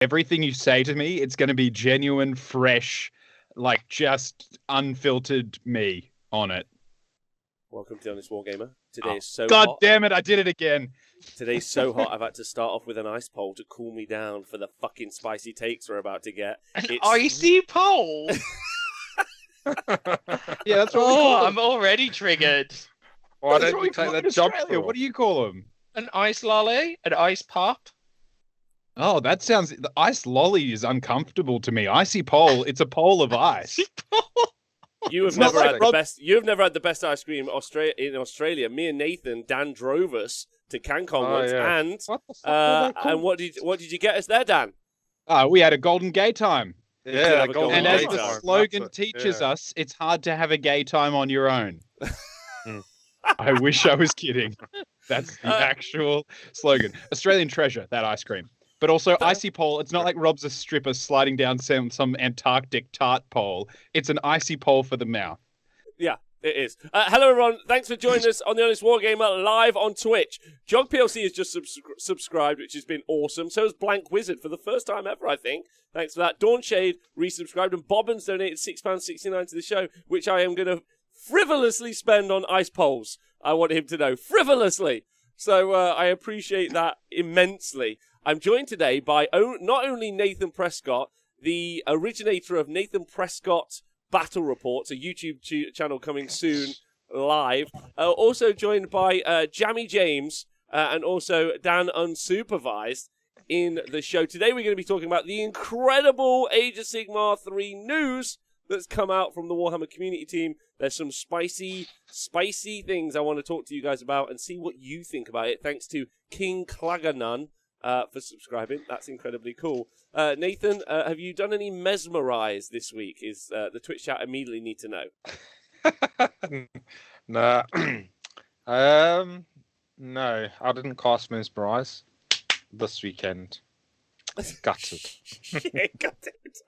everything you say to me, it's going to be genuine, fresh, like just unfiltered me on it. Welcome to Honest Wargamer. Today is so God hot. damn it, I did it again. Today's so hot, I've had to start off with an ice pole to cool me down for the fucking spicy takes we're about to get. An icy pole? Yeah, that's what we call them. I'm already triggered. Why That's don't what you we call take it in that job? Australia. What do you call them? An ice lolly? An ice pop? Oh, that sounds... The ice lolly is uncomfortable to me. Icy pole, it's a pole of ice. You have It's not never like had Rob- the best. You have never had the best ice cream in Australia. Me and Nathan, Dan drove us to CanCon once, yeah. and What the fuck are they called? and what did you get us there, Dan? We had a golden gay time. Yeah, have a golden And gay as time. the slogan teaches us, it's hard to have a gay time on your own. I wish I was kidding. That's the actual slogan. Australian treasure, that ice cream. But also icy pole, it's not like Rob's a stripper sliding down some Antarctic tart pole. It's an icy pole for the mouth. Yeah, it is. Hello, everyone. Thanks for joining us on the Honest Wargamer live on Twitch. Jog PLC has just subscribed, which has been awesome. So has Blank Wizard for the first time ever, I think. Thanks for that. Dawn Shade resubscribed, and Bobbins donated £6.69 to the show, which I am going to frivolously spend on ice poles. I want him to know. Frivolously. So I appreciate that immensely. I'm joined today by not only Nathan Prescott, the originator of Nathan Prescott Battle Reports, a YouTube channel coming soon live. Also joined by Jammy James and also Dan Unsupervised in the show. Today we're going to be talking about the incredible Age of Sigmar 3 news that's come out from the Warhammer community team. There's some spicy things I want to talk to you guys about and see what you think about it. Thanks to King Claganun for subscribing. That's incredibly cool. Nathan, have you done any mesmerize this week? Is the Twitch chat immediately need to know? No. No, I didn't cast Mesmerize this weekend. Gutted. Shit, got it.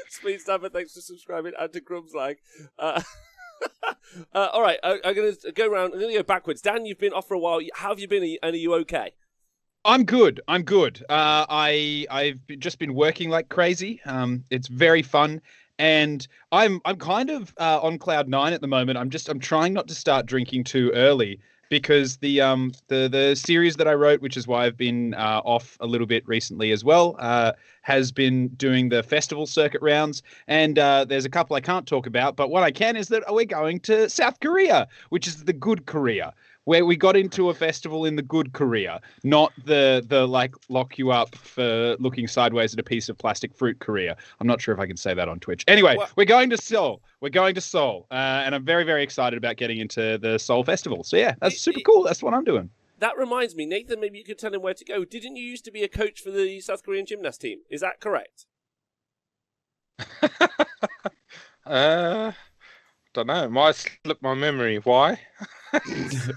Sweet Stammer, thanks for subscribing. And to Grumslag. All right, I'm going to go around. I'm going to go backwards. Dan, you've been off for a while. How have you been, and are you okay? I'm good. I've just been working like crazy. It's very fun, and I'm kind of on cloud nine at the moment. I'm trying not to start drinking too early because the series that I wrote, which is why I've been off a little bit recently as well, has been doing the festival circuit rounds, and there's a couple I can't talk about, but what I can is that we're going to South Korea, which is the good Korea, where we got into a festival in the good Korea, not the like lock you up for looking sideways at a piece of plastic fruit Korea. I'm not sure if I can say that on Twitch. Anyway, we're going to Seoul. And I'm very, very excited about getting into the Seoul Festival. So yeah, that's super cool. That's what I'm doing. That reminds me, Nathan, maybe you could tell him where to go. Didn't you used to be a coach for the South Korean gymnast team? Is that correct? Don't know. It might slip my memory. Why? It's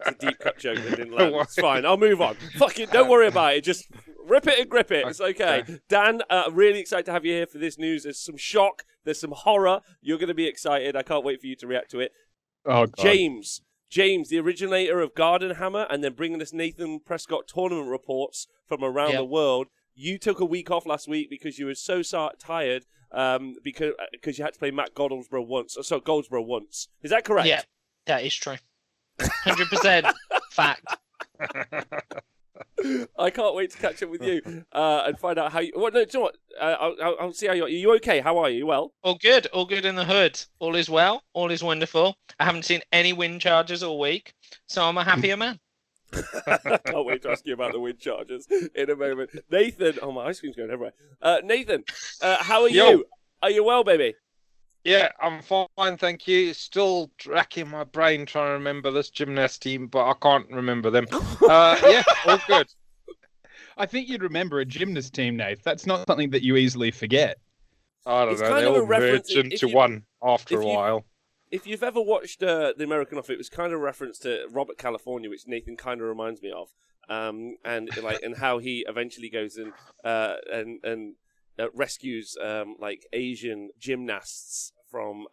a deep cut joke that didn't land. It's fine. I'll move on. Fuck it. Don't worry about it. Just rip it and grip it. It's okay. Dan, really excited to have you here for this news. There's some shock. There's some horror. You're going to be excited. I can't wait for you to react to it. Oh, God. James, the originator of Garden Hammer, and then bringing us Nathan Prescott tournament reports from around the world. You took a week off last week because you were so tired because you had to play Matt Goldsborough once. Is that correct? Yeah, that is true. 100% fact. I can't wait to catch up with you and find out how you... Well, no, do you know what? I'll see how you are. Are you okay? How are you? Well? All good in the hood. All is well. All is wonderful. I haven't seen any wind charges all week, so I'm a happier man. Can't wait to ask you about the wind charges in a moment. Nathan, oh, my ice cream's going everywhere. Nathan, how are you? Are you well, baby? Yeah, I'm fine, thank you. Still racking my brain trying to remember this gymnast team, but I can't remember them. Yeah, all good. I think you'd remember a gymnast team, Nath. That's not something that you easily forget. I don't It's know. kind They of a all reference merged if into you- one after a while. If you've ever watched The American Office, it was kind of a reference to Robert California, which Nathan kind of reminds me of, and how he eventually goes and rescues like Asian gymnasts from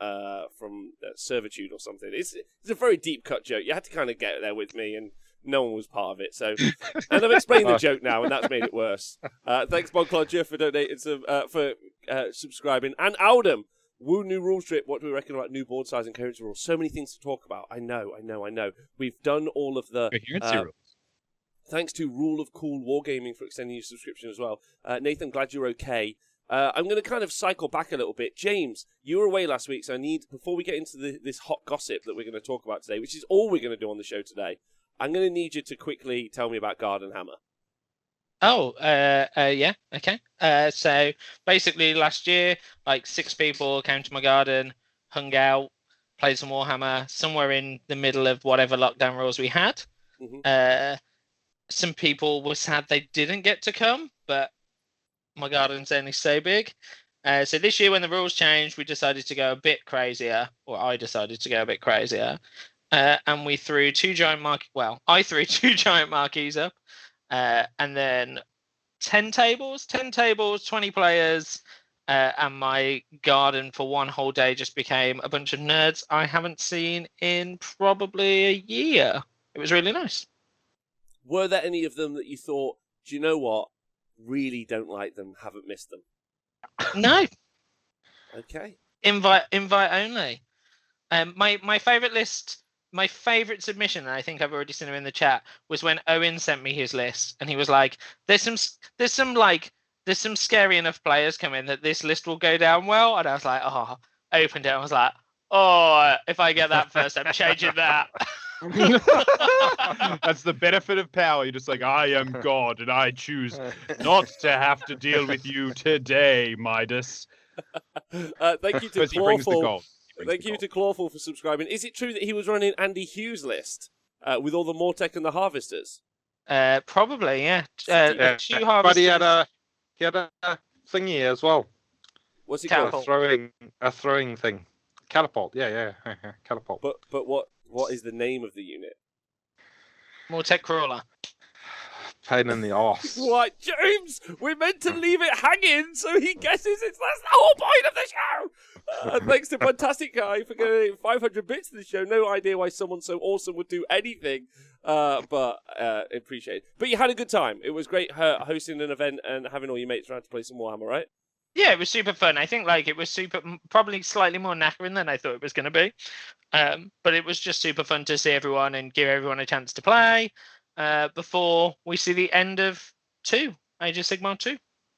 servitude or something. It's a very deep cut joke. You had to kind of get there with me, and No one was part of it. So, and I've explained the joke now, and that's made it worse. Thanks, Bonclodger, for donating for subscribing, and Aldem. Woo new rule strip. What do we reckon about new board size and coherency rules? So many things to talk about. I know. We've done all of the Coherency rules. Thanks to Rule of Cool Wargaming for extending your subscription as well. Nathan, glad you're okay. I'm going to kind of cycle back a little bit. James, you were away last week, so I need, before we get into this hot gossip that we're going to talk about today, which is all we're going to do on the show today, I'm going to need you to quickly tell me about Garden Hammer. Oh, yeah, okay. So basically last year, like 6 people came to my garden, hung out, played some Warhammer, somewhere in the middle of whatever lockdown rules we had. Mm-hmm. Some people were sad they didn't get to come, but my garden's only so big. So this year when the rules changed, we decided to go a bit crazier, or I decided to go a bit crazier. And we threw 2 giant I threw 2 giant marquees up. And then 10 tables, 20 players, and my garden for one whole day just became a bunch of nerds I haven't seen in probably a year. It was really nice. Were there any of them that you thought, do you know what? Really don't like them, haven't missed them? No. Okay. Invite only. My favourite list... My favourite submission, and I think I've already seen him in the chat, was when Owen sent me his list, and he was like, "There's some scary enough players coming that this list will go down well." And I was like, "Oh," I opened it, and I was like, "Oh, if I get that first, I'm changing that." That's the benefit of power. You're just like, I am God, and I choose not to have to deal with you today, Midas. Thank you to Because he brings the Clawful. gold. Thank you to Clawful for subscribing. Is it true that he was running Andy Hughes' list with all the Mortec and the Harvesters? Probably, yeah. Yeah, 2 but harvesters. he had a thingy as well. What's it Catapult. called? A throwing thing. Catapult. Yeah. Catapult. But what is the name of the unit? Mortec Crawler. Pain in the arse. What, James? We're meant to leave it hanging so he guesses that's the whole point of the show. Thanks to Fantastic Guy for getting 500 bits to the show. No idea why someone so awesome would do anything, but appreciate it. But you had a good time. It was great hosting an event and having all your mates around to play some Warhammer, right? Yeah, it was super fun. I think it was probably slightly more knackering than I thought it was going to be. But it was just super fun to see everyone and give everyone a chance to play before we see the end of Age of Sigmar 2.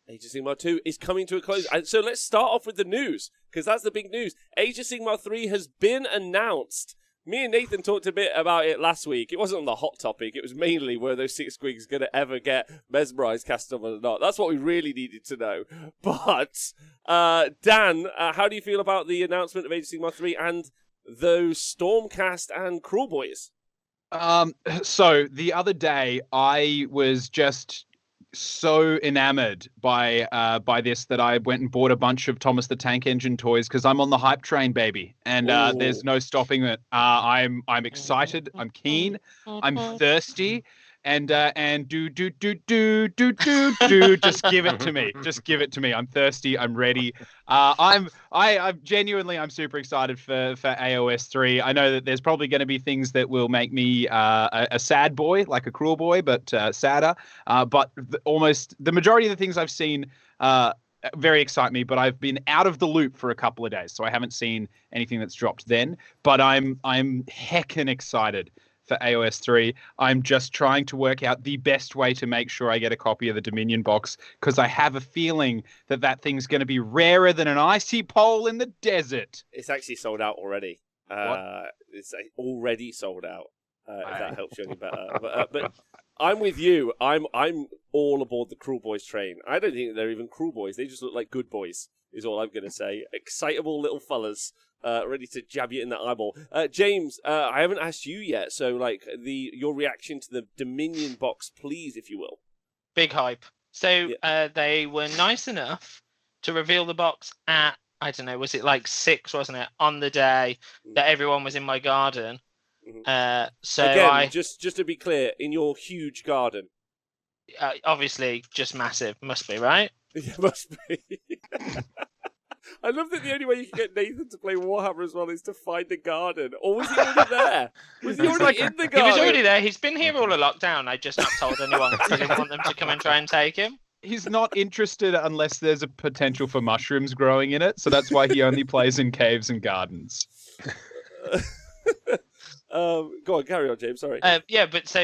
Age of Sigmar 2 is coming to a close. And so let's start off with the news, because that's the big news. Age of Sigmar 3 has been announced. Me and Nathan talked a bit about it last week. It wasn't on the hot topic. It was mainly were those 6 squigs going to ever get mesmerized cast on or not. That's what we really needed to know. But, Dan, how do you feel about the announcement of Age of Sigmar 3 and those Stormcast and Cruel Boys? So the other day I was just so enamored by this that I went and bought a bunch of Thomas the Tank Engine toys because I'm on the hype train, baby, and there's no stopping it. I'm excited. I'm keen. I'm thirsty. And do just give it to me. Just give it to me. I'm thirsty. I'm ready. I'm genuinely super excited for AoS 3. I know that there's probably going to be things that will make me a sad boy, like a cruel boy, but sadder. But almost the majority of the things I've seen very excite me, but I've been out of the loop for a couple of days, so I haven't seen anything that's dropped then. But I'm heckin' excited for AoS 3. I'm just trying to work out the best way to make sure I get a copy of the Dominion box, because I have a feeling that thing's going to be rarer than an icy pole in the desert. It's actually sold out already. It's already sold out. If that helps you any better. But I'm with you. I'm all aboard the Cruel Boys train. I don't think they're even Cruel Boys. They just look like good boys, is all I'm going to say. Excitable little fellas. Ready to jab you in the eyeball. James, I haven't asked you yet, so your reaction to the Dominion box, please, if you will. Big hype. So they were nice enough to reveal the box at, I don't know, was it 6, wasn't it, on the day that everyone was in my garden. So again, just to be clear, in your huge garden. Obviously, just massive. Must be, right? It must be. I love that the only way you can get Nathan to play Warhammer as well is to find a garden. Or was he already there? Was he already in the garden? He was already there. He's been here all of lockdown. I just not told anyone because I didn't want them to come and try and take him. He's not interested unless there's a potential for mushrooms growing in it, so that's why he only plays in caves and gardens. Go on, carry on, James. Sorry. Yeah, but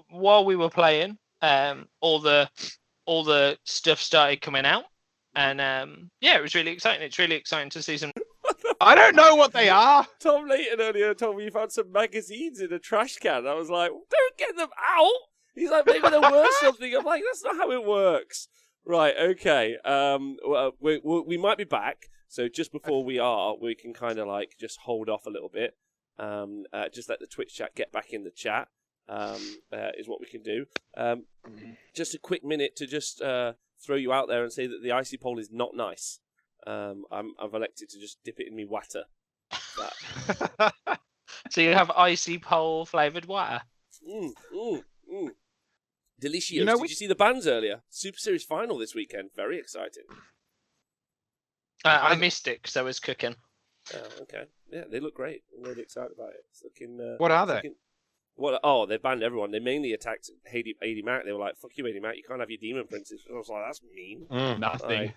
while we were playing, all the stuff started coming out, and yeah, it was really exciting. It's really exciting to see some. I don't know what they are. Tom Layton earlier told me you found some magazines in a trash can. I was like, don't get them out. He's like, maybe they're worth something. I'm like, that's not how it works. Right, okay. We might be back. So just before we can kind of like just hold off a little bit. Just let the Twitch chat get back in the chat. Is what we can do. Just a quick minute to just throw you out there and say that the icy pole is not nice. I've elected to just dip it in me water. So you have icy pole flavoured water. Delicious. You know, Did you see the bands earlier? Super Series final this weekend. Very exciting. I missed it because I was cooking. Oh, okay. Yeah, they look great. I'm really excited about it. It's looking. What are they? Oh, they banned everyone. They mainly attacked AD Mac. They were like, "Fuck you, AD Mac. You can't have your demon princes." I was like, "That's mean." Nothing.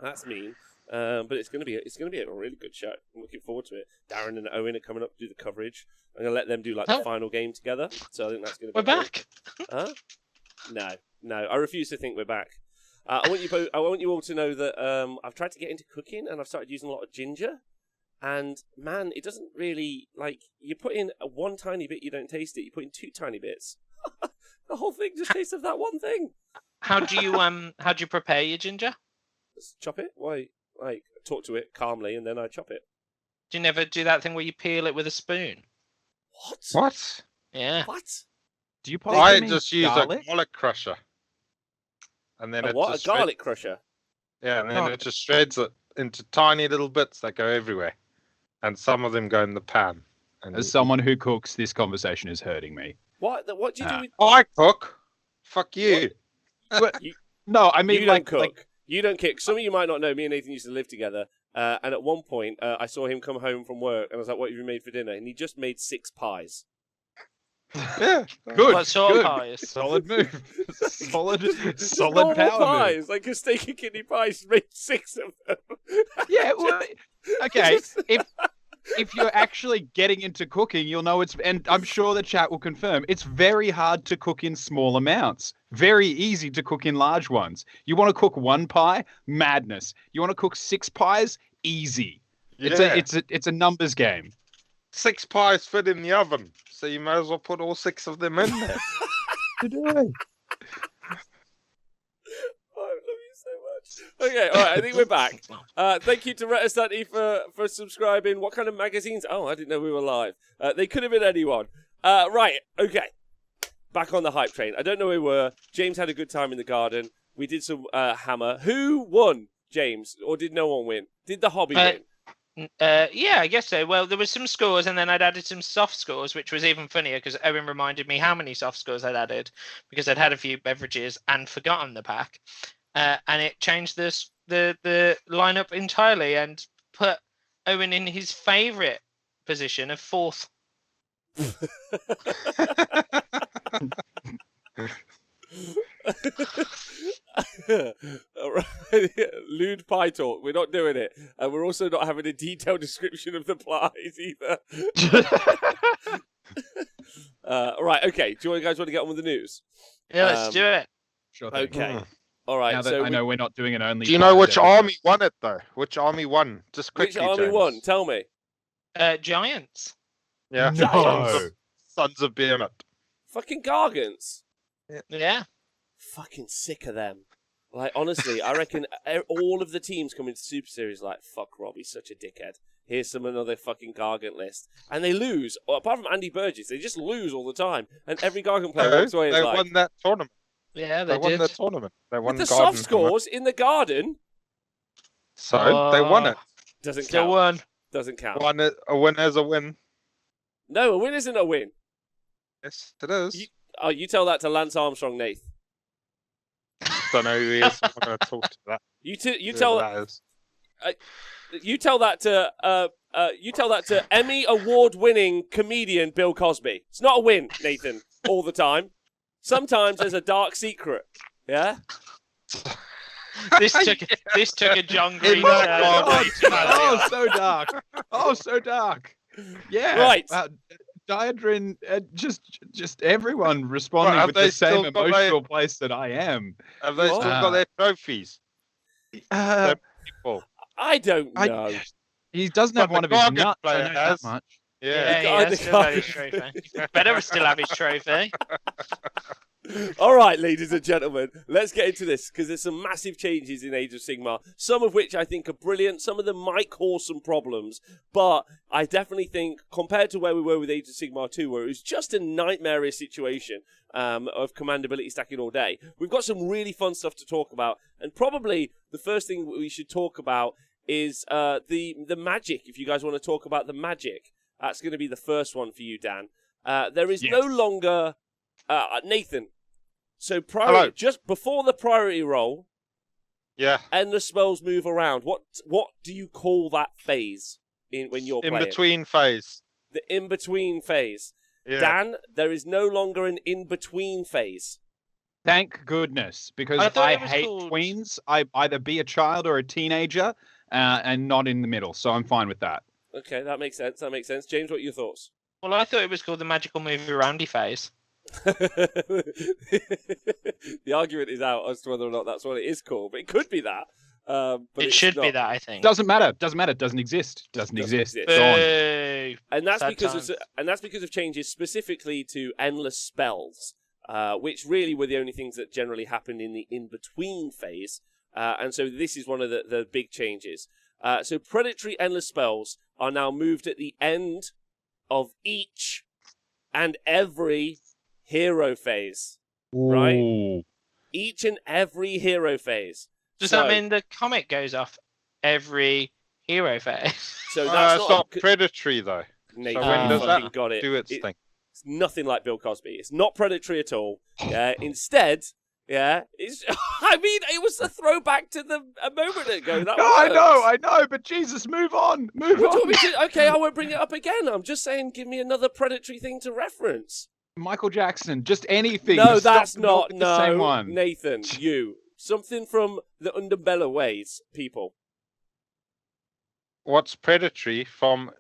That's mean. But it's gonna be a really good show. I'm looking forward to it. Darren and Owen are coming up to do the coverage. I'm gonna let them do like the final game together. So I think that's gonna be. We're back. Huh? No. I refuse to think we're back. I want you all to know that I've tried to get into cooking and I've started using a lot of ginger. And man, it doesn't really like you put in one tiny bit, you don't taste it. You put in two tiny bits, the whole thing just tastes of that one thing. How do you prepare your ginger? Just chop it. Why? Like talk to it calmly, and then I chop it. Do you never do that thing where you peel it with a spoon? What? Yeah. What? Do you? I just use garlic? a garlic crusher, and then A garlic crusher? Yeah, and then it just shreds it into tiny little bits that go everywhere, and some of them go in the pan. And As someone who cooks, this conversation is hurting me. What do you do with? I cook. Fuck you. No, I mean you like don't cook. You don't cook. Some of you might not know. Me and Nathan used to live together, and at one point, I saw him come home from work, and I was like, "What have you made for dinner?" And he just made 6 pies. Yeah, good. What sort good. of pies? Solid move. solid Normal power pies, move. like a steak and kidney pie. He made 6 of them. Yeah. Well, okay. If you're actually getting into cooking, you'll know and I'm sure the chat will confirm, it's very hard to cook in small amounts. Very easy to cook in large ones. You want to cook 1 pie? Madness. You want to cook 6 pies? Easy. Yeah. It's a numbers game. 6 pies fit in the oven, so you might as well put all 6 of them in there. Today. I love you so much. Okay, all right, I think we're back. Thank you to Retastanti for subscribing. What kind of magazines? Oh, I didn't know we were live. They could have been anyone. Right, okay. Back on the hype train. I don't know where we were. James had a good time in the garden. We did some hammer. Who won, James? Or did no one win? Did the hobby win? Yeah, I guess so. Well, there was some scores, and then I'd added some soft scores, which was even funnier because Owen reminded me how many soft scores I'd added because I'd had a few beverages and forgotten the pack, and it changed the lineup entirely and put Owen in his favourite position of 4th. Lewd pie talk. We're not doing it, and we're also not having a detailed description of the pies either. Right. Okay. Do you guys want to get on with the news? Yeah, let's do it. Sure thing. Okay. All right. Now that so I know we're not doing an only. Do you know which episode. army won it, though? Which army won? Just quickly, which army James. won? Tell me. Giants. Yeah. No. Sons of Behemoth. Fucking Gargants. Yeah. Fucking sick of them. Like, honestly, I reckon all of the teams coming to Super Series like, fuck Rob, he's such a dickhead. Here's another fucking Gargant list. And they lose. Apart from Andy Burgess, they just lose all the time. And every Gargant player walks away and They is like... won that tournament. Yeah, They won did. the tournament. They won with the Garden soft scores in the Garden. So, they won it. Doesn't Still count. won. Doesn't count. A win is a win. No, a win isn't a win. Yes, it is. You tell that to Lance Armstrong, Nath. Don't know who he is. I'm not going to talk to that. You tell whoever that is. You tell that to Emmy award-winning comedian Bill Cosby. It's not a win, Nathan, all the time. Sometimes there's a dark secret. Yeah. This took a John Green. So dark. Oh, so dark. Yeah. Right. Diadrin, just everyone responding with the same emotional place that I am. Have they still got their trophies? People. I don't know. He doesn't have one of his nuts. I know that much. Yeah, he has still have his trophy. Better still have his trophy. All right, ladies and gentlemen, let's get into this, because there's some massive changes in Age of Sigmar, some of which I think are brilliant, some of them might cause some problems, but I definitely think, compared to where we were with Age of Sigmar 2, where it was just a nightmarish situation of command ability stacking all day, we've got some really fun stuff to talk about, and probably the first thing we should talk about is the magic, if you guys want to talk about the magic. That's going to be the first one for you, Dan. There is no longer... Nathan, so just before the priority roll, endless spells move around. What do you call that phase when you're playing? In-between phase. The in-between phase. Yeah. Dan, there is no longer an in-between phase. Thank goodness, because I hate tweens. I either be a child or a teenager, and not in the middle, so I'm fine with that. Okay, that makes sense. James, what are your thoughts? Well, I thought it was called the magical move aroundy phase. The argument is out as to whether or not that's what it is called, but it could be that. But it should be that, I think. Doesn't matter. It doesn't exist. It's and that's because of changes specifically to endless spells, which really were the only things that generally happened in the in-between phase. And so this is one of the big changes. So predatory endless spells are now moved at the end of each and every hero phase. Ooh. Right? Each and every hero phase. Does that mean the comet goes off every hero phase? So that's not predatory, though. Nathan, so when does that got it. do its thing? It's nothing like Bill Cosby. It's not predatory at all. Instead... Yeah, I mean, it was a throwback to a moment ago. I know, but Jesus, move on. Okay, I won't bring it up again. I'm just saying, give me another predatory thing to reference. Michael Jackson, just anything. No, that's not. The same one. Nathan, something from the Underbellow ways, people. What's predatory from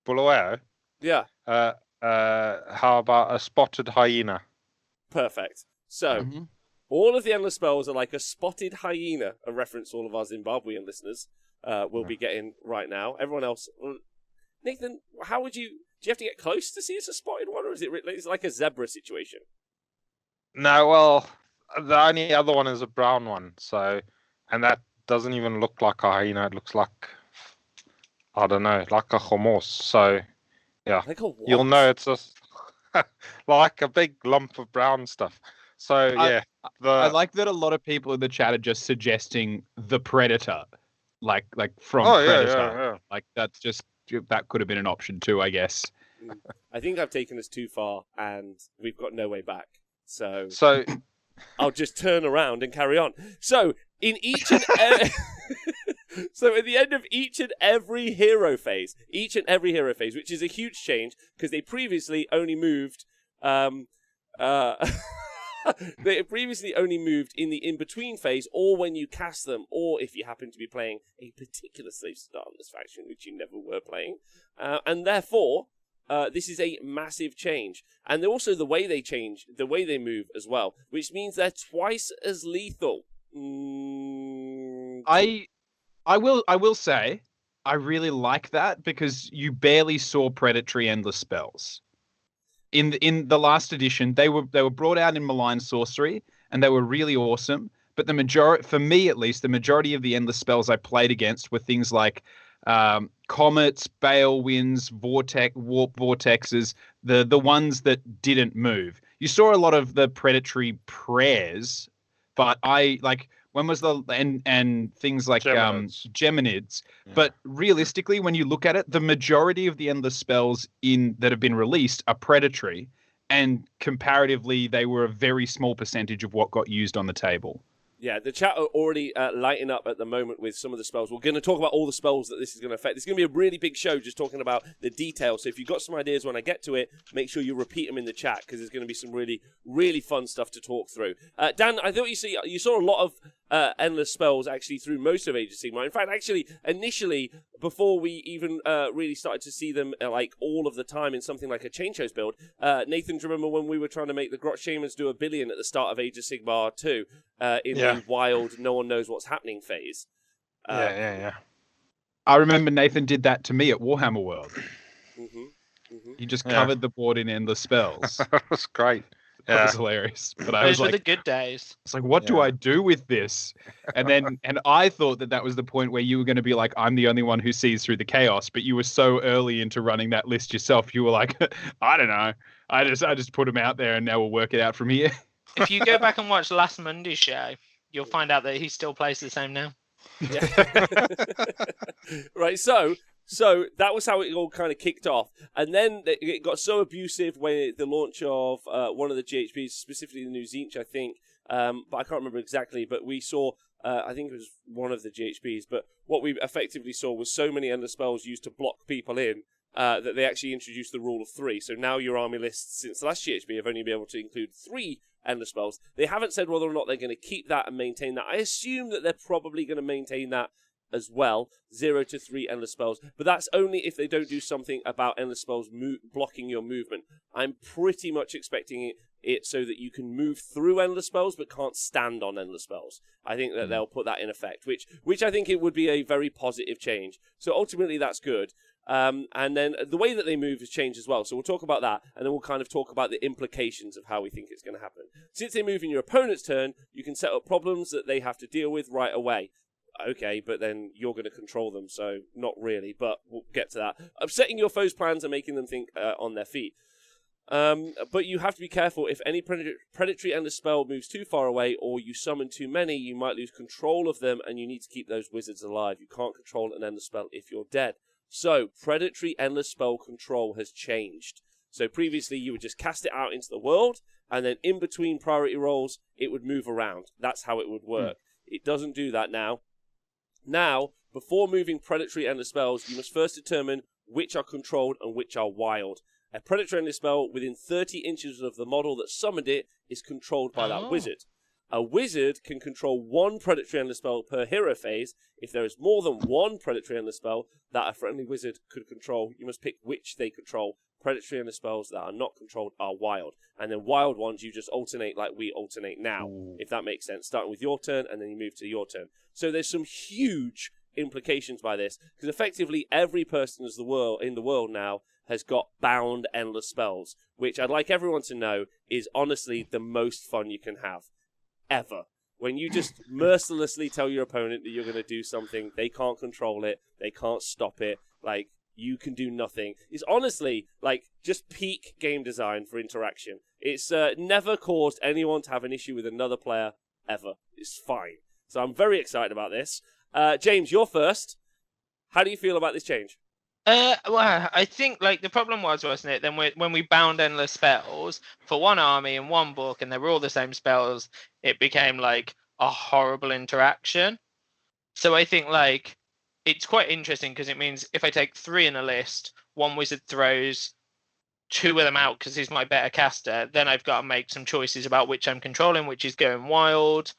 Bulawayo? Yeah. How about a spotted hyena? Perfect. So. Mm-hmm. All of the endless spells are like a spotted hyena, a reference all of our Zimbabwean listeners will be getting right now. Everyone else, Nathan, how would you? Do you have to get close to see it's a spotted one, or is it like a zebra situation? No, well, the only other one is a brown one. So, and that doesn't even look like a hyena. It looks like, I don't know, like a homos. So, yeah, like a you'll know it's like a big lump of brown stuff. So yeah, I like that a lot of people in the chat are just suggesting the Predator, like from Predator. Yeah. Like that could have been an option too, I guess. I think I've taken us too far, and we've got no way back. So I'll just turn around and carry on. So in each and so at the end of each and every hero phase, which is a huge change because they previously only moved. They had previously only moved in the in-between phase, or when you cast them, or if you happen to be playing a particular Slave Starless faction, which you never were playing. And therefore, this is a massive change. And also the way they change, the way they move as well, which means they're twice as lethal. I will say, I really like that, because you barely saw predatory endless spells. In the last edition, they were brought out in Malign Sorcery, and they were really awesome. But the majority, for me at least, the majority of the endless spells I played against were things like comets, bale winds, warp vortexes, the ones that didn't move. You saw a lot of the predatory prayers, but when was and things like Geminids. Yeah. But realistically, when you look at it, the majority of the endless spells that have been released are predatory, and comparatively, they were a very small percentage of what got used on the table. Yeah, the chat are already lighting up at the moment with some of the spells. We're going to talk about all the spells that this is going to affect. It's going to be a really big show just talking about the details. So if you've got some ideas when I get to it, make sure you repeat them in the chat because there's going to be some really, really fun stuff to talk through. Dan, I thought you saw a lot of endless spells actually through most of Age of Sigmar. In fact, actually, initially, before we even really started to see them like all of the time in something like a Chain Shows build, Nathan, do you remember when we were trying to make the Grot Shamans do 1 billion at the start of Age of Sigmar 2 in the wild, no one knows what's happening phase? Yeah. I remember Nathan did that to me at Warhammer World. He just covered the board in endless spells. That was great. That was hilarious. But I Those was were like, the good days. it's like, what do I do with this? And I thought that was the point where you were going to be like, I'm the only one who sees through the chaos. But you were so early into running that list yourself. You were like, I don't know. I just put them out there and now we'll work it out from here. If you go back and watch last Monday's show, you'll find out that he still plays the same now. Yeah. Right, so that was how it all kind of kicked off. And then it got so abusive when the launch of one of the GHPs, specifically the new Zinch, I think. But I can't remember exactly. But we saw, I think it was one of the GHPs. But what we effectively saw was so many endless spells used to block people in that they actually introduced the rule of 3. So now your army lists since the last GHP have only been able to include 3 endless spells. They haven't said whether or not they're going to keep that and maintain that. I assume that they're probably going to maintain that as well, 0 to 3 endless spells, but that's only if they don't do something about endless spells blocking your movement. I'm pretty much expecting it so that you can move through endless spells but can't stand on endless spells. I think that they'll put that in effect, which I think it would be a very positive change. So ultimately that's good. And then the way that they move has changed as well. So we'll talk about that, and then we'll kind of talk about the implications of how we think it's going to happen. Since they move in your opponent's turn, you can set up problems that they have to deal with right away. Okay, but then you're going to control them, so not really, but we'll get to that. Upsetting your foes' plans and making them think on their feet. But you have to be careful. If any predatory endless spell moves too far away or you summon too many, you might lose control of them, and you need to keep those wizards alive. You can't control an endless spell if you're dead. So, predatory endless spell control has changed. So previously you would just cast it out into the world, and then in between priority rolls, it would move around. That's how it would work. It doesn't do that now. Now, before moving predatory endless spells, you must first determine which are controlled and which are wild. A predatory endless spell within 30 inches of the model that summoned it is controlled by that wizard. A wizard can control 1 predatory endless spell per hero phase. If there is more than 1 predatory endless spell that a friendly wizard could control, you must pick which they control. Predatory endless spells that are not controlled are wild. And then wild ones, you just alternate like we alternate now, if that makes sense. Starting with your turn, and then you move to your turn. So there's some huge implications by this, because effectively every person in the world now has got bound endless spells, which I'd like everyone to know is honestly the most fun you can have, ever. When you just mercilessly tell your opponent that you're going to do something, they can't control it, they can't stop it, like, you can do nothing. It's honestly, like, just peak game design for interaction. It's never caused anyone to have an issue with another player, ever. It's fine. So I'm very excited about this. James, you're first. How do you feel about this change? Well, I think like the problem wasn't it? Then when we bound endless spells for one army in one book, and they were all the same spells, it became like a horrible interaction. So I think like it's quite interesting because it means if I take 3 in a list, one wizard throws 2 of them out because he's my better caster. Then I've got to make some choices about which I'm controlling, which is going wild,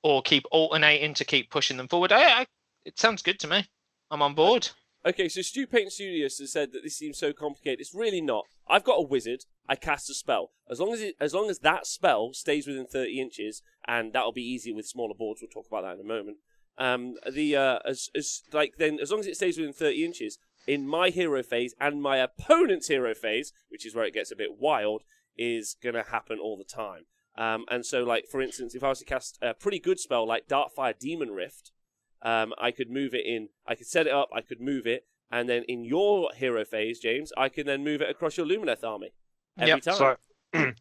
or keep alternating to keep pushing them forward. It sounds good to me. I'm on board. Okay, so Stu Paint Studios has said that this seems so complicated. It's really not. I've got a wizard. I cast a spell. As long as that spell stays within 30 inches, and that'll be easier with smaller boards. We'll talk about that in a moment. As long as it stays within 30 inches, in my hero phase and my opponent's hero phase, which is where it gets a bit wild, is going to happen all the time. And so, like, for instance, if I was to cast a pretty good spell like Darkfire Demon Rift, I could move it in, I could set it up, I could move it, and then in your hero phase, James, I can then move it across your Lumineth army every time.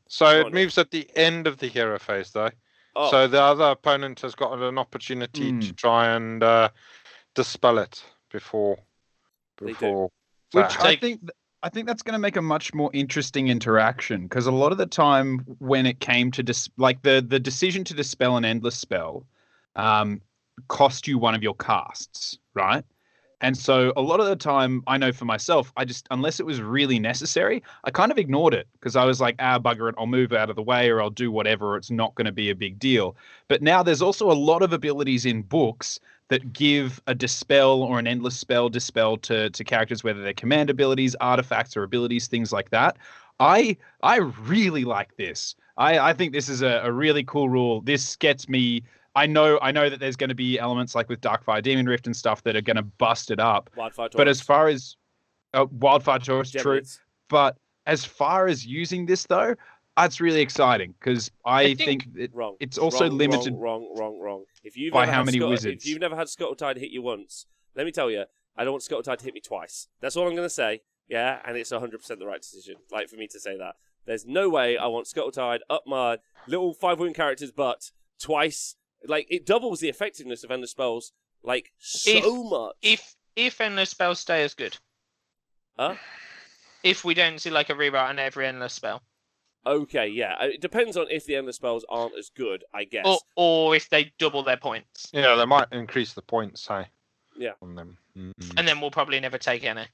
So it moves at the end of the hero phase, though. Oh. So the other opponent has got an opportunity to try and dispel it before. Which I think that's going to make a much more interesting interaction, because a lot of the time when it came to the decision to dispel an endless spell, cost you one of your casts, right? And so a lot of the time, I know for myself, unless it was really necessary, I kind of ignored it because I was like, bugger it, I'll move out of the way or I'll do whatever. Or it's not going to be a big deal. But now there's also a lot of abilities in books that give a dispel or an endless spell dispel to characters, whether they're command abilities, artifacts, or abilities, things like that. I really like this. I think this is a really cool rule. This gets me. I know that there's going to be elements like with Darkfire Demon Rift and stuff that are going to bust it up. Wildfire But as Taurus. far as Wildfire Taurus, true. Geminids. But as far as using this though, it's really exciting because I think Wrong. it's also Wrong, limited Wrong. If you've by never how had many Scuttle- wizards. If you've never had Scuttletide hit you once, let me tell you, I don't want Scuttletide to hit me twice. That's all I'm going to say. Yeah, and it's 100% the right decision. Like for me to say that, there's no way I want Scuttletide up my little 5-wound character's butt twice. Like it doubles the effectiveness of endless spells, like so much. If endless spells stay as good. Huh? If we don't see like a rewrite on every endless spell. Okay, yeah. It depends on if the endless spells aren't as good, I guess. Or if they double their points. Yeah, they might increase the points, say. Yeah. On them. And then we'll probably never take any.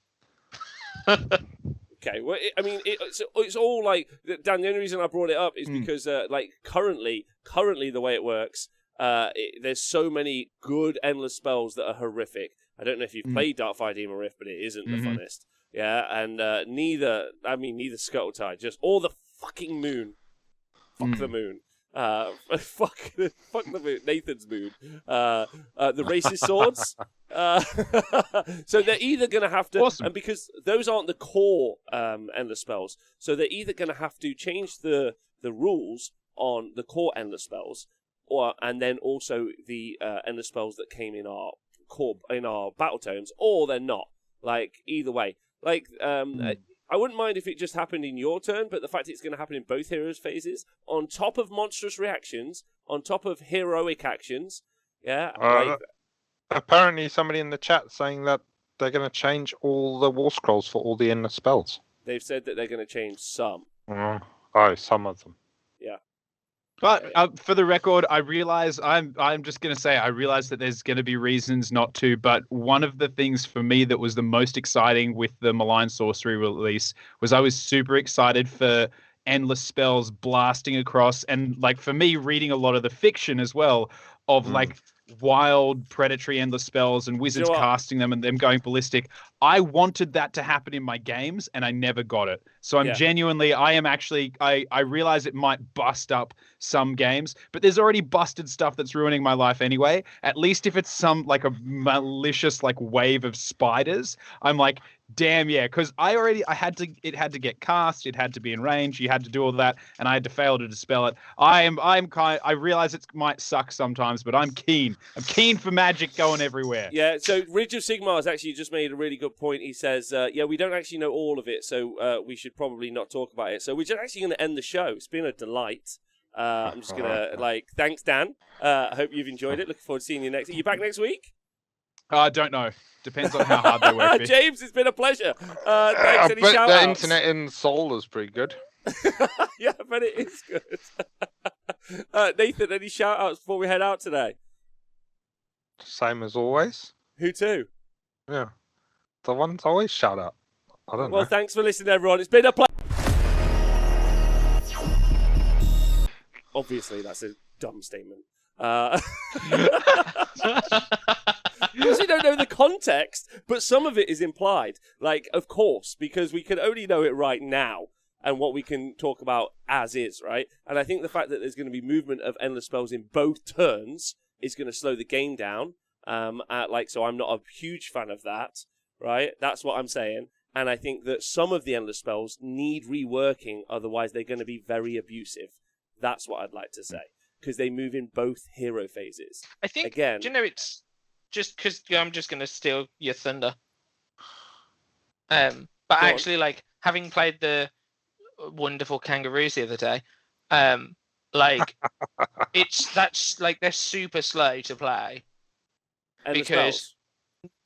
Okay, well, it's all like Dan. The only reason I brought it up is because like currently the way it works, there's so many good endless spells that are horrific. I don't know if you've played Darkfire Demon Rift, but it isn't the funnest. Yeah, and neither Scuttletide, just all the fucking moon. Fuck the moon. Fuck the moon. Nathan's moon. The racist swords. So they're either going to have to, and because those aren't the core endless spells, so they're either going to have to change the rules on the core endless spells, and then also the endless spells that came in our battle tomes, or they're not. Like either way, like I wouldn't mind if it just happened in your turn, but the fact it's going to happen in both heroes' phases, on top of monstrous reactions, on top of heroic actions, yeah. Apparently, somebody in the chat saying that they're going to change all the war scrolls for all the endless spells. They've said that they're going to change some. Some of them. Yeah. But for the record, I realize I'm just going to say I realize that there's going to be reasons not to. But one of the things for me that was the most exciting with the Malign Sorcery release was I was super excited for endless spells blasting across, and like for me reading a lot of the fiction as well of like wild predatory endless spells and wizards casting them and them going ballistic. I wanted that to happen in my games and I never got it. So I'm genuinely, I realize it might bust up some games, but there's already busted stuff that's ruining my life anyway. At least if it's some like a malicious like wave of spiders, I'm like, damn yeah, because it had to get cast, it had to be in range, you had to do all that, and I had to fail to dispel it. I realize it might suck sometimes, but I'm keen for magic going everywhere. Yeah, so Ridge of Sigmar has actually just made a really good point. He says, we don't actually know all of it, so we should probably not talk about it. So we're just actually going to end the show. It's been a delight. I'm just going to, thanks, Dan. I hope you've enjoyed it. Looking forward to seeing you next. Are you back next week? I don't know. Depends on how hard they work. James, it's been a pleasure. Thanks. Any but shout-outs? the internet in Seoul is pretty good. Yeah, but it is good. Nathan, any shout-outs before we head out today? Same as always. Who to? Yeah. The ones always shout out. I don't know. Well, thanks for listening, everyone. It's been a pleasure. Obviously, that's a dumb statement. Because we don't know the context, but some of it is implied. Like, of course, because we can only know it right now and what we can talk about as is, right? And I think the fact that there's going to be movement of endless spells in both turns is going to slow the game down. So I'm not a huge fan of that, right? That's what I'm saying. And I think that some of the endless spells need reworking, otherwise they're going to be very abusive. That's what I'd like to say. Because they move in both hero phases. I think, again, do you know, it's just because I'm just going to steal your thunder. But actually, like, having played the wonderful Kangaroos the other day, they're super slow to play. Because,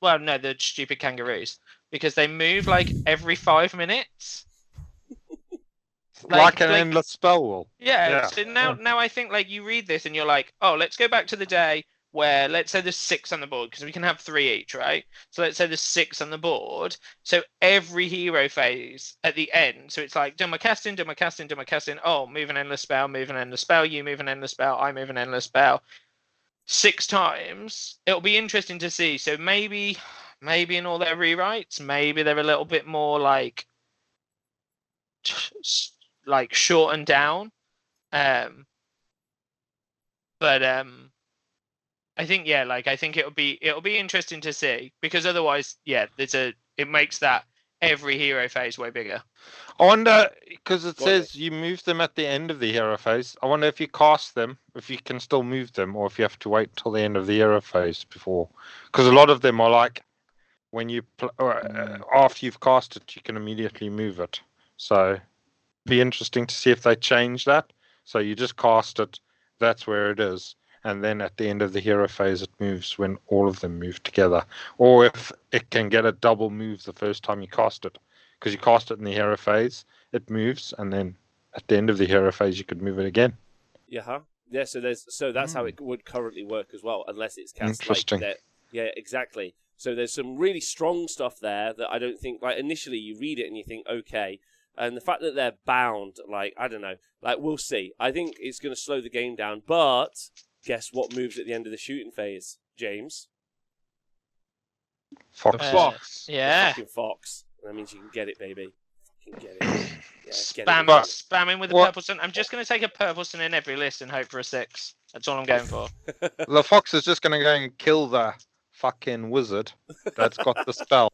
well, no, the stupid Kangaroos. Because they move, like, every 5 minutes. Like an endless spell wall. Yeah. So now I think, like, you read this and you're like, oh, let's go back to the day where, let's say there's 6 on the board, because we can have 3 each, right? So let's say there's 6 on the board. So every hero phase at the end, so it's like, do my casting, do my casting, do my casting. Oh, move an endless spell, move an endless spell. You move an endless spell, I move an endless spell. 6 times. It'll be interesting to see. So maybe in all their rewrites, maybe they're a little bit more like shortened down. But I think I think it'll be interesting to see, because otherwise, it makes that every hero phase way bigger. I wonder, because it says you move them at the end of the hero phase. I wonder if you cast them, if you can still move them, or if you have to wait till the end of the hero phase before. Because a lot of them are like, when you after you've cast it, you can immediately move it. So it'd be interesting to see if they change that. So you just cast it, that's where it is. And then at the end of the hero phase, it moves when all of them move together. Or if it can get a double move the first time you cast it. Because you cast it in the hero phase, it moves, and then at the end of the hero phase, you could move it again. Yeah, yeah. So that's how it would currently work as well, unless it's cast Interesting. like that. Yeah, exactly. So there's some really strong stuff there that I don't think, like, initially you read it and you think, okay. And the fact that they're bound, like, I don't know, like, we'll see. I think it's going to slow the game down, but guess what moves at the end of the shooting phase, James? Fox. Fox. Yeah. The fucking fox. That means you can get it, baby. You can get it. Yeah, Spamming with the purple sun. I'm just going to take a purple sun in every list and hope for a 6. That's all I'm going for. The fox is just going to go and kill the fucking wizard that's got the spell.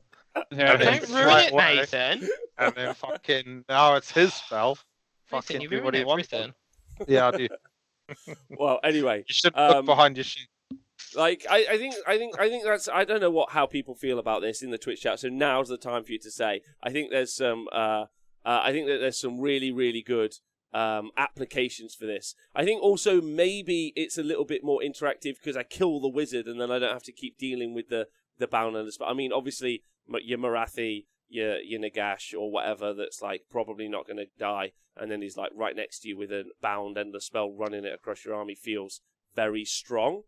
Yeah, Don't ruin it, Nathan. And then fucking, now it's his spell. Nathan, Fucking you do ruin what he wants. everything. Yeah, I do. Well, anyway. You should look behind your sheet. Like, I think that's, I don't know how people feel about this in the Twitch chat. So now's the time for you to say. I think there's some really, really good applications for this. I think also maybe it's a little bit more interactive because I kill the wizard and then I don't have to keep dealing with the bound and the spell. I mean, obviously your Marathi, your Nagash or whatever that's like probably not going to die, and then he's like right next to you with a bound and the spell running it across your army feels very strong.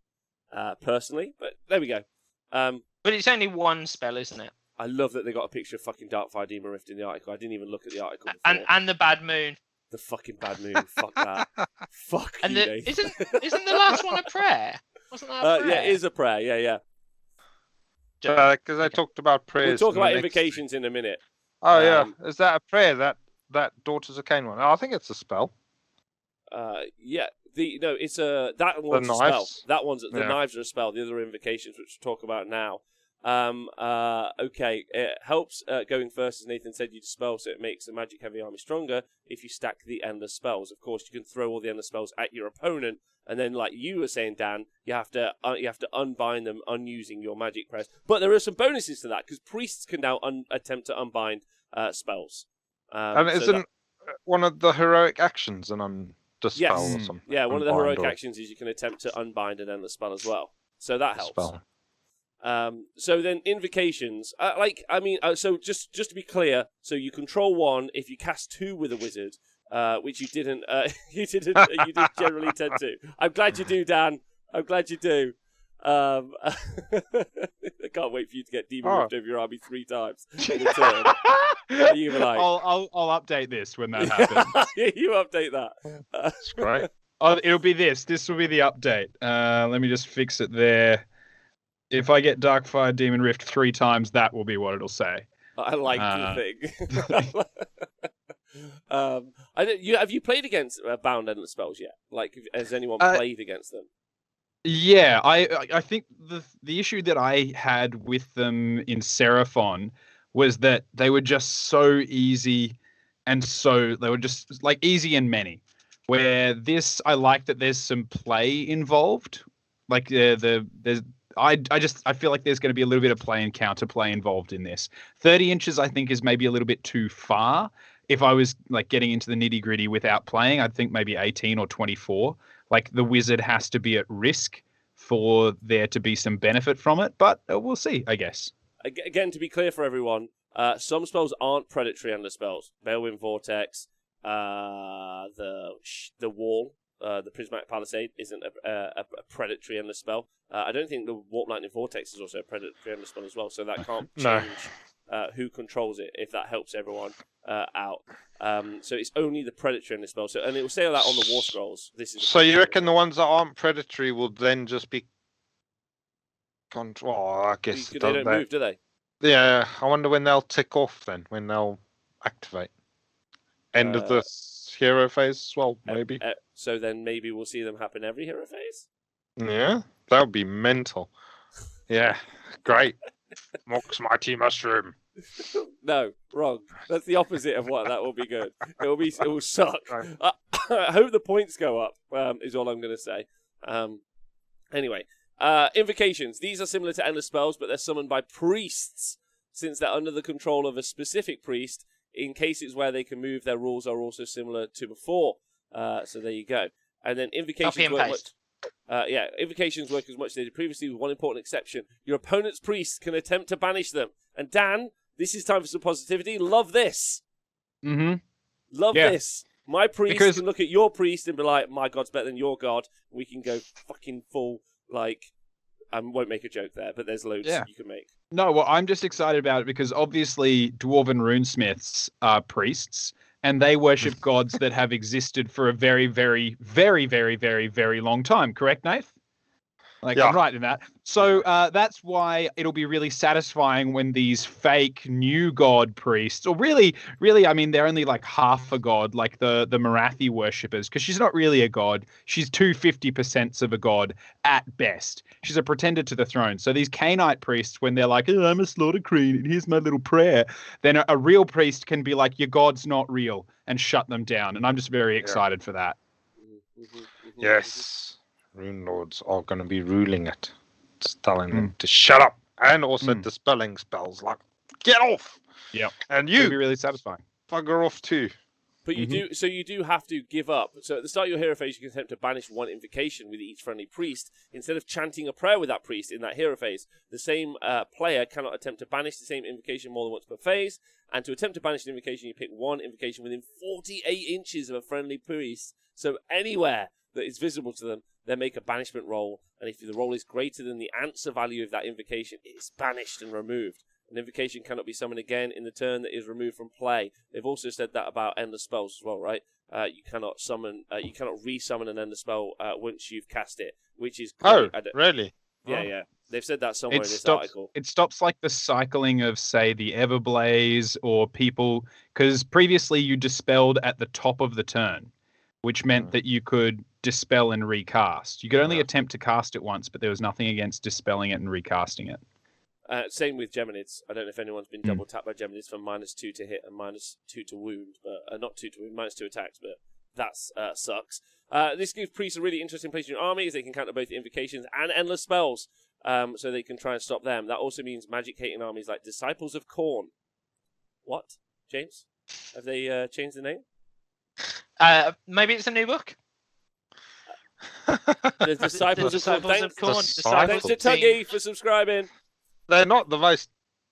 Personally, but there we go. But it's only one spell, isn't it? I love that they got a picture of fucking Darkfire Demon Rift in the article. I didn't even look at the article before. And the bad moon. The fucking bad moon. Fuck that. Fuck And you, Nathan. isn't the last one a prayer? Wasn't that a prayer? Yeah, it is a prayer. Yeah. Because I talked about prayers. We'll talk about invocations in a minute. Oh, yeah. Is that a prayer, that Daughters of Cain one? Oh, I think it's a spell. Yeah. It's that one's a spell. That one's the knives are a spell. The other invocations, which we'll talk about now. Okay, it helps going first, as Nathan said, you dispel, so it makes the magic heavy army stronger if you stack the endless spells. Of course, you can throw all the endless spells at your opponent, and then, like you were saying, Dan, you have to unbind them unusing your magic press. But there are some bonuses to that because priests can now attempt to unbind spells. And isn't one of the heroic actions dispel or something? Yeah, one of the heroic actions is you can attempt to unbind an endless spell as well. So that helps. So then invocations, so just to be clear, so you control 1 if you cast 2 with a wizard, which you didn't, you didn't generally tend to. I'm glad you do, Dan. I'm glad you do. I can't wait for you to get Demon Rift over your army 3 times in a turn. You were like, I'll update this when that happens. You update that. That's great. It'll be this. This will be the update. Let me just fix it there. If I get Darkfire Demon Rift 3 times, that will be what it'll say. I like the thing. Have you played against Bound Endless Spells yet? Like, has anyone played against them? Yeah, I think the issue that I had with them in Seraphon was that they were just so easy, and they were just like easy and many. Where this, I like that there's some play involved. Like I feel like there's going to be a little bit of play and counterplay involved in this. 30 inches, I think, is maybe a little bit too far. If I was like getting into the nitty gritty without playing, I'd think maybe 18 or 24. Like the wizard has to be at risk for there to be some benefit from it, but we'll see, I guess. Again, to be clear for everyone, some spells aren't predatory endless spells. Balewind Vortex, the wall the Prismatic Palisade isn't a predatory endless spell. I don't think the Warp Lightning Vortex is also a predatory endless spell as well, so that can't change who controls it, if that helps everyone out. So it's only the predatory endless spell. So, and it will say that on the warscrolls. So you reckon the ones that aren't predatory will then just be control? Oh, I guess they don't move, do they? Yeah, I wonder when they'll tick off then, when they'll activate. End of the hero phase as well, maybe. So then maybe we'll see them happen every hero phase? Yeah, that would be mental. Yeah, great. Mox Mighty Mushroom. No, wrong. That's the opposite of what that will be good. It will suck. I hope the points go up, is all I'm going to say. Anyway, Invocations. These are similar to endless spells, but they're summoned by priests, since they're under the control of a specific priest. In cases where they can move, their rules are also similar to before. So there you go. And then Invocations Invocations work as much as they did previously, with one important exception. Your opponent's priest can attempt to banish them. And Dan, this is time for some positivity. Love this. Mm-hmm. Love this. My priest can look at your priest and be like, my god's better than your god. We can go fucking full, like... I won't make a joke there, but there's loads you can make. No, well, I'm just excited about it because obviously dwarven runesmiths are priests, and they worship gods that have existed for a very, very, very, very, very, very long time. Correct, Nath? I'm right in that. So that's why it'll be really satisfying when these fake new god priests, or really, I mean, they're only like half a god, like the Marathi worshippers, because she's not really a god. She's 250% of a god at best. She's a pretender to the throne. So these Cainite priests, when they're like, I'm a slaughter queen, and here's my little prayer, then a real priest can be like, your god's not real, and shut them down. And I'm just very excited for that. Yes. Rune Lords are going to be ruling it. Just telling them to shut up. And also dispelling spells like, get off! Yep. And you... It'll be really satisfying. Bugger off too. But you do have to give up. So at the start of your hero phase, you can attempt to banish one invocation with each friendly priest. Instead of chanting a prayer with that priest in that hero phase, the same player cannot attempt to banish the same invocation more than once per phase. And to attempt to banish an invocation, you pick one invocation within 48 inches of a friendly priest. So anywhere that is visible to them, they make a banishment roll, and if the roll is greater than the answer value of that invocation, it is banished and removed. An invocation cannot be summoned again in the turn that is removed from play. They've also said that about endless spells as well, right? You cannot re-summon an endless spell once you've cast it, which is great. Oh, really? Yeah. They've said that somewhere in this article. It stops like the cycling of, say, the Everblaze or people, because previously you dispelled at the top of the turn, which meant that you could dispel and recast. You could only attempt to cast it once, but there was nothing against dispelling it and recasting it. Same with Geminids. I don't know if anyone's been double tapped by Geminids for -2 to hit and -2 to wound, but not 2 to wound, -2 attacks, but that sucks. This gives priests a really interesting place in your army, as they can counter both invocations and endless spells, so they can try and stop them. That also means magic-hating armies like Disciples of Khorne. What, James? Have they changed the name? Maybe it's a new book. The Disciples of Khorne. Thanks to Tuggy for subscribing. They're not the most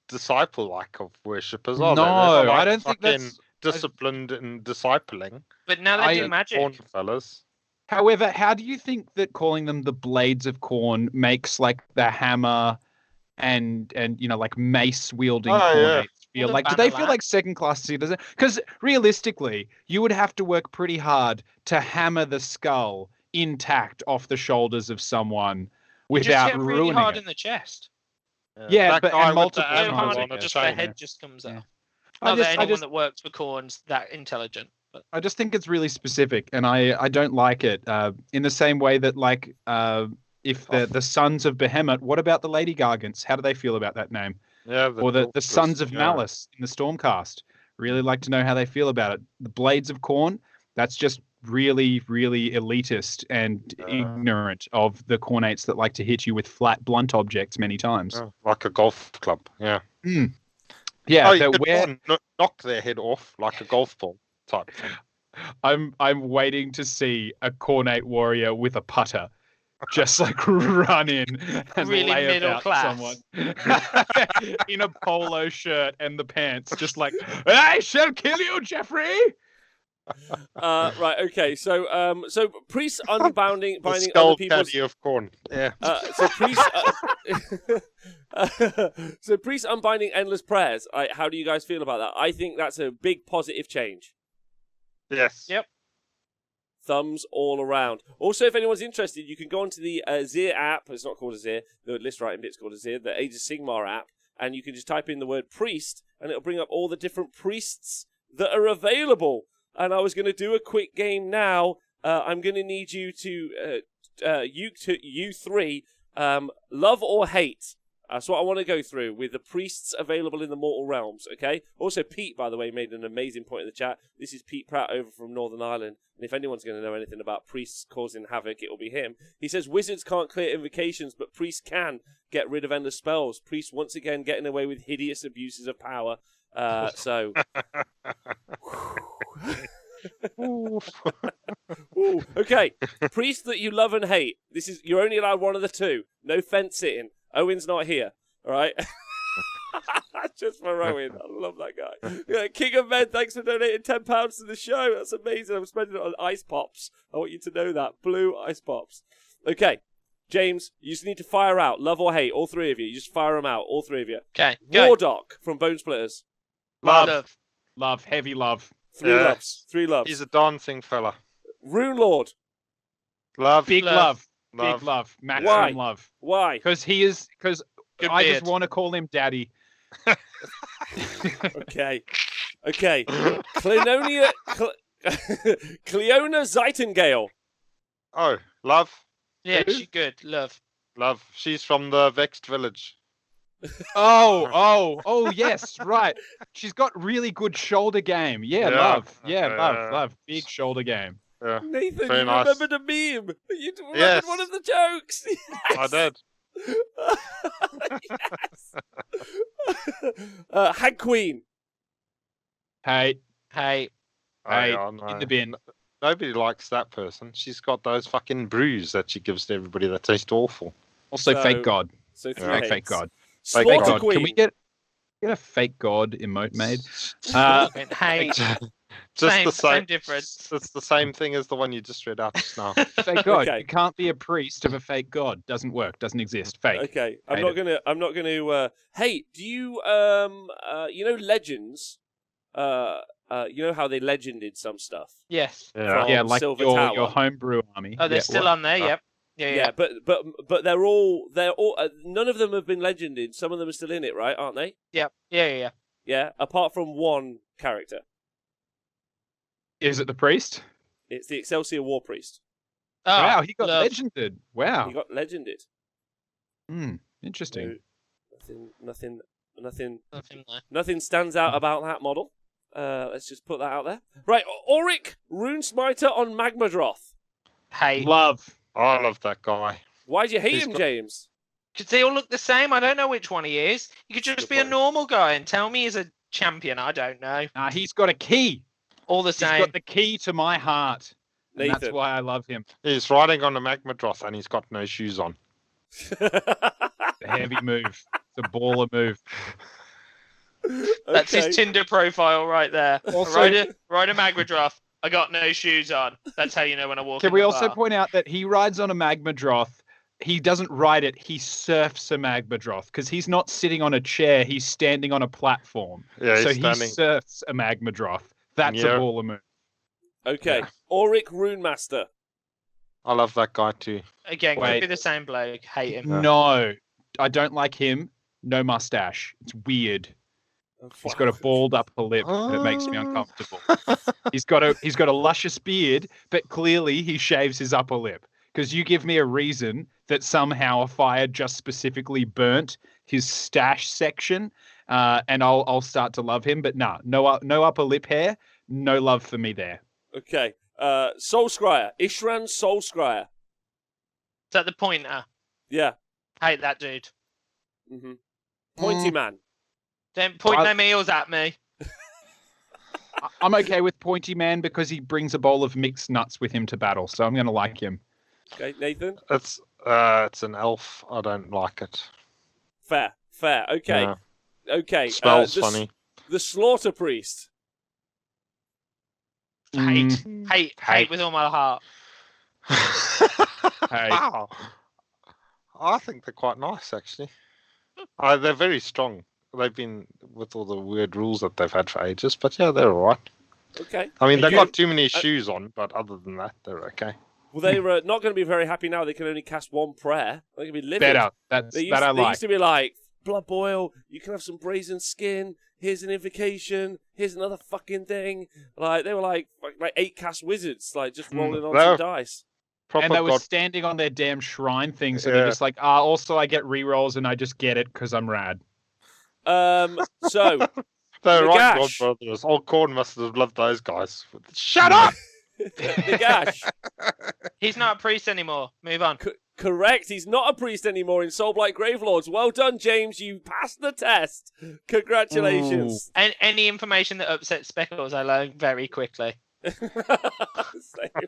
disciple-like of worshippers, are they? No, I don't think that's disciplined and discipling. But now they do magic. Fellas. However, how do you think that calling them the Blades of Khorne makes like the hammer and like mace wielding Khornates feel like? Do they feel like second-class citizens? Because realistically, you would have to work pretty hard to hammer the skull intact off the shoulders of someone without ruining really hard it. In the chest. Yeah, but multiple just their head just comes out. Not that anyone that works for Khorne's that intelligent. But I just think it's really specific, and I don't like it. In the same way that if the Sons of Behemoth, what about the Lady Gargants? How do they feel about that name? Yeah, or the Sons of Malice in the Stormcast. Really like to know how they feel about it. The Blades of Khorne, that's just really, really elitist and ignorant of the Khornates that like to hit you with flat, blunt objects many times. Like a golf club, yeah. Yeah, knock their head off like a golf ball type thing. I'm waiting to see a Khornate warrior with a putter just like run in and really lay about class. Someone in a polo shirt and the pants, just like, I shall kill you, Jeffrey. Right. Okay. So priests unbinding The binding skull other people's. caddy of corn. Yeah. So priests. So priests unbinding endless prayers. How do you guys feel about that? I think that's a big positive change. Yes. Yep. Thumbs all around. Also, if anyone's interested, you can go onto the Azir app. It's not called Azir. The list writing bit's called Azir. The Age of Sigmar app, and you can just type in the word priest, and it'll bring up all the different priests that are available. And I was going to do a quick game now. I'm going to need you to you three love or hate. That's what I want to go through with the priests available in the mortal realms, okay? Also, Pete, by the way, made an amazing point in the chat. This is Pete Pratt over from Northern Ireland. And if anyone's going to know anything about priests causing havoc, it will be him. He says, wizards can't clear invocations, but priests can get rid of endless spells. Priests, once again, getting away with hideous abuses of power. Ooh, okay. Priest that you love and hate. You're only allowed one of the two. No fence sitting. Owen's not here. All right. Just for Owen. I love that guy. Yeah, King of Men, thanks for donating £10 to the show. That's amazing. I'm spending it on ice pops. I want you to know that. Blue ice pops. Okay. James, you just need to fire out. Love or hate. All three of you. You just fire them out. All three of you. Okay. Go. Wardock from Bone Splitters. Love. Love. Heavy love. Three loves. Three loves. He's a dancing fella. Rune Lord. Love. Big love. Love. Big love. Maximum Why? love. Why? Because Good I beard. just want to call him daddy. Okay. Cleonia Zeitengale. Oh, love. Yeah, Who? she's good. Love. Love. She's from the Vexed Village. Oh, yes, right. She's got really good shoulder game. Yeah, Yeah. love. Yeah, love. Big shoulder game. Yeah. Nathan, Very you nice. remembered a meme. You remembered Yes. one of the jokes. I did. Yes. Hag Queen. Hey, Hey. Hey, Oh, no. in the bin. Nobody likes that person. She's got those fucking brews that she gives to everybody that taste awful. Also, So- fake god. So three Fake hates. god. Fake Slaughter god. Queen. Can we get a fake god emote made? Hey. Just Same- the same, same difference. It's the same thing as the one you just read out just now. Fake god. Okay. You can't be a priest of a fake god. Doesn't work. Doesn't exist. Fake. Okay, I'm Hate not it. gonna. Hey, do you you know Legends? You know how they legended some stuff. Yes. Yeah. Yeah, from like Silver your Tower. homebrew army. Oh, they're Yeah, still what? on there. Yep. Yeah. Yeah, but they're all none of them have been legended. Some of them are still in it, right? Aren't they? Yep. Yeah. Yeah, apart from one character. Is it the priest? It's the Excelsior War Priest. Oh, Wow, he got love. legended. Wow. He got legended. Interesting. So, nothing Nothing there. Nothing stands out about that model. Let's just put that out there. Right, Auric, Rune Smiter on Magmadroth. Hey. Love. I love that guy. Why do you hate He's him, got- James? Because they all look the same. I don't know which one he is. You could just Good be a point. normal guy and tell me he's a champion. I don't know. He's got a key. All the He's same. got the key to my heart. And that's Nathan. why I love him. He's riding on a Magmadroth and he's got no shoes on. The heavy move. It's a baller move. That's Okay. his Tinder profile right there. Also- ride a Magmadroth. I got no shoes on. That's how you know when I walk in Can we the also bar. point out that he rides on a Magmadroth? He doesn't ride it. He surfs a Magmadroth because he's not sitting on a chair. He's standing on a platform. Yeah, he's So standing. he surfs a Magmadroth. That's Yeah. a baller move. Okay, Yeah. Auric Runemaster. I love that guy too. Again, Wait. could be the same bloke. Hate him. Yeah. No, I don't like him. No mustache. It's weird. He's got a balled up lip that makes me uncomfortable. He's got a luscious beard, but clearly he shaves his upper lip. Because you give me a reason that somehow a fire just specifically burnt his stash section, and I'll start to love him. But no upper lip hair, no love for me there. Okay, Soul Scryer. Ishran Soul Scryer. Is that the pointer? Yeah. Hate that dude. Mm-hmm. Pointy Man. Don't point I- no meals at me. I'm okay with Pointy Man because he brings a bowl of mixed nuts with him to battle, so I'm going to like him. Okay, Nathan. It's an elf. I don't like it. Fair. Okay. Yeah. Okay. Smells the funny. The Slaughter Priest. Hate with all my heart. Wow. I think they're quite nice, actually. They're very strong. They've been with all the weird rules that they've had for ages, but yeah, they're all right. Okay. I mean, they've got too many shoes on, but other than that, they're okay. Well, they're not going to be very happy now. They can only cast one prayer. They're going to be livid. Better. They used to be like, blood boil, you can have some brazen skin, here's an invocation, here's another fucking thing. Like, they were like 8 cast wizards, like, just rolling on some dice. And they were standing on their damn shrine thing, so they're just like, also I get rerolls and I just get it because I'm rad. So... They're right, God brothers. Old Corn must have loved those guys. Shut up! Nagash. He's not a priest anymore. Move on. Correct. He's not a priest anymore in Soulblight Gravelords. Well done, James. You passed the test. Congratulations. And any information that upsets Speckles, I learn very quickly.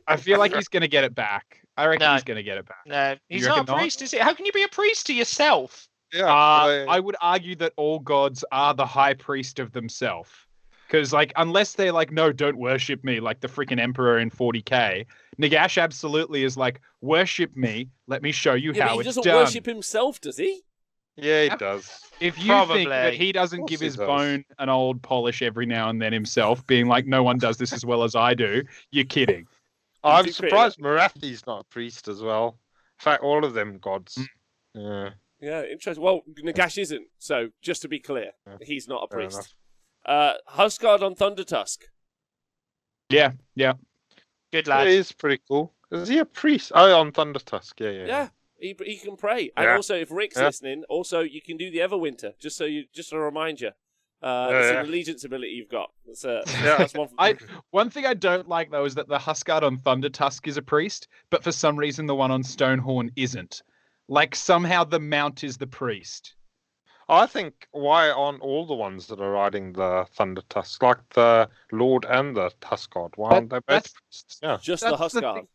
I feel like he's going to get it back. I reckon he's going to get it back. No, he's not a priest, is he? How can you be a priest to yourself? Yeah, I would argue that all gods are the high priest of themselves. Because, like, unless they're like, no, don't worship me, like the freaking emperor in 40k, Nagash absolutely is like, worship me, let me show you how it's done. He doesn't worship himself, does he? Yeah, he does. If you think that he doesn't give his bone an old polish every now and then himself, being like, no one does this as well as I do, you're kidding. I'm surprised Marathi's not a priest as well. In fact, all of them gods. Yeah. Yeah, interesting. Well, Nagash isn't, so just to be clear, he's not a priest. Huskard on Thundertusk. Yeah. Good lad. He is pretty cool. Is he a priest? Oh, on Thundertusk. Yeah. He can pray. And also, if Rick's listening, also you can do the Everwinter, just to remind you. It's an allegiance ability you've got. That's one. One thing I don't like, though, is that the Huskard on Thundertusk is a priest, but for some reason the one on Stonehorn isn't. Like, somehow the mount is the priest. I think why aren't all the ones that are riding the Thundertusk, like the Lord and the Huskard, why aren't they both priests? Yeah. Just the Huskard.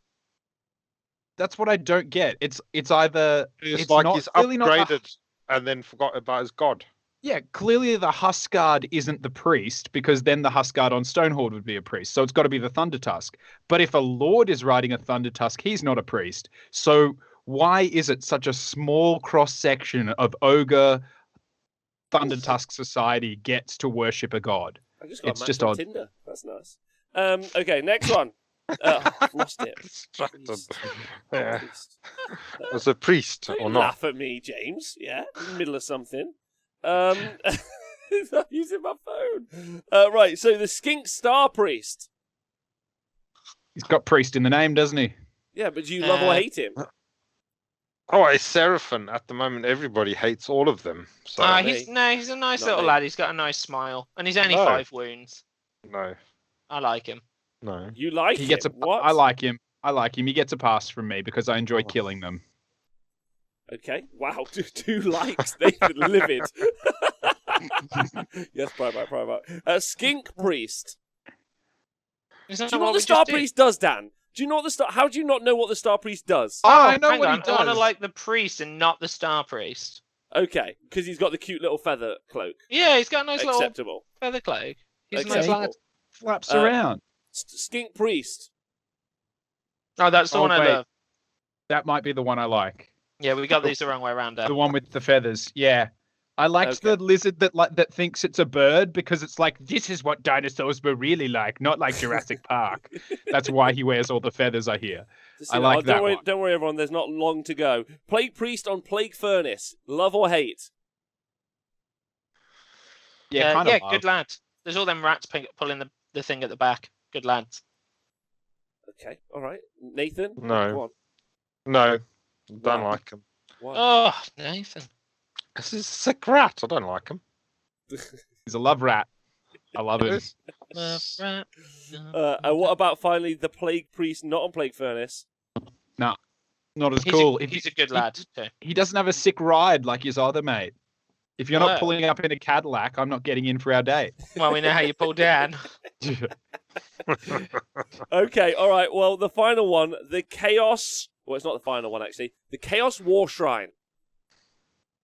That's what I don't get. It's either... It's like he's upgraded and then forgot about his god. Yeah, clearly the Huskard isn't the priest, because then the Huskard on Stonehorn would be a priest. So it's got to be the Thundertusk. But if a Lord is riding a Thundertusk, he's not a priest. So... why is it such a small cross-section of ogre Thundertusk society gets to worship a god? It's just odd. Tinder. That's nice. Okay, next one. Lost it. Yeah. As a priest or not? Laugh at me, James. Yeah, in the middle of something. I'm using my phone. Right, so the Skink Star Priest. He's got priest in the name, doesn't he? Yeah, but do you love or hate him? Oh, it's Seraphim. At the moment, everybody hates all of them. So. He's a nice little lad. He's got a nice smile. And he's only 5 wounds. No. I like him. No. You like him? What? I like him. He gets a pass from me because I enjoy killing them. Okay. Wow. 2 likes. Nathan livid. Yes, private. Skink Priest. Do you know what the Star Priest does, Dan? Do you know what how do you not know what the Star Priest does? I know what he does. I want to like the priest and not the Star Priest. Okay, because he's got the cute little feather cloak. Yeah, he's got a nice little feather cloak. He's a nice lad. Flaps around. Skink Priest. Oh, that's the one I love. That might be the one I like. Yeah, we got these the wrong way around. The one with the feathers. Yeah. I liked the lizard that thinks it's a bird, because it's like, this is what dinosaurs were really like, not like Jurassic Park. That's why he wears all the feathers, I hear. I like that one. Don't worry, everyone. There's not long to go. Plague Priest on Plague Furnace. Love or hate? Yeah, kind of. Good lad. There's all them rats pulling the thing at the back. Good lads. Okay, all right. Nathan? No. No, don't like him. Why? Oh, Nathan. This is a sick rat. I don't like him. He's a love rat. I love him. Love rat. What about finally the Plague Priest not on Plague Furnace? No, not as cool. He's a good lad. He doesn't have a sick ride like his other mate. If you're not pulling up in a Cadillac, I'm not getting in for our date. Well, we know how you pull down. Okay, all right. Well, the final one, the Chaos... Well, it's not the final one, actually. The Chaos War Shrine.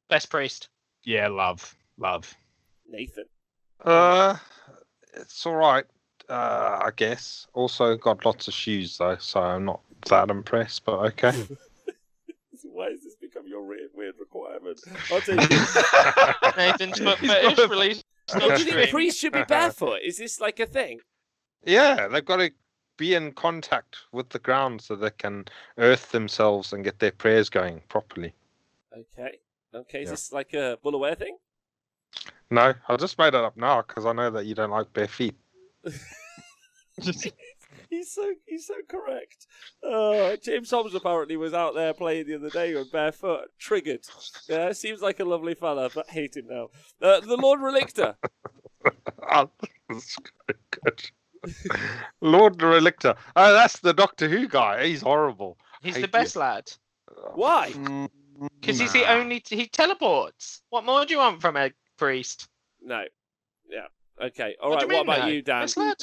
Best priest. Yeah, love. Nathan. It's all right. I guess. Also got lots of shoes though, so I'm not that impressed. But okay. Why has this become your weird requirement? I'll take it. Nathan's foot fetish released Do on you think stream. priests should be barefoot? Is this like a thing? Yeah, they've got to be in contact with the ground so they can earth themselves and get their prayers going properly. Okay. Is Yeah. this like a bull aware thing? No, I just made it up now because I know that you don't like bare feet. He's so correct. James Holmes apparently was out there playing the other day with barefoot, triggered. Yeah, seems like a lovely fella, but hate him now. The Lord Relictor. Oh, that's good. Lord Relictor. Oh, that's the Doctor Who guy. He's horrible. He's Hate the best him. lad. Why? Because he's the only... He teleports. What more do you want from a priest? No. Yeah. Okay. All What right. do you What mean, about no? you, Dan? Best lad.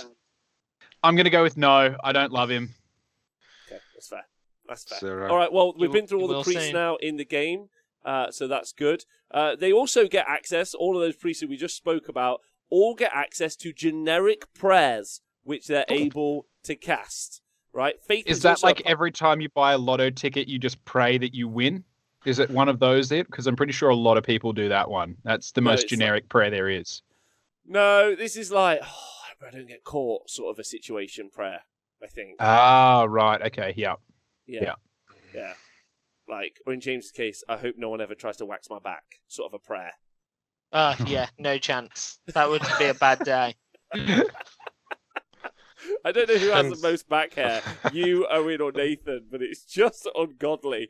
I'm going to go with no. I don't love him. Okay, that's fair. That's fair. Zero. All right. Well, we've You- been through all you the will priests see. now in the game, so that's good. They also get access. All of those priests that we just spoke about all get access to generic prayers, which they're able to cast. Right? Faith Is that also like every time you buy a lotto ticket, you just pray that you win? Is it one of those there? Because I'm pretty sure a lot of people do that one. That's the No, most it's generic prayer there is. No, this is like, I hope I don't get caught sort of a situation prayer, I think. Ah, right. Okay. Yeah. Yeah. Like, or in James' case, I hope no one ever tries to wax my back, sort of a prayer. Yeah, no chance. That would be a bad day. I don't know who has the most back hair, you, Owen, or Nathan, but it's just ungodly.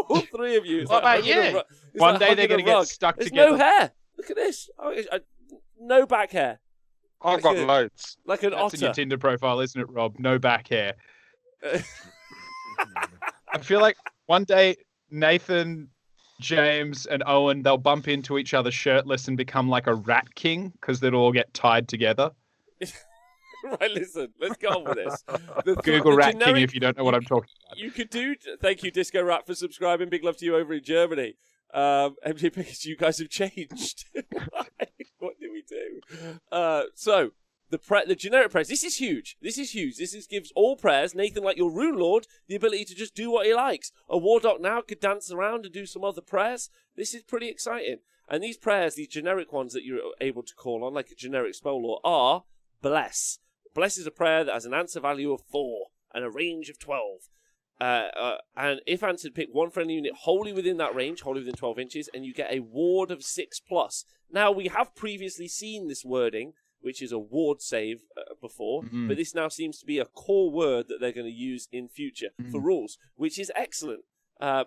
All three of you. It's What like about hugging a you? ru- it's One like day they're hugging going a to rug. get stuck There's together. no hair. Look at this. No back hair. I've got loads. Like an That's in your otter. Tinder profile, isn't it, Rob? No back hair. I feel like one day Nathan, James, and Owen, they'll bump into each other shirtless and become like a rat king because they'll all get tied together. Right, listen, let's go on with this. Google the rat king generic- if you don't know what I'm talking about. You could do. Thank you, Disco Rat, for subscribing. Big love to you over in Germany. MJ Pickers, you guys have changed. What did we do? So the generic prayers. This is huge. This gives all prayers, Nathan, like your Rune Lord, the ability to just do what he likes. A Warlock now could dance around and do some other prayers. This is pretty exciting. And these prayers, these generic ones that you're able to call on, like a generic spell lord, are Bless. Bless is a prayer that has an answer value of 4 and a range of 12. And if answered, pick one friendly unit wholly within that range, wholly within 12 inches, and you get a ward of 6+. Now, we have previously seen this wording, which is a ward save before, but this now seems to be a core word that they're going to use in future for rules, which is excellent,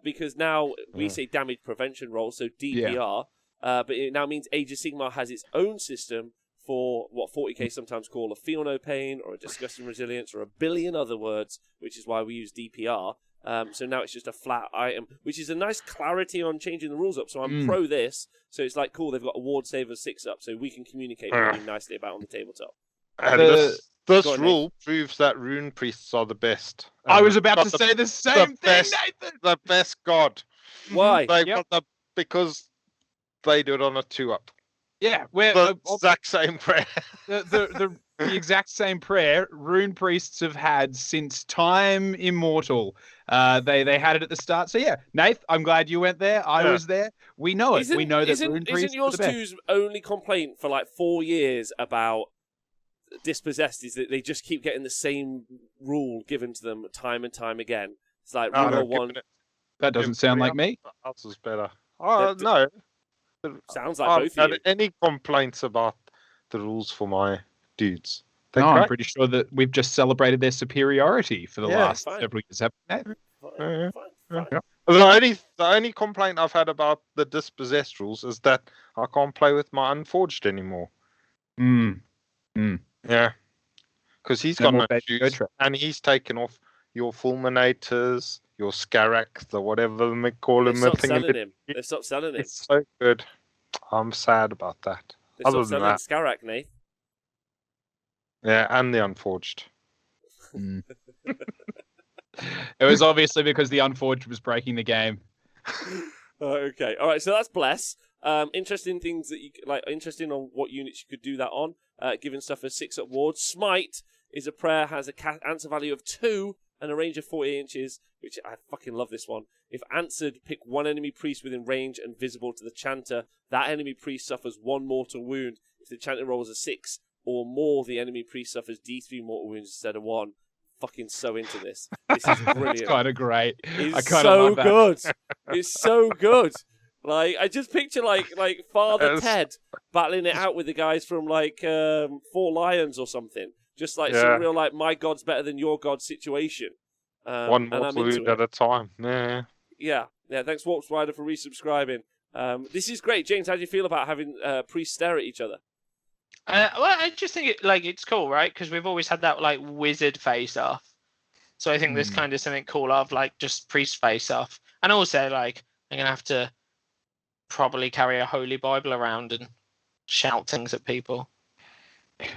because now we say damage prevention roll, so DPR, but it now means Age of Sigmar has its own system for what 40k sometimes call a feel no pain or a disgusting resilience or a billion other words, which is why we use DPR. So now it's just a flat item, which is a nice clarity on changing the rules up. So I'm pro this. So it's like, cool, they've got a ward save of 6 up, so we can communicate really nicely about on the tabletop. And this Go on, rule proves that rune priests are the best. I And was about got to say the same thing, best- Nathan. the best god. Why? They've got because they do it on a 2-up. Yeah, we're The exact same prayer. the exact same prayer rune priests have had since time immortal. They had it at the start. So yeah, Nath, I'm glad you went there. I was there. We know it. We know that rune priests Isn't yours are the best. two's only complaint for like 4 years about Dispossessed is that they just keep getting the same rule given to them time and time again? It's like Oh, rule no, one. That doesn't sound like me. Ours is better. Oh, no. Sounds like I both haven't of had you. any complaints about the rules for my dudes. They're No, I'm great. pretty sure that we've just celebrated their superiority for the Yeah, last fine. several years, haven't we, Nath? Fine. Yeah. The only complaint I've had about the dispossessed rules is that I can't play with my unforged anymore. Yeah, because he's No got more no baby shoes, goat trap. and he's taken off your fulminators, your Scarak, the whatever they call They've him. stopped selling him. They've stopped selling him. It's so good. I'm sad about that. They've Other stopped than selling that, Scarak, Nath. yeah, and the unforged. It was obviously because the Unforged was breaking the game. Okay, all right. So that's Bless. Interesting things that you like. Interesting on what units you could do that on. giving stuff a 6-up ward. Smite is a prayer, has a answer value of 2 and a range of 48 inches, which I fucking love this one. If answered, pick one enemy priest within range and visible to the chanter. That enemy priest suffers 1 mortal wound. If the chanter rolls a 6 or more, the enemy priest suffers D3 mortal wounds instead of 1. Fucking so into this. This is brilliant. It's kind of great. It's I kind so of love that. good. It's so good. Like, I just picture like Father Ted battling it out with the guys from like 4 Lions or something. Just like some real like my god's better than your god situation. One more wound at a time. Yeah. Thanks, Warps Rider, for resubscribing. This is great, James. How do you feel about having priests stare at each other? Well, I just think it's cool, right? Because we've always had that like wizard face off. So I think there's kind of something cool of like just priest face off, and also like I'm gonna have to probably carry a holy Bible around and shout things at people. Are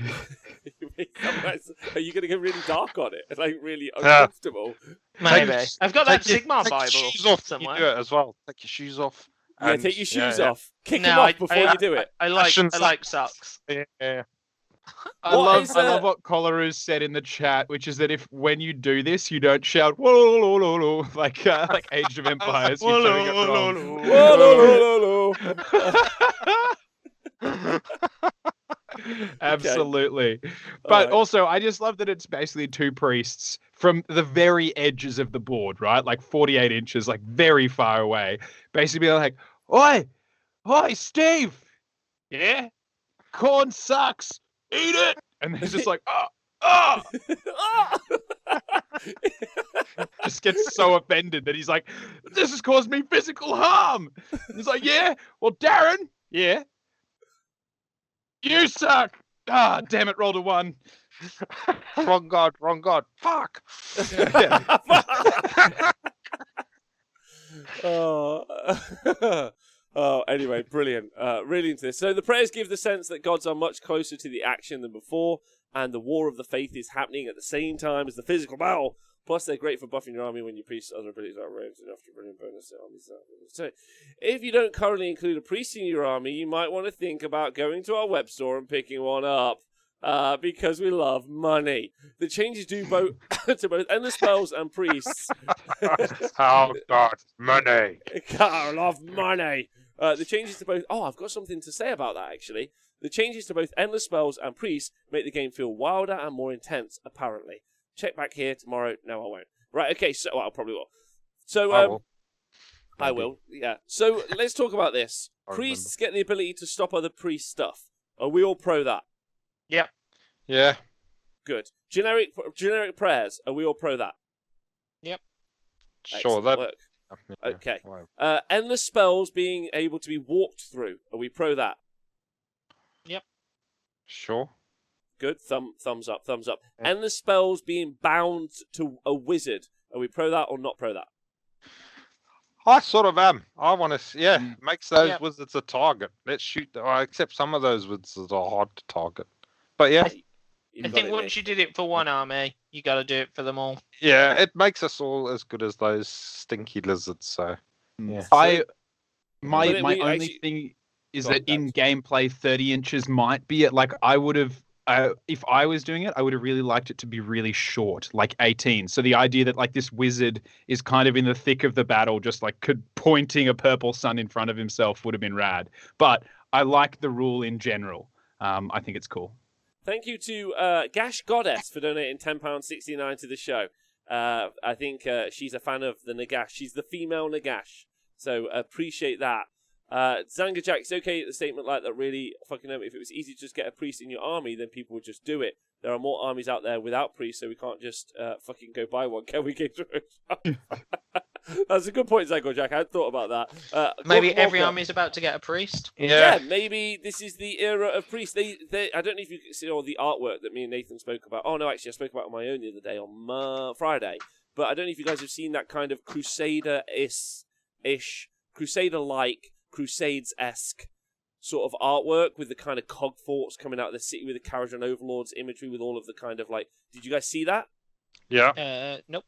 you going to get really dark on it? Like really uncomfortable? Maybe. I've got that Sigmar take Bible your shoes off somewhere. You do it as well. Take your shoes off. Yeah, take your shoes off. Kick them off before you do it. I like socks. Yeah. I love what Colaru said in the chat, which is that if when you do this, you don't shout "whoa, lo, lo, lo," like Age of Empires. You're doing it wrong. Absolutely. But also, I just love that it's basically 2 priests from the very edges of the board, right? Like 48 inches, like very far away. Basically like, Oi, Steve. Yeah? Corn sucks. Eat it. And they're just like, just gets so offended that he's like, this has caused me physical harm. And he's like, yeah? Well, Darren, yeah? You suck! Ah, damn it, rolled a 1. Wrong god. Fuck! Anyway, brilliant. Really into this. So the prayers give the sense that gods are much closer to the action than before, and the war of the faith is happening at the same time as the physical battle. Plus, they're great for buffing your army when your priest's other abilities are ranged enough to bring in bonus to armies. So, if you don't currently include a priest in your army, you might want to think about going to our web store and picking one up. Because we love money. The changes do both to both endless spells and priests. Oh God, money! I love money. The changes to both. Oh, I've got something to say about that actually. The changes to both endless spells and priests make the game feel wilder and more intense. Apparently, check back here tomorrow. No, I won't. Right? Okay. So I probably will. So I will. Yeah. So let's talk about this. Priests get the ability to stop other priest stuff. Are we all pro that? Yep. Yeah. Good. Generic prayers. Are we all pro that? Yep. Sure. That work. Yeah. Okay. Endless spells being able to be walked through. Are we pro that? Yep. Sure. Good. Thumbs up. Thumbs up. Yeah. Endless spells being bound to a wizard. Are we pro that or not pro that? I sort of am. I want to, makes those wizards a target. Let's shoot them. Except some of those wizards are hard to target. But yeah. I think once you did it for one army, you got to do it for them all. Yeah, it makes us all as good as those stinky lizards. So, yeah. My only thing is that in gameplay, 30 inches might be it. Like I would have. If I was doing it, I would have really liked it to be really short, like 18. So the idea that like this wizard is kind of in the thick of the battle, just like pointing a purple sun in front of himself would have been rad. But I like the rule in general. I think it's cool. Thank you to Gash Goddess for donating £10.69 to the show. I think she's a fan of the Nagash. She's the female Nagash. So appreciate that. Zanga Jack, it's okay at the statement like that really fucking if it was easy to just get a priest in your army, then people would just do it. There are more armies out there without priests, so we can't just fucking go buy one, can we? That's a good point, Zanga Jack. I hadn't thought about that. Maybe every army is about to get a priest. Yeah, maybe this is the era of priests. They I don't know if you can see all the artwork that me and Nathan spoke about. Oh no, actually I spoke about it on my own the other day on Friday. But I don't know if you guys have seen that kind of Crusader-ish, Crusader-like, Crusades-esque sort of artwork with the kind of cog forts coming out of the city with the Karajan Overlords imagery with all of the kind of like... Did you guys see that? Yeah. Nope.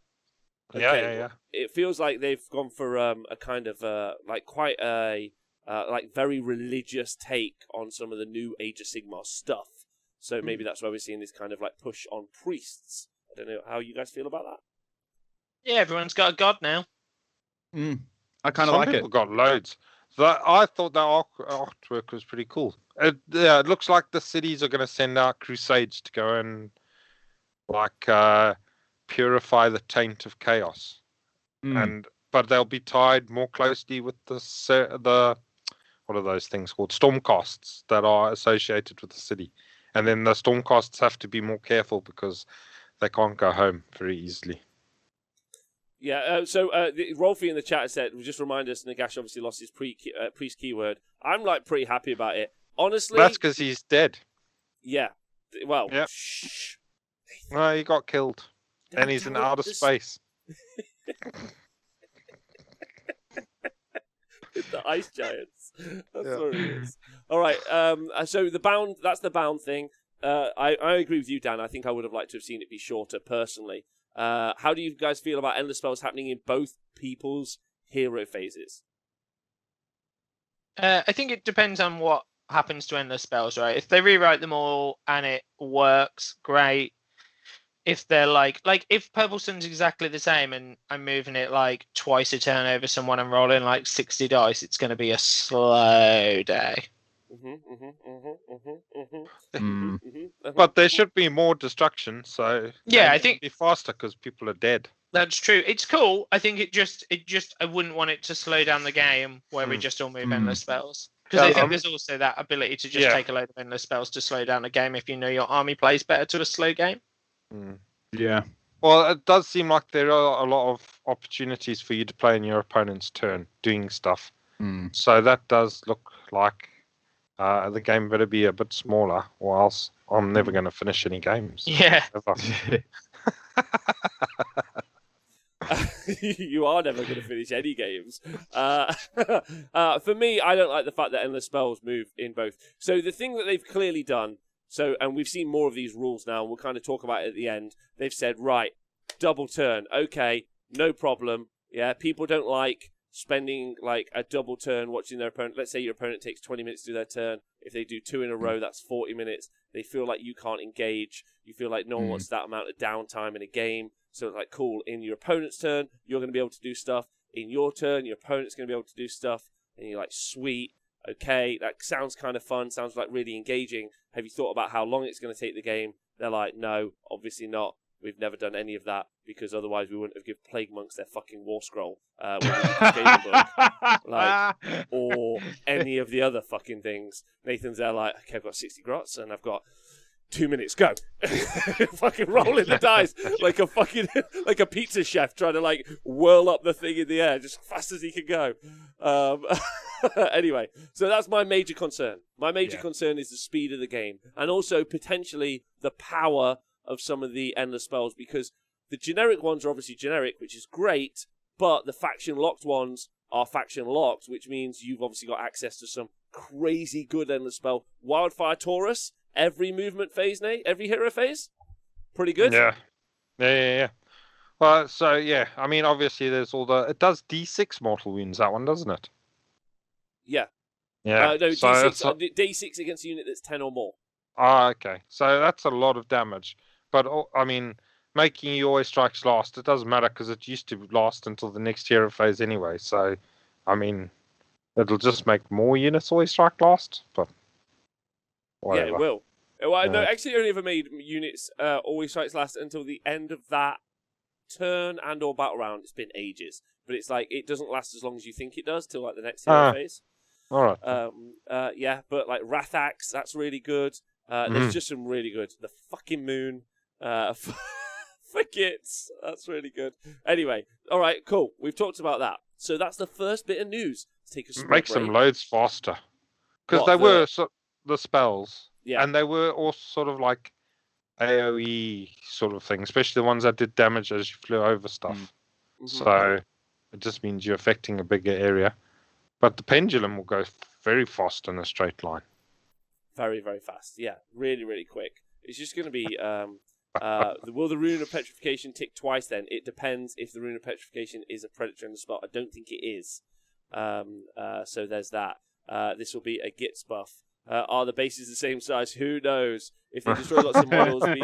Okay. Yeah. It feels like they've gone for a kind of like quite a like very religious take on some of the new Age of Sigmar stuff. So maybe that's why we're seeing this kind of like push on priests. I don't know how you guys feel about that. Yeah, everyone's got a god now. I kind of Some like people it. got loads. I thought the artwork was pretty cool. It looks like the cities are going to send out crusades to go and purify the taint of chaos, but they'll be tied more closely with the what are those things called, stormcasts that are associated with the city, and then the stormcasts have to be more careful because they can't go home very easily. Yeah, so Rolfie in the chat said, just remind us, Nagash obviously lost his priest keyword. I'm like pretty happy about it. Honestly. That's because he's dead. Yeah. Well, yep. Shh. No, he got killed. And he's in outer space. The ice giants. That's what it is. All right, so that's the bound thing. I agree with you, Dan. I think I would have liked to have seen it be shorter, personally. How do you guys feel about endless spells happening in both people's hero phases? I think it depends on what happens to endless spells, right? If they rewrite them all and it works, great. If they're like if Purple Sun's exactly the same and I'm moving it like twice a turn over someone and rolling like 60 dice, it's going to be a slow day. But there should be more destruction, so yeah, I think it'll be faster because people are dead. That's true. It's cool. I think it just I wouldn't want it to slow down the game where we just all move endless spells. Because I think there's also that ability to just take a load of endless spells to slow down a game if you know your army plays better to a slow game. Yeah. Well, it does seem like there are a lot of opportunities for you to play in your opponent's turn, doing stuff. So that does look like the game better be a bit smaller, or else I'm never going to finish any games. Yeah. You are never going to finish any games. For me, I don't like the fact that endless spells move in both. So the thing that they've clearly done, and we've seen more of these rules now, and we'll kind of talk about it at the end. They've said, right, double turn. Okay, no problem. Yeah, people don't like spending like a double turn watching their opponent. Let's say your opponent takes 20 minutes to do their turn. If they do 2 in a row, that's 40 minutes. They feel like you can't engage. You feel like no one wants that amount of downtime in a game. So it's like, cool, in your opponent's turn, you're going to be able to do stuff. In your turn, your opponent's going to be able to do stuff. And you're like, sweet, okay, that sounds kind of fun, sounds like really engaging. Have you thought about how long it's going to take the game? They're like, no, obviously not. We've never done any of that because otherwise we wouldn't have given Plague Monks their fucking war scroll when we did the gaming book, or any of the other fucking things. Nathan's there like, okay, I've got 60 grots and I've got 2 minutes, go. Fucking rolling the dice like a pizza chef trying to like whirl up the thing in the air just fast as he can go. Anyway, so that's my major concern. My major concern is the speed of the game and also potentially the power of some of the endless spells, because the generic ones are obviously generic, which is great, but the faction locked ones are faction locked, which means you've obviously got access to some crazy good endless spell. Wildfire Taurus, every movement phase, Nate, every hero phase, pretty good. Yeah. Well, so yeah, I mean, obviously there's it does D6 mortal wounds, that one, doesn't it? Yeah. Yeah. No, so D6 against a unit that's 10 or more. Okay. So that's a lot of damage. But, I mean, making you always strikes last, it doesn't matter because it used to last until the next hero phase anyway. So, I mean, it'll just make more units always strike last. But whatever. Yeah, it will. Well, no, actually, only ever made units always strikes last until the end of that turn and or battle round. It's been ages. But it's like, it doesn't last as long as you think it does till like the next hero phase. All right. Yeah, but like Wrathax, that's really good. There's just some really good. The fucking moon. Forgets. That's really good. Anyway, all right, cool. We've talked about that. So that's the first bit of news. Let's take a small Makes break. them loads faster. Because they were the spells. Yeah. And they were all sort of like AoE sort of thing, especially the ones that did damage as you flew over stuff. So it just means you're affecting a bigger area. But the pendulum will go very fast in a straight line. Very, very fast. Yeah, really, really quick. It's just going to be... will the Rune of Petrification tick twice then? It depends if the Rune of Petrification is a Predator in the spot. I don't think it is. So there's that. This will be a Gits buff. Are the bases the same size? Who knows? if they destroy lots of models, be...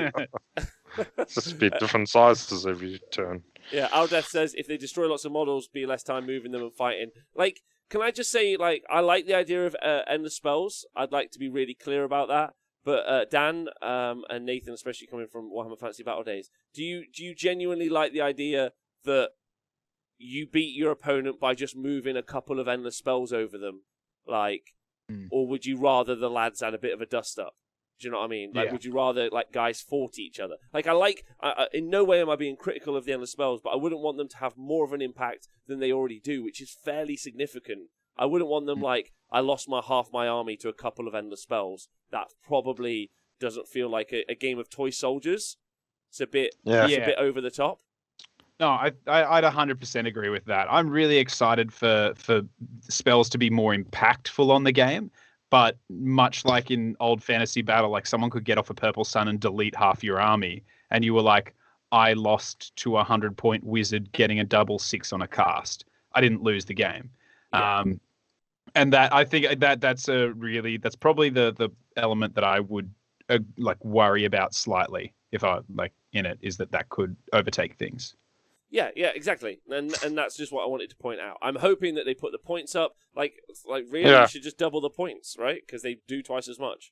Just be different sizes every turn. Yeah, Aldeth says if they destroy lots of models, be less time moving them and fighting. Like, can I just say, like, I like the idea of endless spells. I'd like to be really clear about that. But Dan and Nathan, especially coming from Warhammer Fantasy Battle Days, do you genuinely like the idea that you beat your opponent by just moving a couple of endless spells over them, like, or would you rather the lads had a bit of a dust up? Do you know what I mean? Like, would you rather like guys fought each other? Like, in no way am I being critical of the endless spells, but I wouldn't want them to have more of an impact than they already do, which is fairly significant. I wouldn't want them like, I lost half my army to a couple of endless spells. That probably doesn't feel like a game of toy soldiers. It's a bit, a bit over the top. No, I'd 100% agree with that. I'm really excited for spells to be more impactful on the game. But much like in old fantasy battle, like someone could get off a purple sun and delete half your army, and you were like, I lost to a 100-point wizard getting a double 6 on a cast. I didn't lose the game. Yeah. And that, I think that's probably the element that I would like worry about slightly if I like in it, is that could overtake things. Yeah, exactly, and that's just what I wanted to point out. I'm hoping that they put the points up, like really, you should just double the points, right? Because they do twice as much.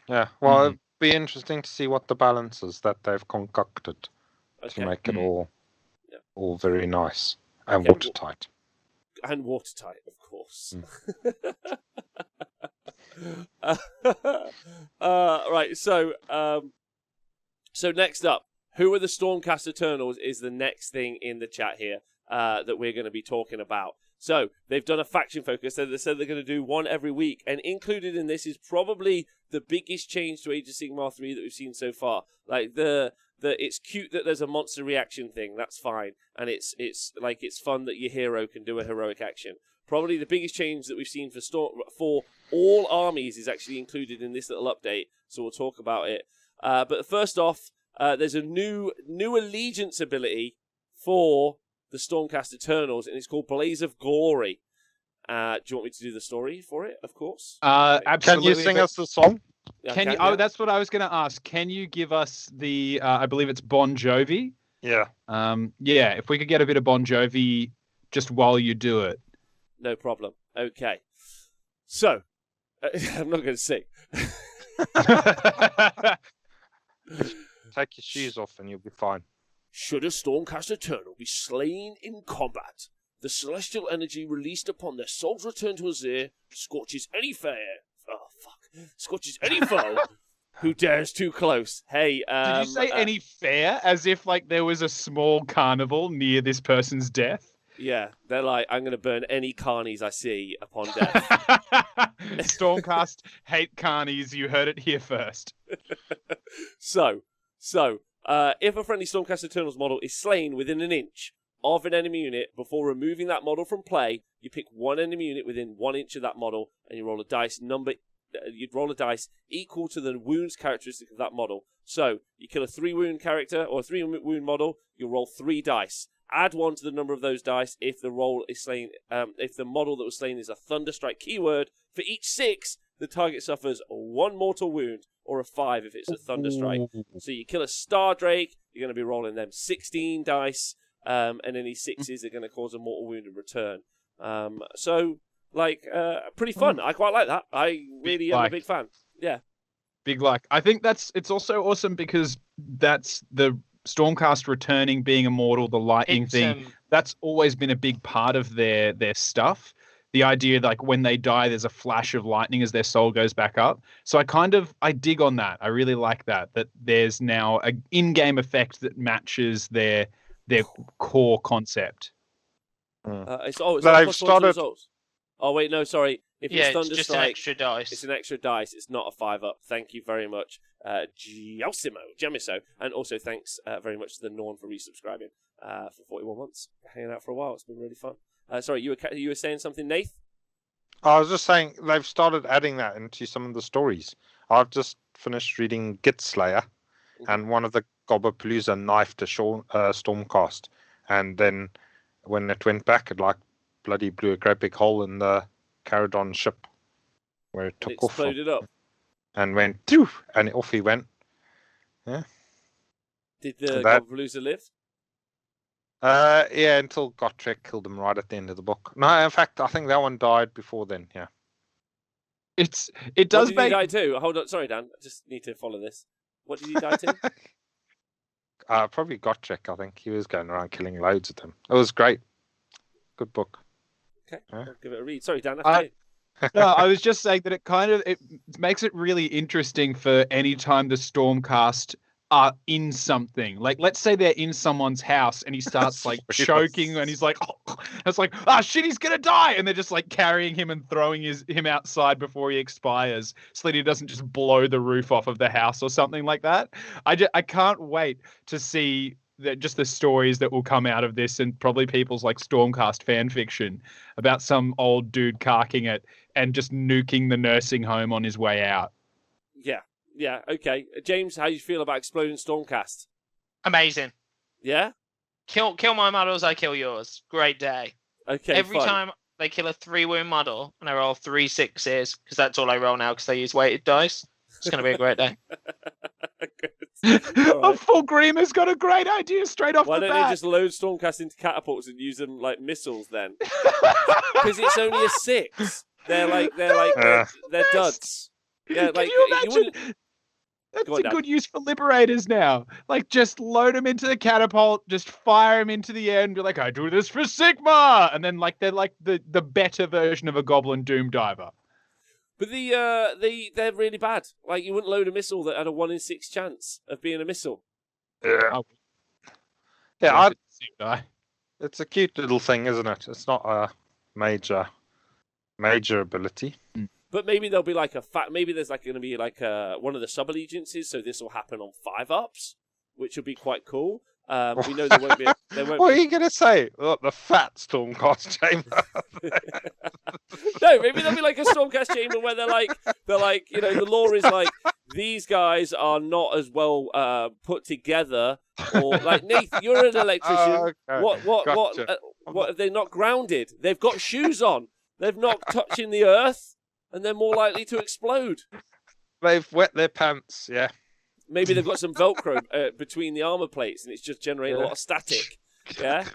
Yeah, well, it'd be interesting to see what the balance is that they've concocted to make it all very nice and watertight. And watertight, of course. Right, so next up. Who are the Stormcast Eternals is the next thing in the chat here that we're going to be talking about. So, they've done a faction focus. So they said they're going to do one every week. And included in this is probably the biggest change to Age of Sigmar 3 that we've seen so far. Like, it's cute that there's a monster reaction thing. That's fine. And it's fun that your hero can do a heroic action. Probably the biggest change that we've seen for all armies is actually included in this little update. So we'll talk about it. But first off, there's a new allegiance ability for the Stormcast Eternals, and it's called Blaze of Glory. Do you want me to do the story for it? Of course. Absolutely. Can you sing us the song? Can you? Oh, that's what I was going to ask. Can you give us the? I believe it's Bon Jovi. Yeah. Yeah. If we could get a bit of Bon Jovi just while you do it. No problem. Okay. So, I'm not going to sing. Take your shoes off and you'll be fine. Should a Stormcast Eternal be slain in combat, the celestial energy released upon their soul's return to Azir scorches any foe who dares too close. Hey, did you say any fair? As if like there was a small carnival near this person's death? Yeah, they're like, I'm going to burn any carnies I see upon death. Stormcast hate carnies. You heard it here first. So, if a friendly Stormcast Eternals model is slain within an inch of an enemy unit before removing that model from play, you pick one enemy unit within 1 inch of that model, and you roll a dice you'd roll a dice equal to the wounds characteristic of that model. So, you kill a 3-wound character or a 3-wound model, you'll roll 3 dice. Add 1 to the number of those dice if the roll is slain. If the model that was slain is a Thunderstrike keyword, for each 6, the target suffers 1 mortal wound, or a 5 if it's a Thunderstrike. So you kill a Star Drake, you're going to be rolling them 16 dice, and any 6s are going to cause a mortal wound in return. Pretty fun. I quite like that. I really am a big fan. Yeah. Big like. I think it's also awesome because that's the Stormcast returning, being immortal, the lightning thing. That's always been a big part of their stuff. The idea like when they die, there's a flash of lightning as their soul goes back up. So I dig on that. I really like that there's now an in-game effect that matches their core concept. They've started. Oh wait, no, sorry. If it's Thunderstrike, just an extra dice. It's an extra dice. It's not a 5-up. Thank you very much, Jamiso, and also thanks very much to the Norn for resubscribing for 41 months, hanging out for a while. It's been really fun. Sorry, you were saying something, Nath? I was just saying they've started adding that into some of the stories. I've just finished reading Git Slayer, and one of the Gobbapalooza knifed a Stormcast, and then when it went back, it like bloody blew a great big hole in the Caradon ship where it took off. Exploded up. and went, "Doo," and off he went. Yeah. Did the Gonfalooza live? Yeah, until Gotrek killed him right at the end of the book. No, in fact, I think that one died before then. Yeah. It What does did make. he die to? Hold on, sorry, Dan. I just need to follow this. What did he die to? Probably Gotrek. I think he was going around killing loads of them. It was great. Good book. Okay, Yeah. I'll give it a read. Sorry, Dan. No, I was just saying that it makes it really interesting for any time the Stormcast are in something. Like, let's say they're in someone's house and he starts like choking and he's like, oh, it's like, ah, shit, he's gonna die, and they're just like carrying him and throwing him outside before he expires, so that he doesn't just blow the roof off of the house or something like that. I can't wait to see just the stories that will come out of this, and probably people's like Stormcast fan fiction about some old dude carking it and just nuking the nursing home on his way out. Yeah, okay. James, how you feel about Exploding Stormcast? Amazing. Yeah? Kill my models, I kill yours. Great day. Okay, Every fine. time they kill a 3-wound model, and I roll 3 6s, because that's all I roll now, because they use weighted dice. It's going to be a great day. All right. A full Greener's got a great idea straight off Why the don't bat. they just load Stormcast into catapults and use them like missiles then? Because it's only a 6. They're duds. Yeah, Can you imagine? That's a good use for liberators now. Like, just load them into the catapult, just fire them into the air, and be like, "I do this for Sigmar," and then like they're like the better version of a Goblin Doom Diver. But they're really bad. Like, you wouldn't load a missile that had a 1 in 6 chance of being a missile. Yeah. It's a cute little thing, isn't it? It's not a major ability. But maybe there'll be like maybe there's like going to be like one of the sub-allegiances, so this will happen on 5-ups, which will be quite cool. We know there won't be. What are you going to say? Look, the fat Stormcast chamber. No, maybe there'll be like a Stormcast chamber where they're like, the law is like, these guys are not as well put together, or like, Nathan, you're an electrician. Okay. What if they're not grounded? They've got shoes on. They've not touching the earth, and they're more likely to explode. They've wet their pants. Yeah. Maybe they've got some Velcro between the armor plates, and it's just generating a lot of static. Yeah.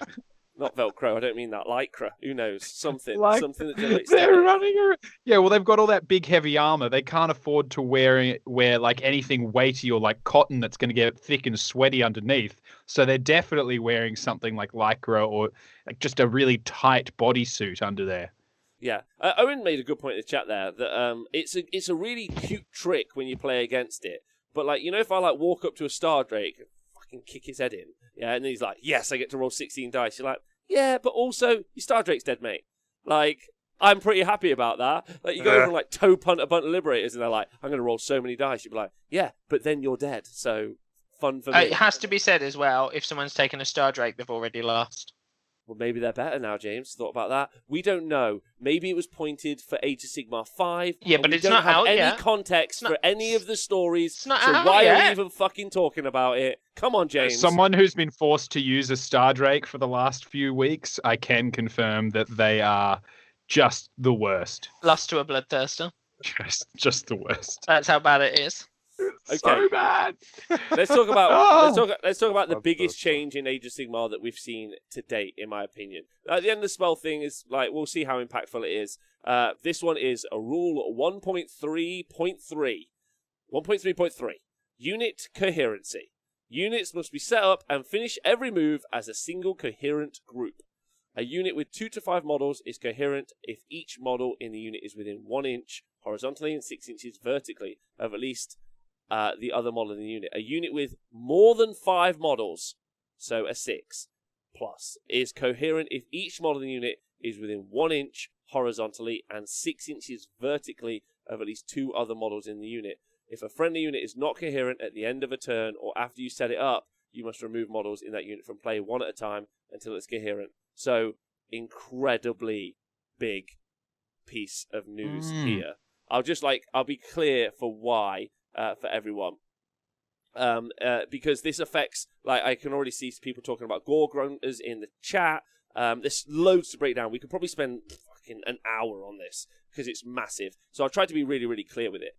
Not Velcro, I don't mean that. Lycra, who knows? Something that generates they're running around. Yeah, well, they've got all that big, heavy armor. They can't afford to wear like anything weighty or like cotton that's going to get thick and sweaty underneath. So they're definitely wearing something like Lycra or like just a really tight bodysuit under there. Yeah, Owen made a good point in the chat there that it's a really cute trick when you play against it. But like, if I like walk up to a Star Drake and fucking kick his head in, yeah, and then he's like, yes, I get to roll 16 dice. You're like, yeah, but also your Star Drake's dead, mate. Like, I'm pretty happy about that. Like, you go over and like toe punt a bunch of Liberators, and they're like, I'm going to roll so many dice. You'd be like, yeah, but then you're dead. So fun for me. It has to be said as well, if someone's taken a Star Drake, they've already lost. Well, maybe they're better now, James. Thought about that? We don't know. Maybe it was pointed for Age of Sigmar 5. Yeah, but it's don't not have out any yet. context for any of the stories. It's not so out why yet. are we even fucking talking about it? Come on, James. As someone who's been forced to use a Star Drake for the last few weeks, I can confirm that they are just the worst. Lost to a bloodthirster. Just the worst. That's how bad it is. Okay. So bad. Let's talk about let's talk about the That's biggest awesome. change in Age of Sigmar that we've seen to date, in my opinion. At the end of the spell thing is like, we'll see how impactful it is. This one is a rule 1.3.3. 1.3.3. Unit coherency. Units must be set up and finish every move as a single coherent group. A unit with 2 to 5 models is coherent if each model in the unit is within 1 inch horizontally and 6 inches vertically of at least the other model in the unit. A unit with more than 5 models, so a 6 plus, is coherent if each model in the unit is within 1 inch horizontally and 6 inches vertically of at least 2 other models in the unit. If a friendly unit is not coherent at the end of a turn or after you set it up, you must remove models in that unit from play one at a time until it's coherent. So, incredibly big piece of news here. I'll be clear for why. For everyone, because this affects, like, I can already see people talking about gore grunters in the chat. There's loads to break down. We could probably spend fucking an hour on this because it's massive. So I'll try to be really, really clear with it.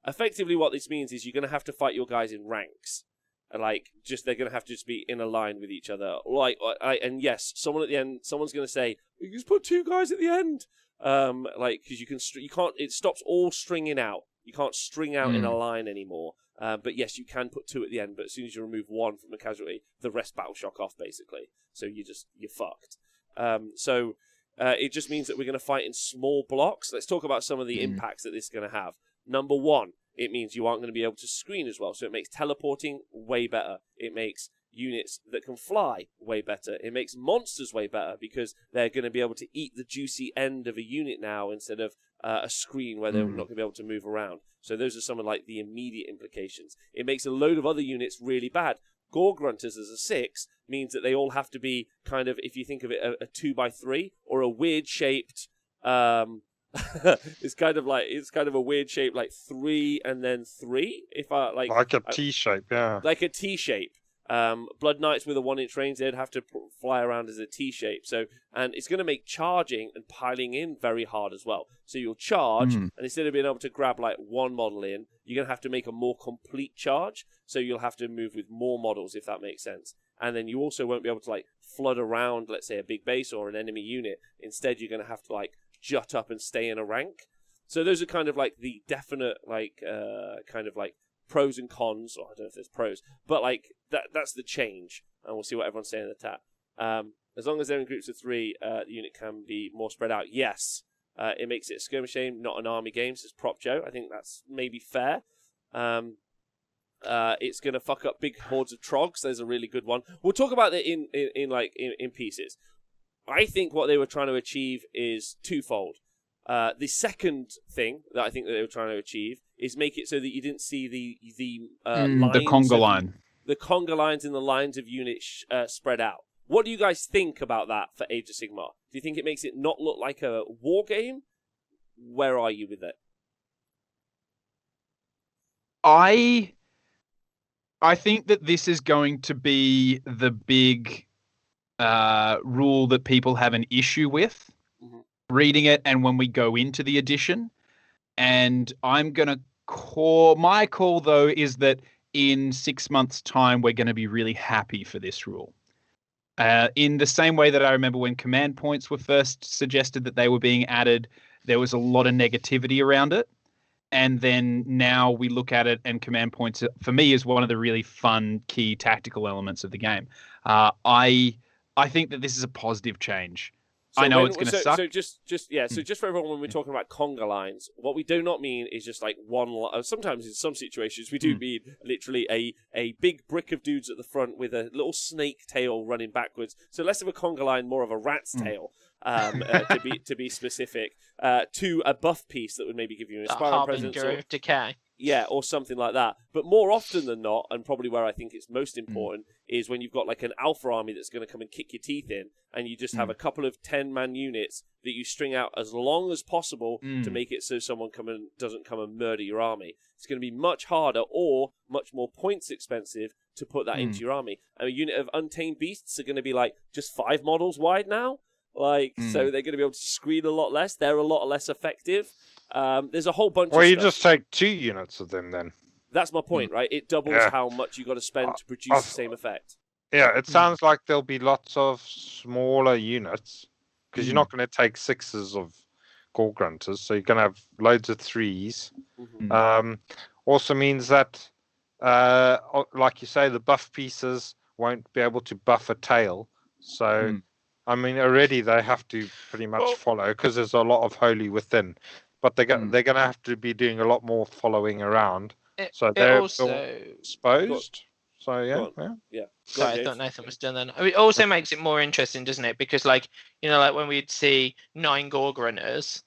Effectively, what this means is you're going to have to fight your guys in ranks. Like, they're going to have to just be in a line with each other. And yes, someone at the end, someone's going to say, you just put 2 guys at the end. Because you can't, it stops all stringing out. You can't string out in a line anymore. But yes, you can put 2 at the end, but as soon as you remove 1 from a casualty, the rest battle shock off, basically. So you're fucked. It just means that we're going to fight in small blocks. Let's talk about some of the impacts that this is going to have. Number 1, it means you aren't going to be able to screen as well. So it makes teleporting way better. It makes units that can fly way better. It makes monsters way better because they're going to be able to eat the juicy end of a unit now instead of a screen where they're not going to be able to move around. So those are some of like the immediate implications. It makes a load of other units really bad. Gore Grunters as a 6 means that they all have to be kind of, if you think of it, a 2x3 or a weird shaped. It's kind of a weird shape, like 3 and then 3. If I like a T shape, yeah, like a T shape. Blood Knights with a 1-inch range, they'd have to fly around as a T shape. So, and it's going to make charging and piling in very hard as well. So you'll charge, and instead of being able to grab like 1 model in, you're going to have to make a more complete charge. So you'll have to move with more models, if that makes sense. And then you also won't be able to like flood around, let's say, a big base or an enemy unit. Instead, you're going to have to like jut up and stay in a rank. So those are kind of like the definite kind of like pros and cons, or I don't know if there's pros, but like that's the change, and we'll see what everyone's saying in the chat. As long as they're in groups of 3, the unit can be more spread out. Yes, it makes it a skirmish game, not an army game, says Prop Joe. I think that's maybe fair. It's going to fuck up big hordes of trogs. There's a really good one. We'll talk about it in pieces. I think what they were trying to achieve is twofold. The second thing that I think that they were trying to achieve is make it so that you didn't see the conga line. The conga lines in the lines of units spread out. What do you guys think about that for Age of Sigmar? Do you think it makes it not look like a war game? Where are you with it? I think that this is going to be the big rule that people have an issue with reading it and when we go into the edition. And I'm going to my call, though, is that in 6 months' time, we're going to be really happy for this rule. In the same way that I remember when command points were first suggested that they were being added, there was a lot of negativity around it. And then now we look at it, and command points, for me, is one of the really fun, key tactical elements of the game. I think that this is a positive change. So I know it's going to suck. So just for everyone, when we're talking about conga lines, what we do not mean is just like one. Sometimes in some situations we do mean literally a big brick of dudes at the front with a little snake tail running backwards. So less of a conga line, more of a rat's tail. To be specific, to a buff piece that would maybe give you an inspiring presence, or decay. Yeah, or something like that. But more often than not, and probably where I think it's most important, is when you've got like an alpha army that's going to come and kick your teeth in, and you just have a couple of 10-man units that you string out as long as possible to make it so someone doesn't come and murder your army. It's going to be much harder or much more points expensive to put that into your army. And a unit of Untamed Beasts are going to be like just 5 models wide now. So they're going to be able to screen a lot less. They're a lot less effective. There's a whole bunch of stuff. Well, you just take 2 units of them then. That's my point, right? It doubles how much you got to spend to produce the same effect. Yeah, it sounds like there'll be lots of smaller units, because you're not going to take 6s of Gore Grunters, so you're going to have loads of 3s. Also means that, like you say, the buff pieces won't be able to buff a tail. So... I mean, already they have to pretty much follow, because there's a lot of holy within. But they're going to have to be doing a lot more following around. So they're also exposed. So, yeah. Sorry, I thought Nathan was done then. I mean, it also makes it more interesting, doesn't it? Because, like, you know, like when we'd see 9 Gore Grunters,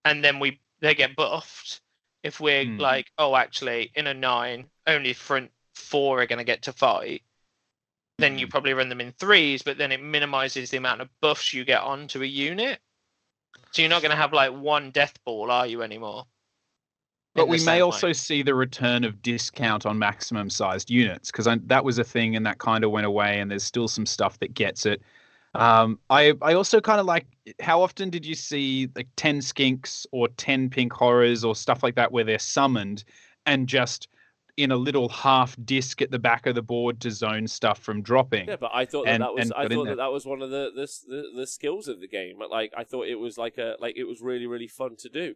and then they get buffed. If we're like, oh, actually, in a 9, only front 4 are going to get to fight. Then you probably run them in 3s, but then it minimizes the amount of buffs you get onto a unit. So you're not going to have like 1 death ball, are you, anymore? But we may also see the return of discount on maximum sized units, because that was a thing and that kind of went away, and there's still some stuff that gets it. I also kind of like, how often did you see like 10 skinks or 10 pink horrors or stuff like that where they're summoned and just in a little half disc at the back of the board to zone stuff from dropping? Yeah, but I thought and, that was and got in there. that was one of the skills of the game. Like I thought it was it was really really fun to do.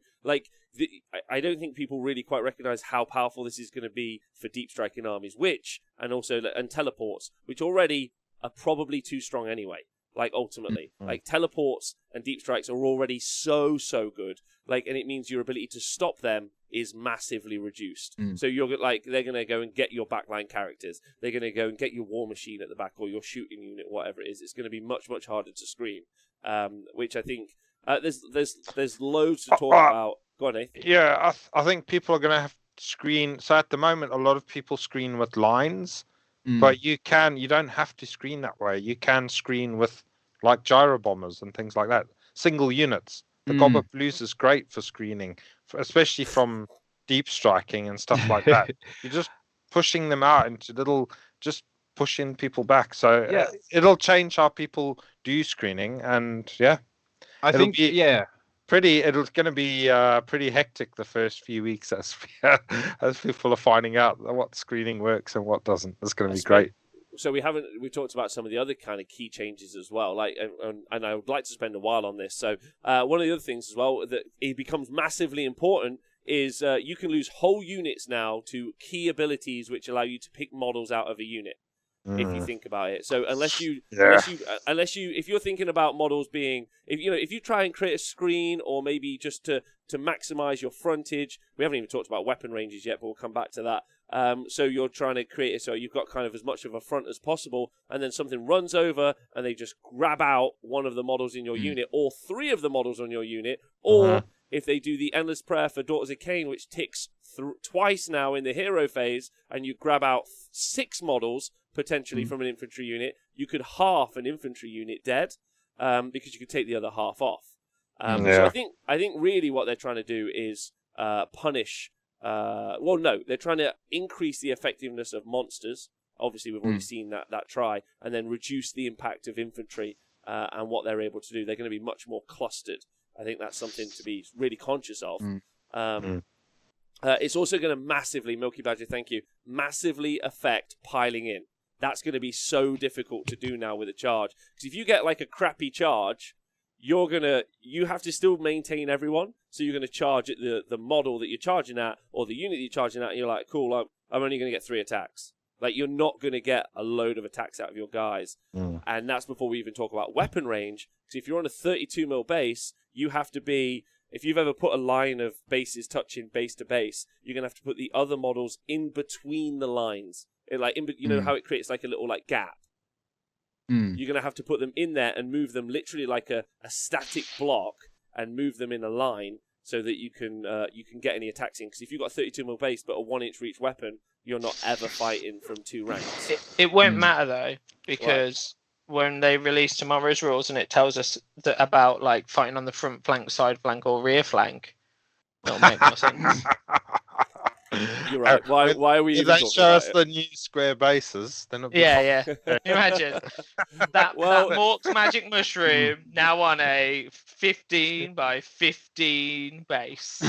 I don't think people really quite recognize how powerful this is going to be for deep striking armies, and teleports, which already are probably too strong anyway. Like ultimately, like teleports and deep strikes are already so good. And it means your ability to stop them is massively reduced. So they're gonna go and get your backline characters. They're gonna go and get your war machine at the back or your shooting unit, whatever it is. It's gonna be much harder to screen. Which I think there's loads to talk about. Go on, Nathan. Yeah, I think people are gonna have to screen. So at the moment, a lot of people screen with lines, but you don't have to screen that way. You can screen with like gyro bombers and things like that. Single units. The Gobber Blues is great for screening, especially from deep striking and stuff like that. You're just pushing them out into just pushing people back. So it'll change how people do screening, and I think it's going to be pretty hectic the first few weeks as people are finding out what screening works and what doesn't. It's going to be great. So we talked about some of the other kind of key changes as well, and I would like to spend a while on this. So one of the other things as well that it becomes massively important is you can lose whole units now to key abilities which allow you to pick models out of a unit. If you think about it, so if you're thinking about models being, if you try and create a screen or maybe just to maximize your frontage, we haven't even talked about weapon ranges yet, but we'll come back to that. So you're trying to create it so you've got kind of as much of a front as possible, and then something runs over and they just grab out one of the models in your unit, or three of the models on your unit, or if they do the Endless Prayer for Daughters of Cain, which ticks twice now in the hero phase, and you grab out 6 models potentially from an infantry unit, you could half an infantry unit dead, because you could take the other half off. So I think really what they're trying to do is punish. They're trying to increase the effectiveness of monsters. Obviously, we've already seen that try, and then reduce the impact of infantry and what they're able to do. They're going to be much more clustered. I think that's something to be really conscious of. It's also going to massively, Milky Badger, thank you, massively affect piling in. That's going to be so difficult to do now with a charge. Because if you get like a crappy charge, you have to still maintain everyone. So you're going to charge at the model that you're charging at, or the unit that you're charging at, and you're like, cool, I'm only going to get 3 attacks. Like, you're not going to get a load of attacks out of your guys. And that's before we even talk about weapon range. Because if you're on a 32mm base, you have to be, if you've ever put a line of bases touching base to base, you're going to have to put the other models in between the lines. You know how it creates like a little like gap? You're going to have to put them in there and move them literally like a static block, and move them in a line so that you can get any attacks in. Because if you've got a 32mm base but a 1-inch reach weapon, you're not ever fighting from 2 ranks. It won't matter though, because when they release tomorrow's rules and it tells us about like fighting on the front flank, side flank, or rear flank, it'll make more sense. You're right. Why are we even talking about it? If they show us the new square bases, then it'll be Imagine that Mork's magic mushroom now on a 15 by 15 base.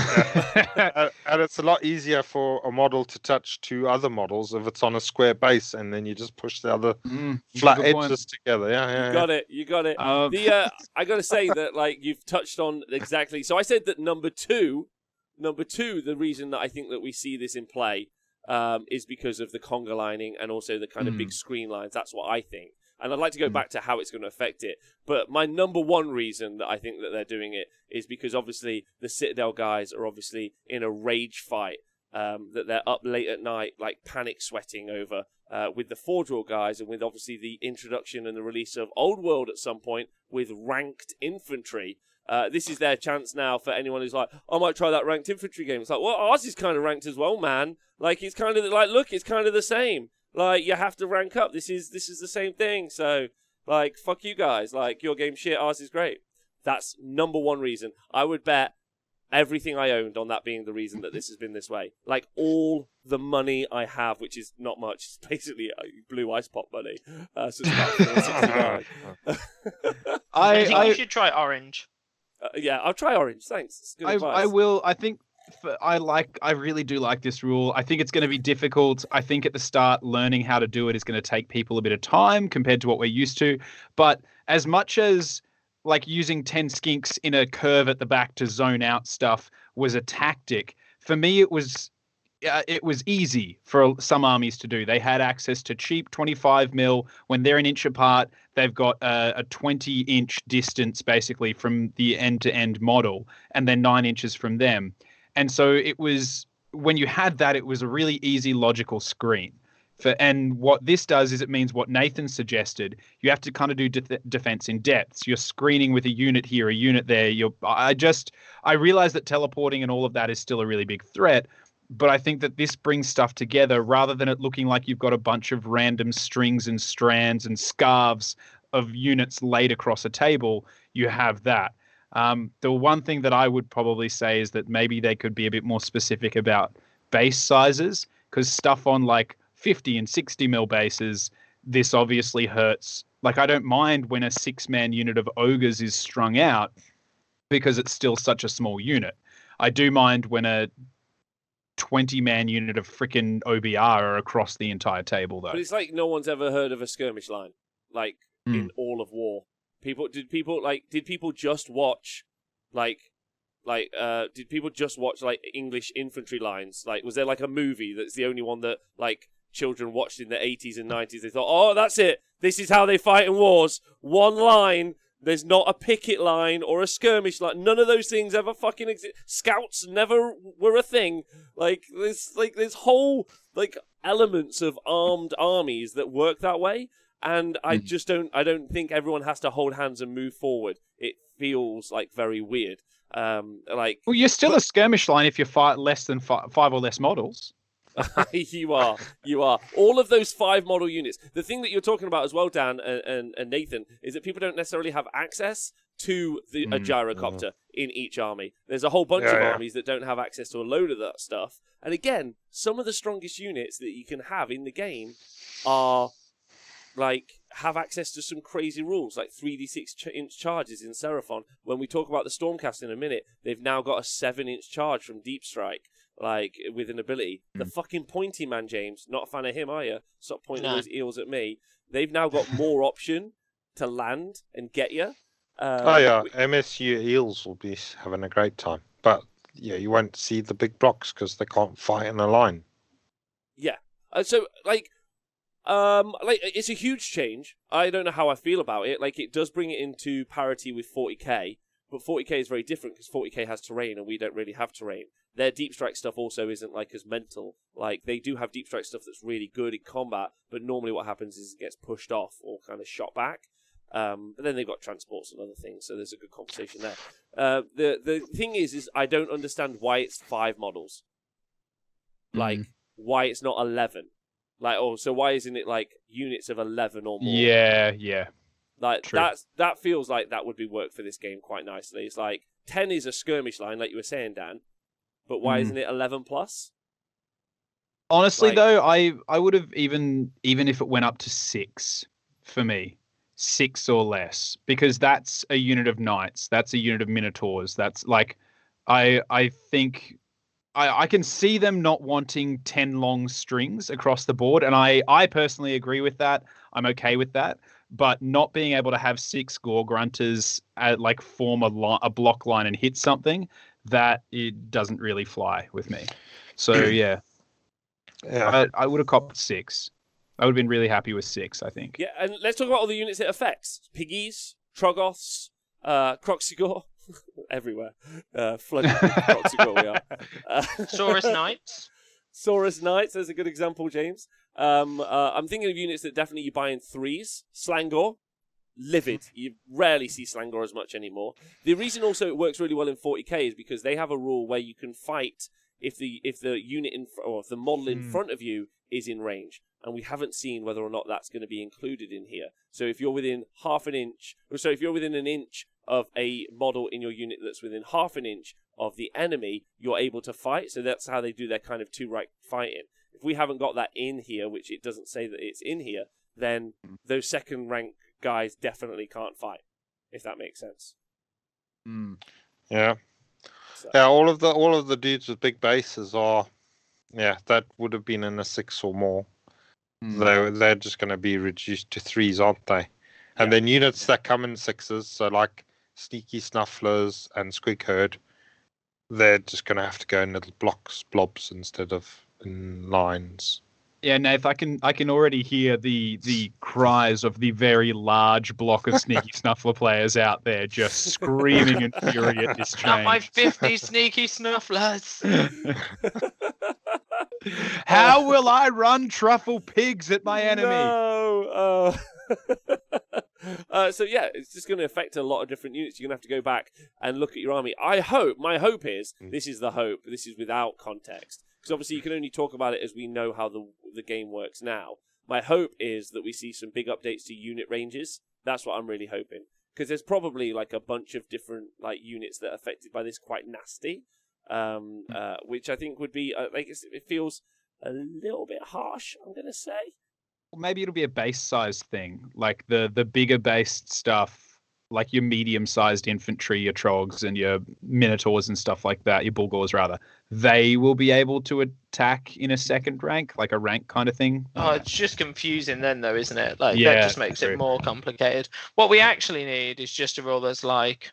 And it's a lot easier for a model to touch 2 other models if it's on a square base, and then you just push the other flat edges together. You got it. I got to say that like you've touched on exactly. So I said that number two, the reason that I think that we see this in play is because of the conga lining and also the kind of big screen lines. That's what I think. And I'd like to go back to how it's going to affect it. But my number one reason that I think that they're doing it is because obviously the Citadel guys are obviously in a rage fight, that they're up late at night, like panic sweating over with the Forge World guys, and with obviously the introduction and the release of Old World at some point with ranked infantry. This is their chance now for anyone who's like, I might try that ranked infantry game. It's like, well, ours is kind of ranked as well, man. Like, it's kind of like, look, it's kind of the same. Like, you have to rank up. This is the same thing. So, like, fuck you guys. Like, your game shit, ours is great. That's number one reason. I would bet everything I owned on that being the reason that this has been this way. Like, all the money I have, which is not much, it's basically blue ice pop money. So it's about 469. I think you should try orange. Yeah, I'll try orange. Thanks. It's good advice. I will. I think I really do like this rule. I think it's going to be difficult. I think at the start, learning how to do it is going to take people a bit of time compared to what we're used to. But as much as like using 10 skinks in a curve at the back to zone out stuff was a tactic, for me it was easy for some armies to do. They had access to cheap 25 mil. When they're an inch apart, they've got a 20-inch distance basically from the end-to-end model, and then 9 inches from them. And so it was, when you had that, it was a really easy logical screen. And what this does is it means what Nathan suggested. You have to kind of do defense in depths. You're screening with a unit here, a unit there. I realize that teleporting and all of that is still a really big threat. But I think that this brings stuff together rather than it looking like you've got a bunch of random strings and strands and scarves of units laid across a table. You have that. The one thing that I would probably say is that maybe they could be a bit more specific about base sizes, because stuff on like 50 and 60 mil bases, this obviously hurts. Like, I don't mind when a 6-man unit of ogres is strung out because it's still such a small unit. I do mind when a 20-man unit of frickin' OBR are across the entire table, though. But it's like no one's ever heard of a skirmish line, like in all of war. Did people just watch English infantry lines? Like, was there like a movie that's the only one that like children watched in the 80s and 90s? They thought, oh, that's it. This is how they fight in wars. One line. There's not a picket line or a skirmish line. None of those things ever fucking exist. Scouts never were a thing. There's whole like elements of armed armies that work that way. And I don't think everyone has to hold hands and move forward. It feels like very weird. Well, you're still a skirmish line if you fight less than five or less models. You are. All of those 5 model units. The thing that you're talking about as well, Dan and Nathan, is that people don't necessarily have access to a gyrocopter in each army. There's a whole bunch of armies that don't have access to a load of that stuff. And again, some of the strongest units that you can have in the game are have access to some crazy rules, like 3d6-inch charges in Seraphon. When we talk about the Stormcast in a minute, they've now got a 7-inch charge from Deep Strike. With an ability. The fucking pointy man, James, not a fan of him, are you? Stop pointing those eels at me. They've now got more option to land and get you. MSU eels will be having a great time. But, yeah, you won't see the big blocks because they can't fight in a line. Yeah. It's a huge change. I don't know how I feel about it. It does bring it into parity with 40k, but 40k is very different because 40k has terrain and we don't really have terrain. Their Deep Strike stuff also isn't as mental. They do have Deep Strike stuff that's really good in combat, but normally what happens is it gets pushed off or kind of shot back. But then they've got transports and other things, so there's a good conversation there. The thing is I don't understand why it's 5 models. Why it's not 11. So why isn't it units of 11 or more? Yeah. True. That feels like that would be work for this game quite nicely. It's 10 is a skirmish line, like you were saying, Dan. But why isn't it 11 plus? Honestly, though, I would have even if it went up to 6 for me, 6 or less, because that's a unit of knights, that's a unit of minotaurs. That's I think I can see them not wanting 10 long strings across the board, and I personally agree with that. I'm okay with that. But not being able to have 6 gore grunters form a block line and hit something, that it doesn't really fly with me. So yeah. I would have copped 6. I would have been really happy with 6, I think. Yeah, and let's talk about all the units it affects. Piggies, Troggoths, Croxigor, everywhere. Flooded with Croxigor we are. Saurus Knights. Saurus Knights, there's a good example, James. I'm thinking of units that definitely you buy in 3s. Slangor, livid. You rarely see Slangor as much anymore. The reason also it works really well in 40k is because they have a rule where you can fight if the unit or if the model in front of you is in range. And we haven't seen whether or not that's going to be included in here. So if you're within if you're within an inch of a model in your unit that's within half an inch of the enemy, you're able to fight. So that's how they do their kind of two-rank fighting. If we haven't got that in here, which it doesn't say that it's in here, then those second-rank guys definitely can't fight, if that makes sense. Yeah. So. Yeah, all of the dudes with big bases are, that would have been in a 6 or more. They're just going to be reduced to 3s, aren't they? And then units that come in 6s, so like Sneaky Snufflers and Squig Herd, they're just going to have to go in little blobs instead of in lines. Yeah, Nath, I can already hear the cries of the very large block of Sneaky Snuffler players out there just screaming in fury at this change. Not my 50 Sneaky Snufflers! How will I run truffle pigs at my enemy? No! So yeah, it's just going to affect a lot of different units. You're going to have to go back and look at your army. My hope is, this is the hope, this is without context. Because obviously you can only talk about it as we know how the game works now. My hope is that we see some big updates to unit ranges. That's what I'm really hoping. Because there's probably like a bunch of different like units that are affected by this quite nasty. Which I think would be, it feels a little bit harsh, I'm going to say. Maybe it'll be a base size thing, like the bigger based stuff, like your medium sized infantry, your trogs and your minotaurs and stuff like that, your bulgors rather. They will be able to attack in a second rank, like a rank kind of thing. Oh, it's just confusing then, though, isn't it? Like Yeah, that just makes it more complicated. What we actually need is just a rule that's like,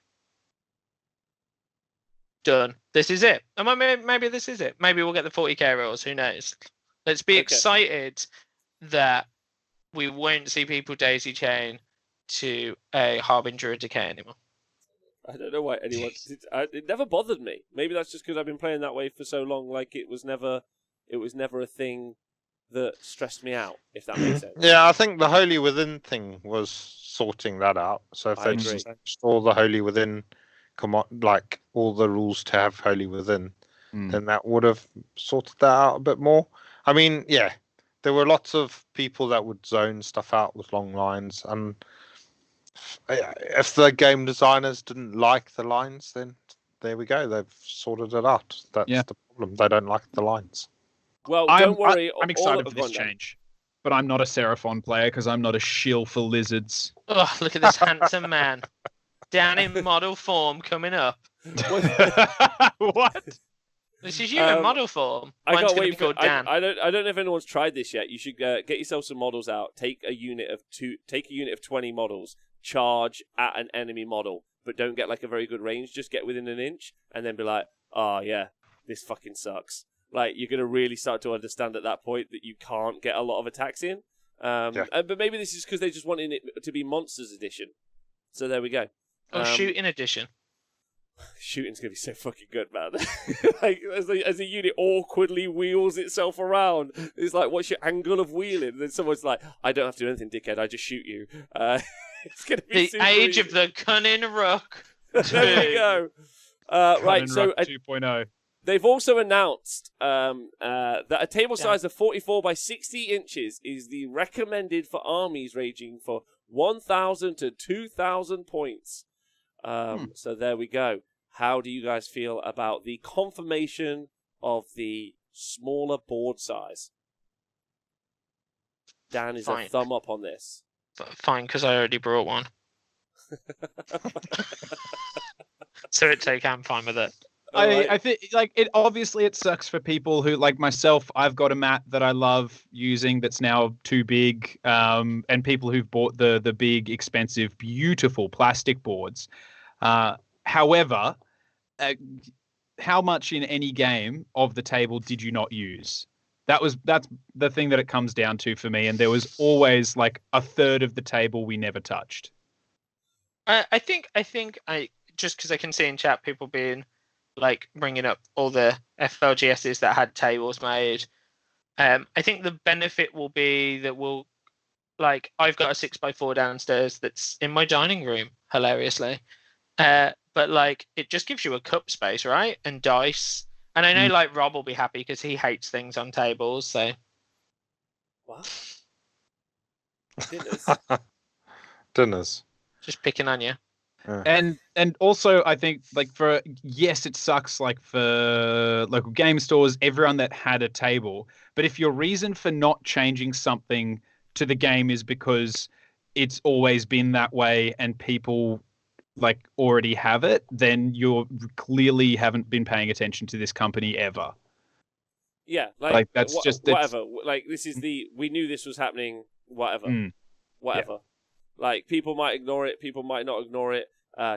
done. This is it. And maybe this is it. Maybe we'll get the 40k rules. Who knows? Let's be excited that we won't see people daisy chain to a Harbinger of Decay anymore. I don't know why anyone. It never bothered me. Maybe that's just because I've been playing that way for so long. Like it was never a thing that stressed me out. If that makes sense. Yeah, I think the Holy Within thing was sorting that out. So if they just changed all the Holy Within, like all the rules to have Holy Within, then that would have sorted that out a bit more. I mean, yeah, there were lots of people that would zone stuff out with long lines, and if the game designers didn't like the lines, then there we go. They've sorted it out. That's the problem. They don't like the lines. Well, don't worry. I'm excited for this change, but I'm not a Seraphon player because I'm not a shill for lizards. Oh, look at this handsome man. Down in model form coming up. What? This is you in model form. I Mine's can't wait for Dan. I don't know if anyone's tried this yet. You should get yourself some models out. Take a unit of 20 models. Charge at an enemy model, but don't get like a very good range. Just get within an inch, and then be like, "Oh yeah, this fucking sucks." Like you're gonna really start to understand at that point that you can't get a lot of attacks in. But maybe this is because they just wanted it to be Monsters Edition. So there we go. Shooting Edition. Shooting's gonna be so fucking good, man. Like as a unit awkwardly wheels itself around. It's like, what's your angle of wheeling? And then someone's like, I don't have to do anything, dickhead. I just shoot you. It's gonna be the age of the cunning rook. There we go. Right, so 2.0. They've also announced that a table size of 44 by 60 inches is the recommended for armies ranging for 1,000 to 2,000 points. So there we go. How do you guys feel about the confirmation of the smaller board size? Dan is a thumb up on this. Fine, because I already brought one. So I'm fine with it. I think like it. Obviously, it sucks for people who like myself. I've got a mat that I love using that's now too big, and people who've bought the big, expensive, beautiful plastic boards. However, how much in any game of the table did you not use? That's the thing that it comes down to for me. And there was always like a third of the table we never touched. I think just because I can see in chat people being like bringing up all the FLGSs that had tables made. I think the benefit will be that I've got a 6x4 downstairs that's in my dining room, hilariously. But like it just gives you a cup space, right? And dice. And I know like Rob will be happy because he hates things on tables, so what? Dinners. Just picking on you. And also I think like yes, it sucks like for local game stores, everyone that had a table. But if your reason for not changing something to the game is because it's always been that way and people like already have it, then you clearly haven't been paying attention to this company ever. Yeah, like that's just whatever. Like this is we knew this was happening. Whatever. Yeah. Like people might ignore it, people might not ignore it.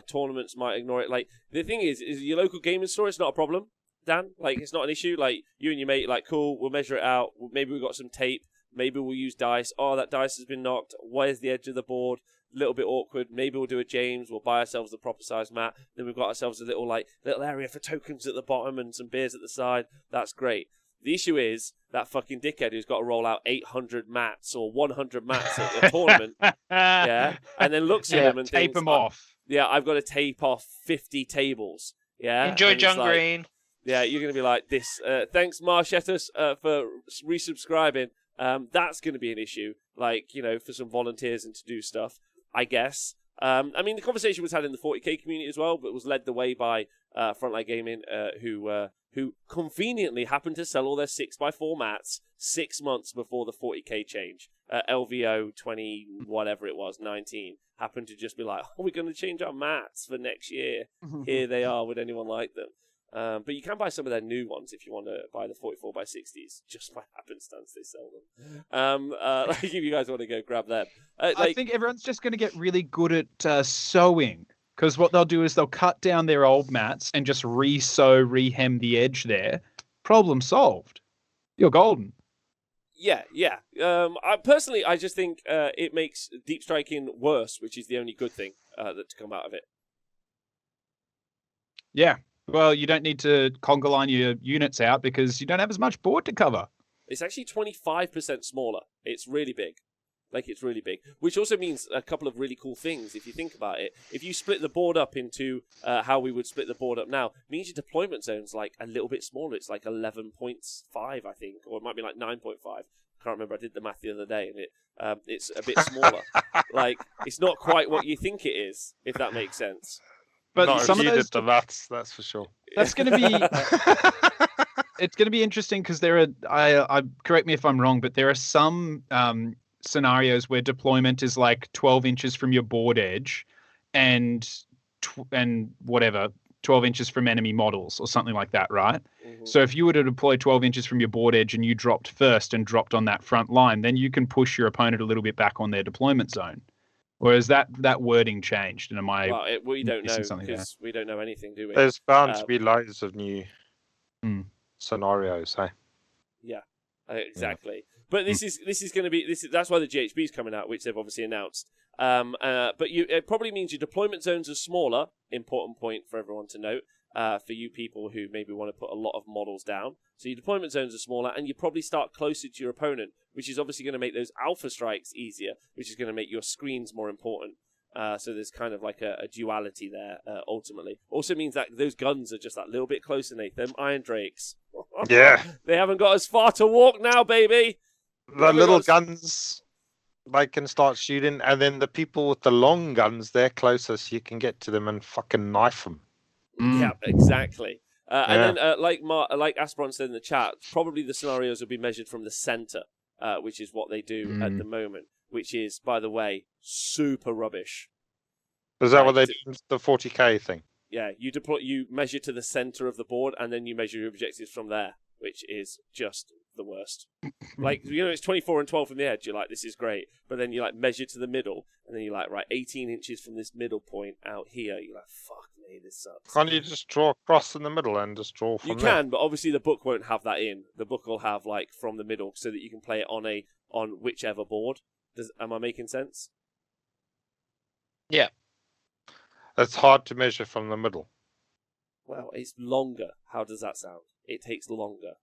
Tournaments might ignore it. Like the thing is your local gaming store. It's not a problem, Dan. Like it's not an issue. Like you and your mate, like cool. We'll measure it out. Maybe we've got some tape. Maybe we'll use dice. Oh, that dice has been knocked. Where's the edge of the board? A little bit awkward. Maybe we'll do a James. We'll buy ourselves the proper size mat. Then we've got ourselves a little area for tokens at the bottom and some beers at the side. That's great. The issue is that fucking dickhead who's got to roll out 800 mats or 100 mats at the tournament, yeah, and then looks at them and tape thinks, them off. Yeah, I've got to tape off 50 tables. Yeah, Enjoy John Green. Yeah, you're going to be like this. Thanks, Marshettus, for resubscribing. That's going to be an issue, like, for some volunteers and to do stuff, I guess. I mean, the conversation was had in the 40k community as well, but was led the way by Frontline Gaming, who conveniently happened to sell all their 6x4 mats 6 months before the 40k change. LVO 20, whatever it was, 19, happened to just be like, oh, we're going to change our mats for next year. Here they are. Would anyone like them? But you can buy some of their new ones if you want to buy the 44x60s. Just by happenstance, they sell them. Like if you guys want to go grab them. I think everyone's just going to get really good at sewing. Because what they'll do is they'll cut down their old mats and just rehem the edge there. Problem solved. You're golden. Yeah. I just think it makes deep striking worse, which is the only good thing that to come out of it. Yeah. Well, you don't need to conga line your units out because you don't have as much board to cover. It's actually 25% smaller. It's really big. It's really big. Which also means a couple of really cool things if you think about it. If you split the board up into how we would split the board up now, it means your deployment zone's like a little bit smaller. It's like 11.5, I think, or it might be like 9.5. I can't remember. I did the math the other day, and it's a bit smaller. It's not quite what you think it is, if that makes sense. But not some if you of those, did the maths, that's for sure. That's going to be... It's going to be interesting because there are... I correct me if I'm wrong, but there are some... scenarios where deployment is like 12 inches from your board edge and 12 inches from enemy models or something like that, right? Mm-hmm. So if you were to deploy 12 inches from your board edge and you dropped first and dropped on that front line, then you can push your opponent a little bit back on their deployment zone. Whereas that wording changed, and am I? Well, we don't know because we don't know anything, do we? There's bound to be loads of new scenarios, hey? Yeah, exactly. Yeah. But this is going to be that's why the GHB is coming out, which they've obviously announced. But it probably means your deployment zones are smaller. Important point for everyone to note. For you people who maybe want to put a lot of models down. So your deployment zones are smaller, and you probably start closer to your opponent, which is obviously going to make those alpha strikes easier, which is going to make your screens more important. So there's kind of like a duality there, ultimately. Also means that those guns are just that little bit closer, Nathan. Iron Drakes. Yeah. They haven't got as far to walk now, baby. The little guns, they can start shooting, and then the people with the long guns, they're closer, so you can get to them and fucking knife them. Yeah, exactly. And then, like Aspron said in the chat, probably the scenarios will be measured from the center, which is what they do at the moment, which is, by the way, super rubbish. Is that what they do with the 40k thing? Yeah, you measure to the center of the board, and then you measure your objectives from there, which is just the worst. It's 24 and 12 from the edge. You're like, this is great. But then you measure to the middle, and then you're like, right, 18 inches from this middle point out here. You're like, fuck me, this sucks. Can't you just draw across in the middle and just draw from there? You can, but obviously the book won't have that in. The book will have from the middle, so that you can play it on whichever board. Am I making sense? Yeah. It's hard to measure from the middle. Well, it's longer. How does that sound? It takes longer.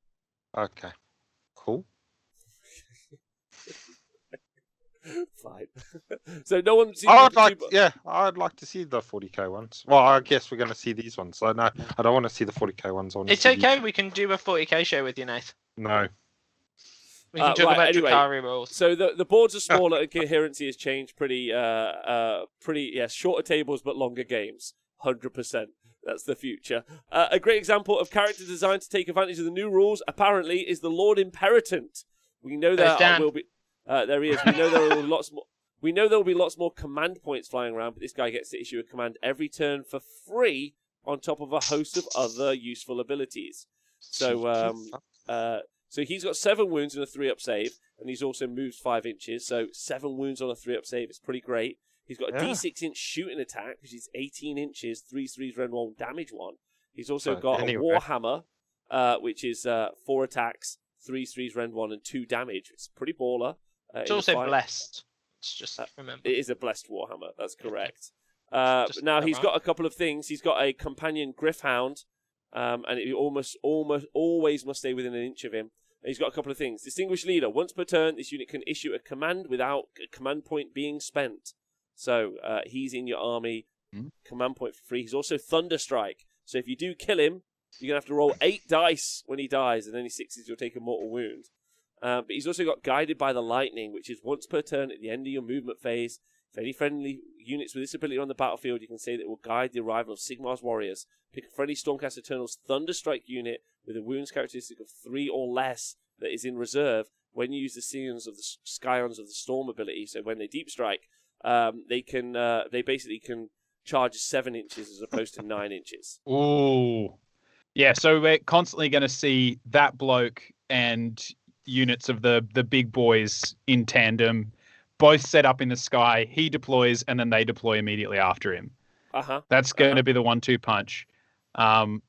Okay. Cool. Fine. So no one. I'd like to see the 40k ones. Well, I guess we're going to see these ones. So no, I don't want to see the 40k ones on. It's okay. We can do a 40k show with you, Nath. No. We can talk about anyway, Drakari rules. So the boards are smaller and coherency has changed pretty shorter tables but longer games. 100%. That's the future. A great example of character design to take advantage of the new rules, apparently, is the Lord Imperatant. We know there will be. There he is. We know there will be lots more. We know there will be lots more command points flying around, but this guy gets to issue a command every turn for free, on top of a host of other useful abilities. So, so he's got 7 wounds and a 3-up save, and he's also moved 5 inches. So 7 wounds on a 3-up save is pretty great. He's got a D6-inch shooting attack, which is 18 inches, 3 threes, rend 1, damage 1. He's also got a Warhammer, which is 4 attacks, 3 threes, rend 1, and 2 damage. It's pretty baller. It's also blessed. It's just remember. It is a blessed Warhammer. That's correct. Now he's got a couple of things. He's got a companion Griffhound, and it almost always must stay within an inch of him. And he's got a couple of things. Distinguished Leader. Once per turn, this unit can issue a command without a command point being spent. So he's in your army. Command point for free. He's also Thunderstrike. So if you do kill him, you're going to have to roll 8 dice when he dies, and any 6s you'll take a mortal wound. But he's also got Guided by the Lightning, which is once per turn at the end of your movement phase. If any friendly units with this ability are on the battlefield, you can say that it will guide the arrival of Sigmar's warriors. Pick a friendly Stormcast Eternal's Thunderstrike unit with a wounds characteristic of 3 or less that is in reserve when you use the Scions of the Storm ability. So when they deep strike, they basically can charge 7 inches as opposed to 9 inches. Ooh. Yeah, so we're constantly going to see that bloke and units of the big boys in tandem, both set up in the sky. He deploys, and then they deploy immediately after him. That's going to be the 1-2 punch. The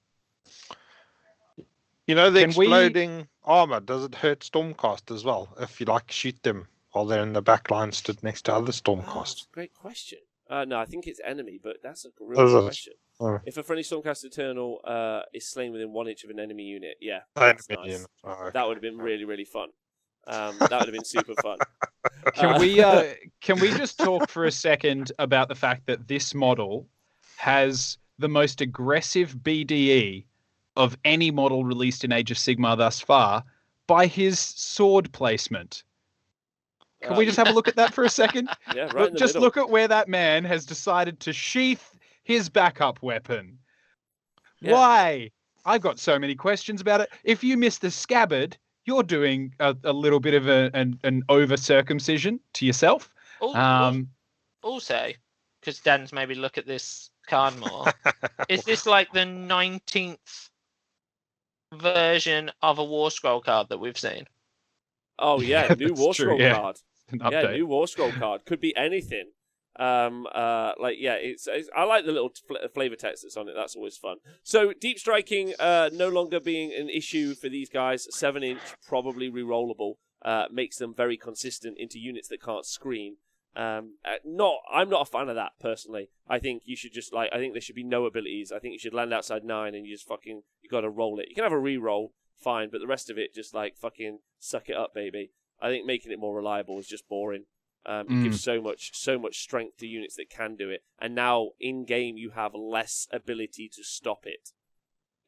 exploding armor, does it hurt Stormcast as well? If you shoot them while they're in the back line stood next to other Stormcast? That's a great question. No, I think it's enemy, but that's a real good question. Oh. If a friendly Stormcast Eternal is slain within 1 inch of an enemy unit, yeah, that's nice. That would have been really, really fun. That would have been super fun. Can we just talk for a second about the fact that this model has the most aggressive BDE of any model released in Age of Sigmar thus far by his sword placement? Can we just have a look at that for a second? Yeah, right. Look at where that man has decided to sheath his backup weapon. Yeah. Why? I've got so many questions about it. If you miss the scabbard, you're doing a little bit of an over circumcision to yourself. Also, because Dan's maybe look at this card more, is this like the 19th version of a War Scroll card that we've seen? Oh yeah, new War Scroll card. Yeah, new War Scroll card. Could be anything. I like the little flavor text that's on it. That's always fun. So deep striking no longer being an issue for these guys. 7-inch, probably rerollable, makes them very consistent into units that can't scream. I'm not a fan of that personally. I think you should just I think there should be no abilities. I think you should land outside 9 and you got to roll it. You can have a reroll, fine, but the rest of it just fucking suck it up, baby. I think making it more reliable is just boring. It gives so much strength to units that can do it, and now in game you have less ability to stop it.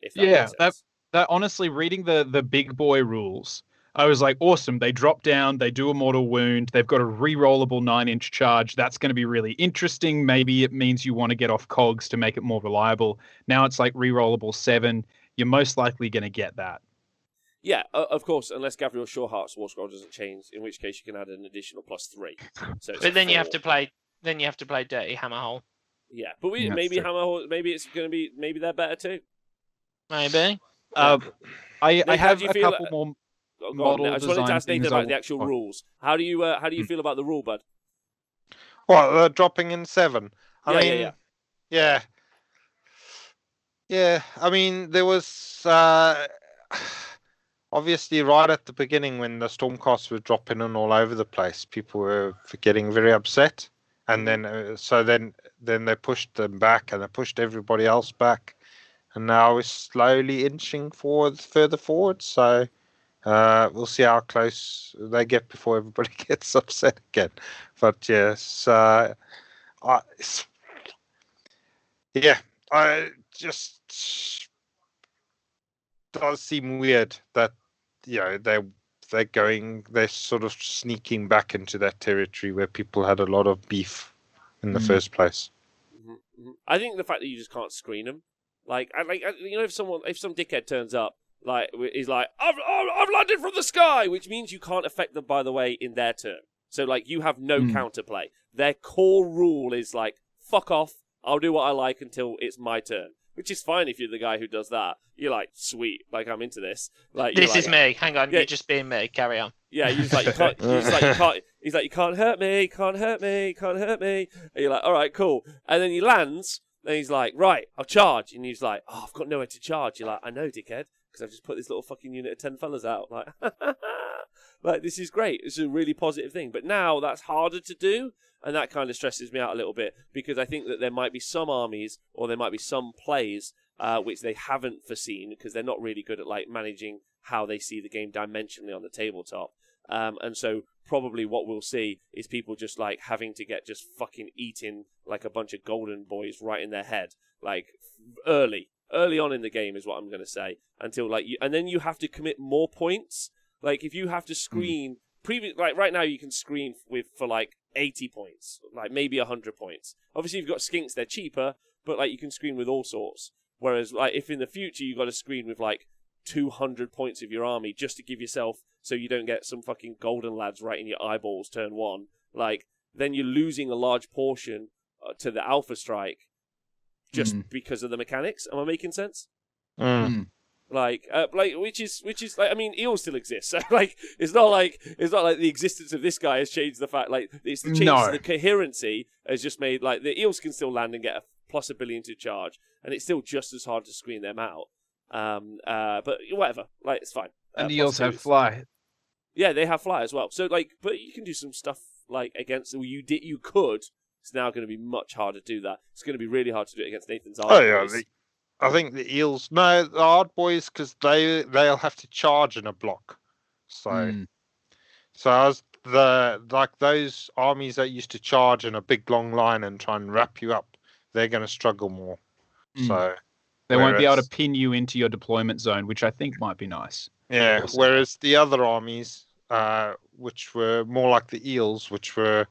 If that makes sense. That honestly, reading the big boy rules, I was like, awesome. They drop down, they do a mortal wound, they've got a re-rollable 9-inch charge. That's going to be really interesting. Maybe it means you want to get off cogs to make it more reliable. Now it's like re-rollable 7. You're most likely going to get that. Yeah, of course, unless Gabriel Shawhart's War Scroll doesn't change, in which case you can add an additional +3. So but then 4. you have to play Dirty Hammerhole. Yeah, but maybe Hammerhole, maybe they're better too. Maybe. I have a couple more model I just wanted to ask Nathan about the actual rules. How do you feel about the rule, bud? Well, dropping in 7. Yeah. I mean, there was obviously right at the beginning when the Stormcasts were dropping in all over the place, people were getting very upset, and then then they pushed them back, and they pushed everybody else back, and now we're slowly inching further forward. So we'll see how close they get before everybody gets upset again. But yes, I just does seem weird that they they're sort of sneaking back into that territory where people had a lot of beef in the first place. I think the fact that you just can't screen them, if some dickhead turns up, he's like, I've landed from the sky, which means you can't affect them, by the way, in their turn. So you have no counterplay. Their core rule is fuck off. I'll do what I like until it's my turn. Which is fine if you're the guy who does that. You're like, sweet, I'm into this. This is me. Hang on, you're just being me. Carry on. Yeah, he's like, you can't. He's like, you can't hurt me, can't hurt me, can't hurt me. And you're like, all right, cool. And then he lands, and he's like, right, I'll charge. And he's like, oh, I've got nowhere to charge. You're like, I know, dickhead, because I've just put this little fucking unit of 10 fellas out. This is great. It's a really positive thing. But now that's harder to do. And that kind of stresses me out a little bit because I think that there might be some armies or there might be some plays which they haven't foreseen because they're not really good at managing how they see the game dimensionally on the tabletop. And so probably what we'll see is people just having to get just fucking eaten like a bunch of golden boys right in their head, early on in the game is what I'm going to say until and then you have to commit more points. If you have to screen right now you can screen for 80 points, maybe 100 points. Obviously, if you've got skinks, they're cheaper, but you can screen with all sorts. Whereas, if in the future you've got to screen with 200 points of your army just to give yourself so you don't get some fucking golden lads right in your eyeballs turn one, then you're losing a large portion to the Alpha Strike just because of the mechanics. Am I making sense? Which is eels still exist. So it's not like the existence of this guy has changed the fact. It's the change to the coherency has just made the eels can still land and get +1 billion to charge, and it's still just as hard to screen them out. But whatever, it's fine. And the eels have fly. Yeah, they have fly as well. So but you can do some stuff against you could. It's now going to be much harder to do that. It's going to be really hard to do it against Nathan's army. Oh yeah. I think the eels, no, the hard boys, because they'll have to charge in a block. So as those armies that used to charge in a big long line and try and wrap you up, they're going to struggle more. So they won't be able to pin you into your deployment zone, which I think might be nice. Yeah. Whereas the other armies, which were more like the eels, which were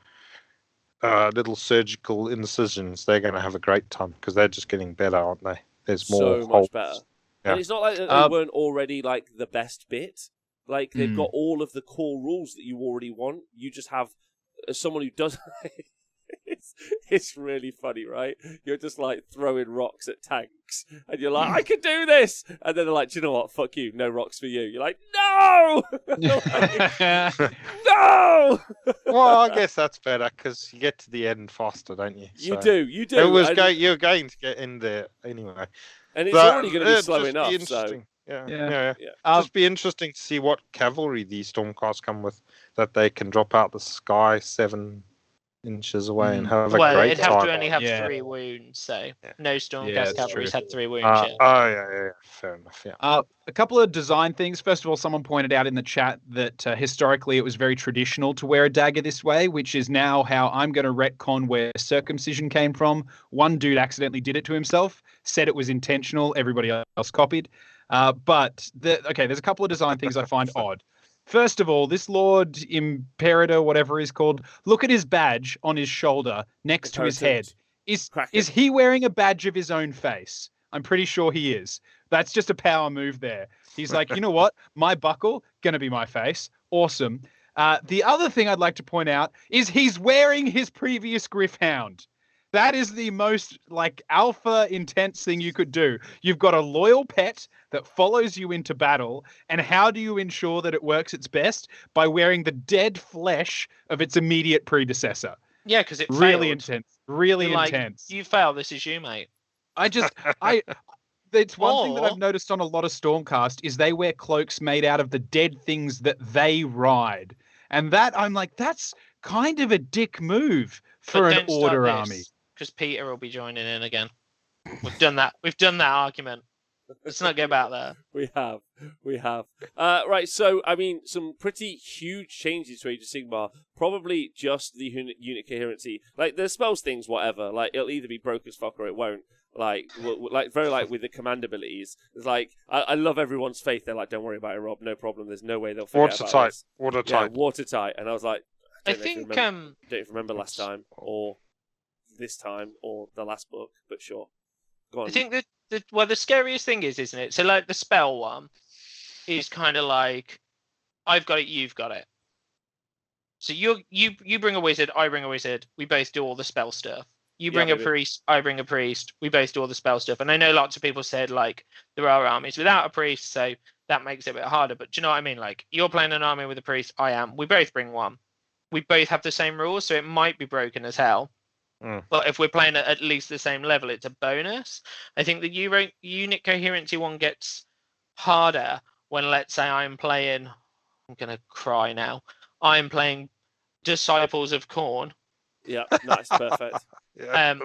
little surgical incisions, they're going to have a great time because they're just getting better, aren't they? There's more so much better. Yeah. And it's not that they weren't already the best bit. They've got all of the core rules that you already want. You just have someone who does. It's really funny, right? You're just throwing rocks at tanks, and you're like, I can do this, and then they're like, do you know what? Fuck you, no rocks for you. You're like, no, no. Well, I guess that's better because you get to the end faster, don't you? You do. You're going to get in there anyway, and it's already going to be slow enough. So yeah. Just be interesting to see what cavalry these Stormcasts come with that they can drop out the sky 7 inches away and have a great time. It'd have to only have 3 wounds, so no Stormcast cavalry's had 3 wounds yet. Yeah, fair enough. Yeah. A couple of design things. First of all, someone pointed out in the chat that historically it was very traditional to wear a dagger this way, which is now how I'm going to retcon where circumcision came from. One dude accidentally did it to himself, said it was intentional, everybody else copied. But there's a couple of design things I find odd. First of all, this Lord Imperator, whatever he's called, look at his badge on his shoulder next to his head. Is he wearing a badge of his own face? I'm pretty sure he is. That's just a power move there. He's like, you know what? My buckle, going to be my face. Awesome. The other thing I'd like to point out is he's wearing his previous Griffhound. That is the most alpha intense thing you could do. You've got a loyal pet that follows you into battle, and how do you ensure that it works its best? By wearing the dead flesh of its immediate predecessor. Yeah, because it really failed. Intense. Really intense. You fail. This is you, mate. It's one thing that I've noticed on a lot of Stormcast is they wear cloaks made out of the dead things that they ride, and that I'm like, that's kind of a dick move for an Order army. Because Peter will be joining in again. We've done that. We've done that argument. Let's not go back there. We have. Right, so, some pretty huge changes to Age of Sigmar. Probably just the unit coherency. The spells things, whatever. It'll either be broke as fuck or it won't. like very like with the command abilities. It's like I love everyone's faith. They're like, don't worry about it, Rob, no problem. There's no way they'll forget about this. Watertight. Yeah, watertight. And I was like, I think don't remember last time or this time or the last book, but sure. Go on. I think the scariest thing is, isn't it? So like the spell one is kind of like, I've got it, you've got it. So you bring a wizard, I bring a wizard. We both do all the spell stuff. You bring a priest, I bring a priest. We both do all the spell stuff. And I know lots of people said like there are armies without a priest, so that makes it a bit harder. But do you know what I mean? Like you're playing an army with a priest, I am. We both bring one. We both have the same rules, so it might be broken as hell. But if we're playing at least the same level, it's a bonus. I think the unit coherency one gets harder when, let's say, I'm playing. I'm gonna cry now. I'm playing Disciples of Khorne. Yeah, nice, perfect. And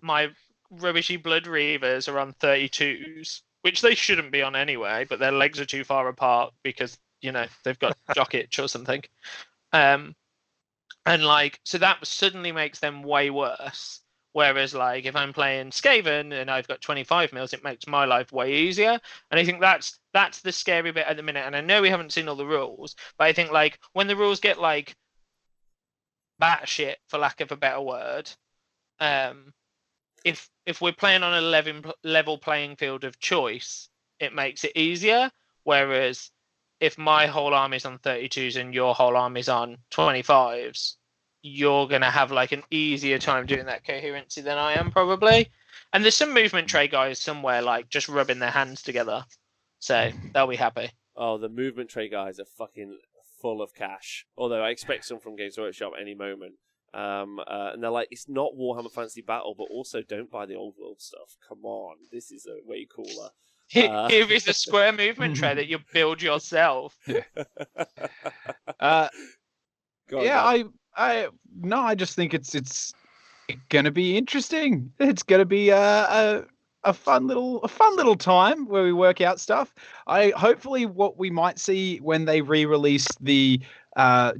my rubbishy Blood Reavers are on 32s, which they shouldn't be on anyway, but their legs are too far apart because they've got jock itch or something. And like, so that suddenly makes them way worse. Whereas like if I'm playing Skaven and I've got 25 mils, it makes my life way easier. And I think that's the scary bit at the minute. And I know we haven't seen all the rules, but I think like when the rules get like batshit, for lack of a better word, if we're playing on a level playing field of choice, it makes it easier. Whereas if my whole army's on 32s and your whole army's on 25s, you're going to have like an easier time doing that coherency than I am probably. And there's some movement tray guys somewhere like just rubbing their hands together. So they'll be happy. Oh, the movement tray guys are fucking full of cash. Although I expect some from Games Workshop any moment. And they're like, it's not Warhammer Fantasy Battle, but also don't buy the old world stuff. Come on, this is way cooler. Here is a square movement tray that you build yourself. I just think it's gonna be interesting. It's gonna be a fun little time where we work out stuff. Hopefully what we might see when they re-release the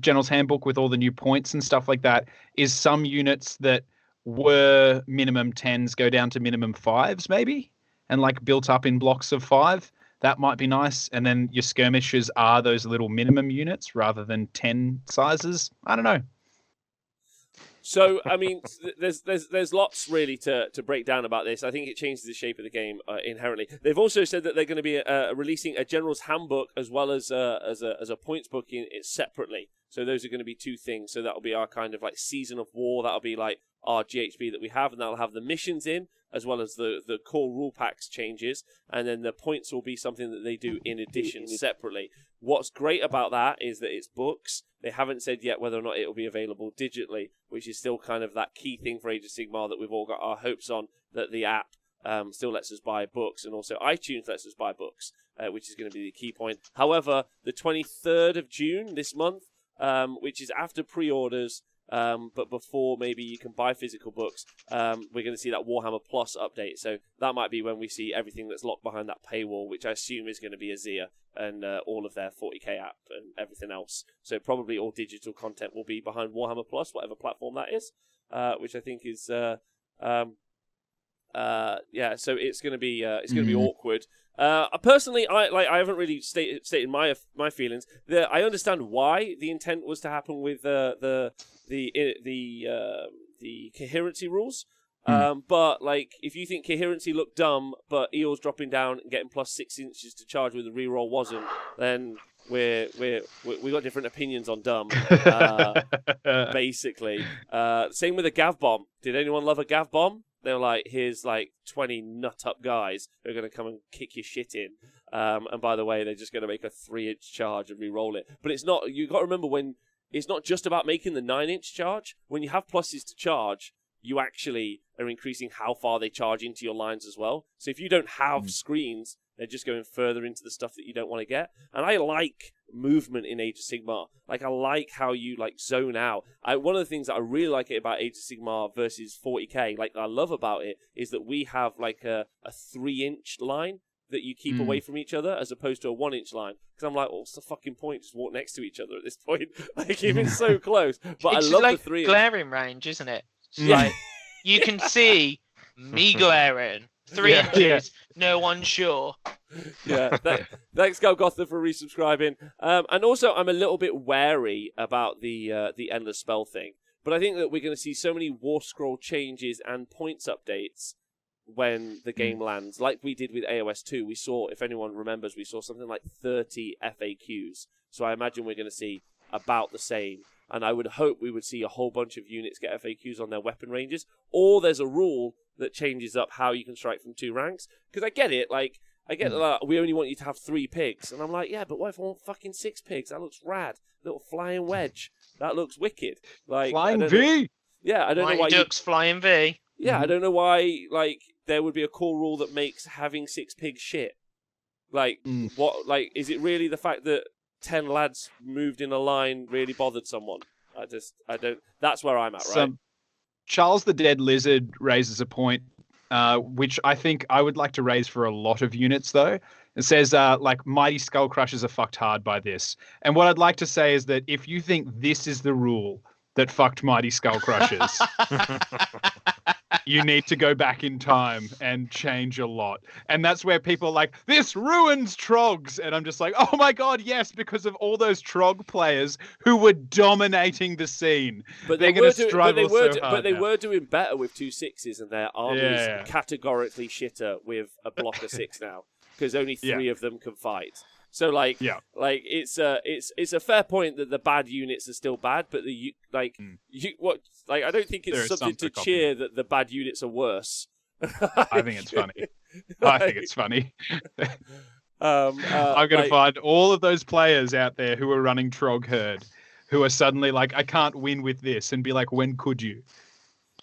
General's Handbook with all the new points and stuff like that is some units that were minimum 10s go down to minimum 5s maybe. And like built up in blocks of 5, that might be nice. And then your skirmishes are those little minimum units rather than 10 sizes. I don't know. So I mean, there's lots really to break down about this. I think it changes the shape of the game inherently. They've also said that they're going to be releasing a General's Handbook as well as a points book in it separately. So those are going to be two things. So that'll be our kind of like Season of War. That'll be like our GHB that we have, and that'll have the missions in, as well as the core rule packs changes, and then the points will be something that they do in addition separately. What's great about that is that it's books. They haven't said yet whether or not it will be available digitally, which is still kind of that key thing for Age of Sigmar that we've all got our hopes on, that the app still lets us buy books, and also iTunes lets us buy books, which is going to be the key point. However, the 23rd of June this month, which is after pre-orders, but before maybe you can buy physical books, we're going to see that Warhammer Plus update. So that might be when we see everything that's locked behind that paywall, which I assume is going to be Azir and all of their 40k app and everything else. So probably all digital content will be behind Warhammer Plus, whatever platform that is, which I think is so it's going to be awkward. Personally, I haven't really stated my feelings. I understand why the intent was to happen with the coherency rules. But like, if you think coherency looked dumb, but Eels dropping down and getting plus 6 inches to charge with a reroll wasn't, then we got different opinions on dumb. Basically, same with a Gav bomb. Did anyone love a Gav bomb? They were like, here's like 20 nut-up guys who are going to come and kick your shit in. And by the way, they're just going to make a 3-inch charge and re-roll it. But it's not, you've got to remember, when it's not just about making the 9-inch charge. When you have pluses to charge, you actually are increasing how far they charge into your lines as well. So if you don't have screens, they're just going further into the stuff that you don't want to get. And I like movement in Age of Sigmar. Like, I like how you like zone out. One of the things that I really like about Age of Sigmar versus 40k, like I love about it, is that we have like a 3-inch line that you keep away from each other, as opposed to a 1-inch line. Because I'm like, well, what's the fucking point? Just walk next to each other at this point. Like, if it's so close. But it's I love like the 3-inch. Glaring range, isn't it? Like, you can see Miguel. 3 Yeah, inches. No one's sure. Yeah, thanks, Golgotha, for resubscribing. And also, I'm a little bit wary about the endless spell thing. But I think that we're going to see so many War Scroll changes and points updates when the game lands, like we did with AoS 2. We saw, if anyone remembers, we saw something like 30 FAQs. So I imagine we're going to see about the same. And I would hope we would see a whole bunch of units get FAQs on their weapon ranges, or there's a rule that changes up how you can strike from 2 ranks. Because I get it, like, we only want you to have 3 pigs. And I'm like, yeah, but what if I want fucking 6 pigs? That looks rad. Little flying wedge. That looks wicked. Like Flying V! Yeah, I don't know why Ducks flying V. Yeah, I don't know why, like, there would be a core rule that makes having 6 pigs shit. Like, what, like, is it really the fact that 10 lads moved in a line really bothered someone? I don't, that's where I'm at, right? Charles the Dead Lizard raises a point, which I think I would like to raise for a lot of units, though. It says, like, Mighty Skull Crushers are fucked hard by this. And what I'd like to say is that if you think this is the rule that fucked Mighty Skull Crushers, you need to go back in time and change a lot. And that's where people are like, this ruins Trogs. And I'm just like, oh my God, yes, because of all those Trog players who were dominating the scene. But they're going to struggle so hard. But they now. were doing better with 2 6s, and their army is categorically shitter with a block of 6 now, because only 3 of them can fight. So it's a fair point that the bad units are still bad, but I don't think it's something to cheer that the bad units are worse. I think it's funny. I think it's funny. I'm going to find all of those players out there who are running Trog Herd, who are suddenly like, I can't win with this, and be like, when could you?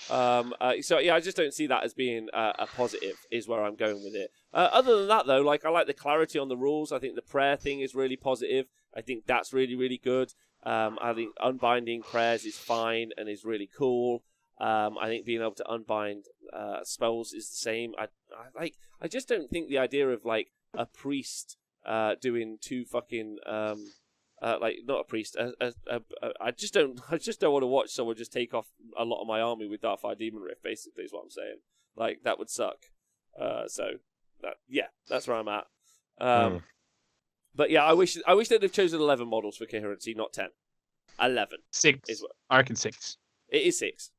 I just don't see that as being a positive, is where I'm going with it. Other than that, though, like, I like the clarity on the rules. I think the prayer thing is really positive. I think that's really, really good. I think unbinding prayers is fine and is really cool. I think being able to unbind spells is the same. I just don't think the idea of, like, a priest doing 2 fucking not a priest. I just don't want to watch someone just take off a lot of my army with Darkfire Demon Rift. Basically, is what I'm saying. Like, that would suck. That's where I'm at. But yeah, I wish they'd have chosen 11 models for Coherency, not 10. 11. 6. I reckon 6. It is 6.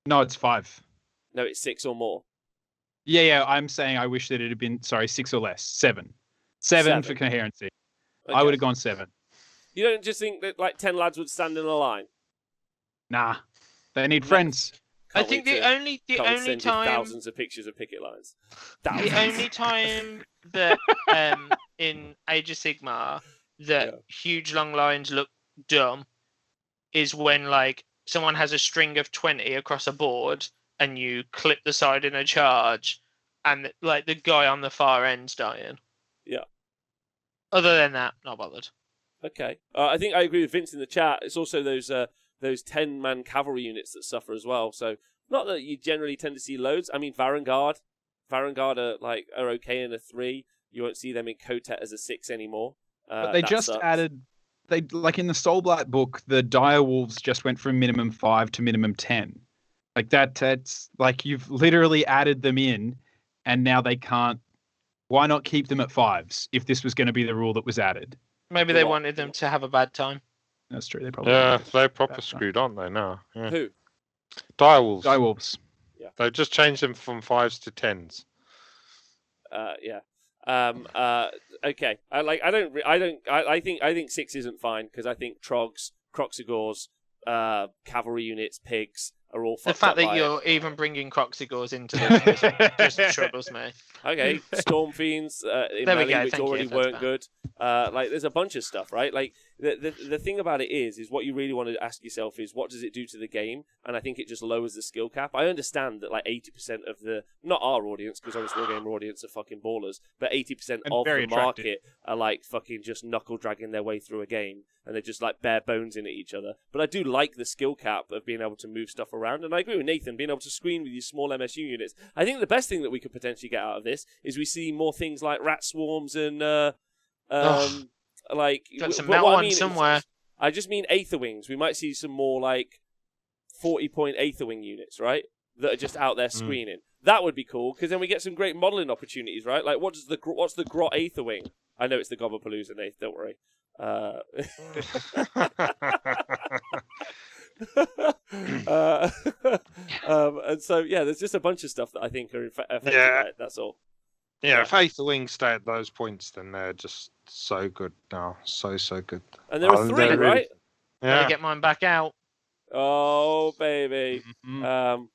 No, it's 5. No, it's 6 or more. Yeah. I'm saying I wish that it had been 6 or less. 7. 7 for Coherency. Okay. I would have gone 7. You don't just think that, like, 10 lads would stand in a line? Nah, they need friends. I think the only time thousands of pictures of picket lines. The only time that in Age of Sigmar that huge long lines look dumb is when, like, someone has a string of 20 across a board and you clip the side in a charge, and, like, the guy on the far end's dying. Yeah. Other than that, not bothered. Okay. I think I agree with Vince in the chat. It's also those 10-man cavalry units that suffer as well. So, not that you generally tend to see loads. I mean, Varangard are okay in a 3. You won't see them in Kotet as a 6 anymore. But they just added, in the Soulblight book, the dire wolves just went from minimum 5 to minimum 10. Like, that's like, you've literally added them in, and now they can't. Why not keep them at 5s if this was going to be the rule that was added? Maybe they wanted them to have a bad time. That's true. They probably they're proper screwed, aren't they now? Yeah. Who? Direwolves. Direwolves. Yeah. They just changed them from 5s to 10s. Okay. I think 6 isn't fine, because I think Trogs, Croxigors, cavalry units, pigs are all fucked up. The fact that you're even bringing Croxigors into this just troubles me. Okay, Storm Fiends in Melee, which already weren't good. There's a bunch of stuff, right? Like, the thing about it is what you really want to ask yourself is, what does it do to the game? And I think it just lowers the skill cap. I understand that, like, 80% of not our audience, because obviously Wargamer audience are fucking ballers, but 80% of the market are, like, fucking just knuckle dragging their way through a game, and they're just, like, bare bones in at each other. But I do like the skill cap of being able to move stuff around, and I agree with Nathan, being able to screen with these small MSU units. I think the best thing that we could potentially get out of this is we see more things like rat swarms and got some metal on somewhere. I just mean Aetherwings. We might see some more, like, 40-point Aetherwing units, right? That are just out there screening. That would be cool, because then we get some great modelling opportunities, right? Like, what's the Grot Aetherwing? I know it's the Gobapalooza, Nath, don't worry. And so, yeah, there's just a bunch of stuff that I think are affected by it, that's all. Yeah, if Aetherwing stay at those points, then they're just so good now. So good. And there are 3, really, right? Gotta get mine back out. Oh, baby. Mm-hmm.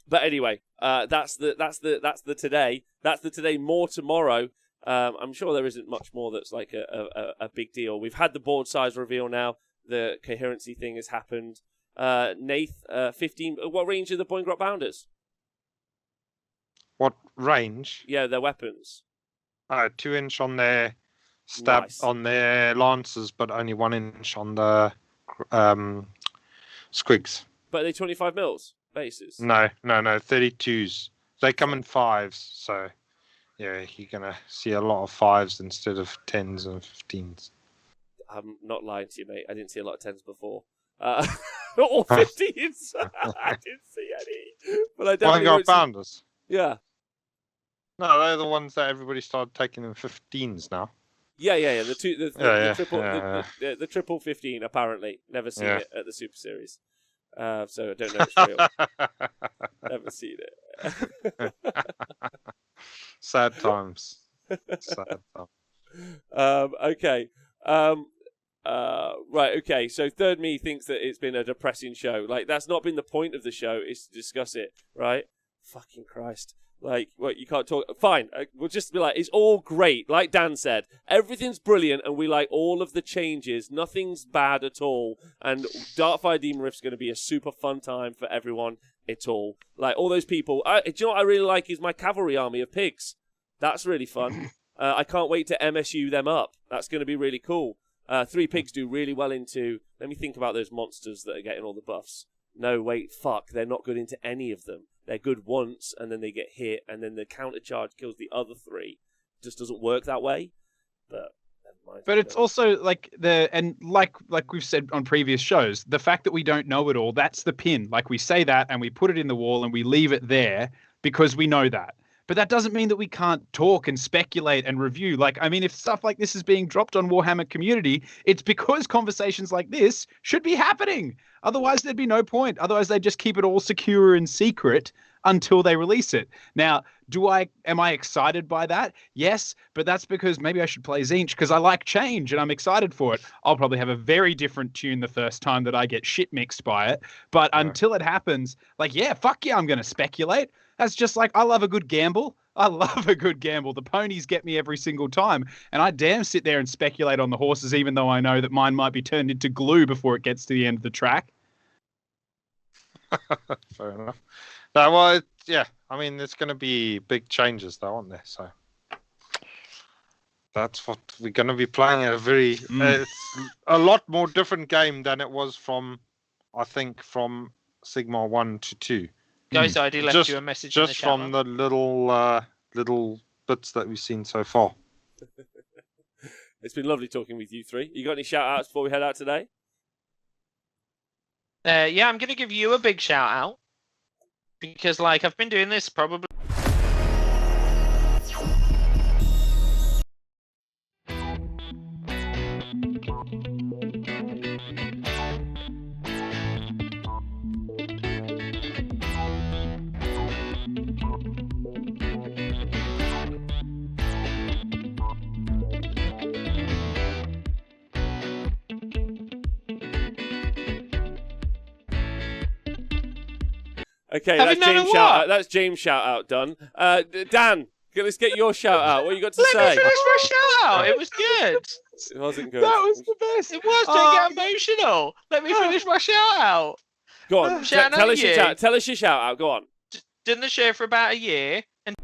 But anyway, that's the today. That's the today. More tomorrow. I'm sure there isn't much more that's like a big deal. We've had the board size reveal now. The coherency thing has happened. Nath, 15. What range are the Point Grot Bounders? What range? Yeah, their weapons. 2-inch on their stab on their lances, but only 1-inch on the squigs. But are they 25 mils bases? No, 32s. They come in 5s, so yeah, you're gonna see a lot of 5s instead of 10s and 15s. I'm not lying to you, mate. I didn't see a lot of 10s before. Or 15s. I didn't see any. But I definitely got Bounders. Yeah. No, they're the ones that everybody started taking in 15s now. Yeah. The triple 15 apparently. Never seen it at the Super Series, so I don't know if it's real. Never seen it. Sad times. Okay. Right. Okay. So Third Me thinks that it's been a depressing show. Like, that's not been the point of the show. Is to discuss it, right? Fucking Christ. Like, what, you can't talk... Fine, we'll just be like, it's all great. Like Dan said, everything's brilliant, and we like all of the changes. Nothing's bad at all. And Darkfire Demon Rift's going to be a super fun time for everyone at all. Like, all those people... do you know what I really like is my cavalry army of pigs. That's really fun. I can't wait to MSU them up. That's going to be really cool. 3 pigs do really well into... Let me think about those monsters that are getting all the buffs. No, wait, fuck. They're not good into any of them. They're good once, and then they get hit, and then the counter charge kills the other 3. It just doesn't work that way. But never mind. But it's also like like we've said on previous shows, the fact that we don't know it all, that's the pin. Like, we say that and we put it in the wall and we leave it there because we know that. But that doesn't mean that we can't talk and speculate and review. Like, I mean, if stuff like this is being dropped on Warhammer Community, it's because conversations like this should be happening. Otherwise, there'd be no point. Otherwise, they'd just keep it all secure and secret until they release it. Now, am I excited by that? Yes, but that's because maybe I should play Tzeentch because I like change and I'm excited for it. I'll probably have a very different tune the first time that I get shit mixed by it. But until it happens, like, yeah, fuck yeah, I'm going to speculate. That's just like, I love a good gamble. I love a good gamble. The ponies get me every single time. And I damn sit there and speculate on the horses, even though I know that mine might be turned into glue before it gets to the end of the track. Fair enough. No, well, I mean, there's going to be big changes, though, aren't there? So that's what we're going to be playing. A lot more different game than it was from Sigmar 1 to 2. Guys, I already left you a message in the chat. Just from the little bits that we've seen so far. It's been lovely talking with you 3. You got any shout-outs before we head out today? Yeah, I'm going to give you a big shout-out. Because, like, I've been doing this probably... Okay, that's James' shout-out done. Dan, let's get your shout-out. What you got to say? Let me finish my shout-out. It was good. It wasn't good. That was the best. It was. Don't get emotional. Let me finish my shout-out. Go on. Tell us your shout-out. Go on. Done the show for about a year. And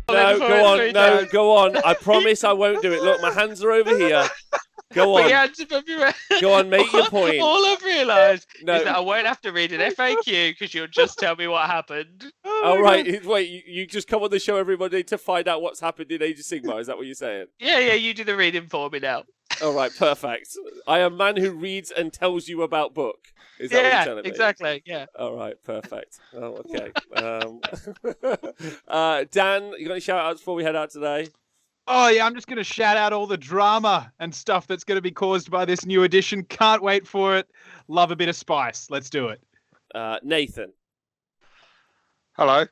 No, go on. No, go on. I promise I won't do it. Look, my hands are over here. Go on. Go on, make your point. All I've realised No. is that I won't have to read an FAQ because you'll just tell me what happened. Oh, right. Wait, you just come on the show every Monday to find out what's happened in Age of Sigmar. Is that what you're saying? Yeah, you do the reading for me now. All right, perfect. I am a man who reads and tells you about book. Is that what you're telling me? Exactly. Yeah. All right, perfect. Oh, okay. Dan, you got any shout outs before we head out today? Oh, yeah, I'm just going to shout out all the drama and stuff that's going to be caused by this new edition. Can't wait for it. Love a bit of spice. Let's do it. Nathan. Hello.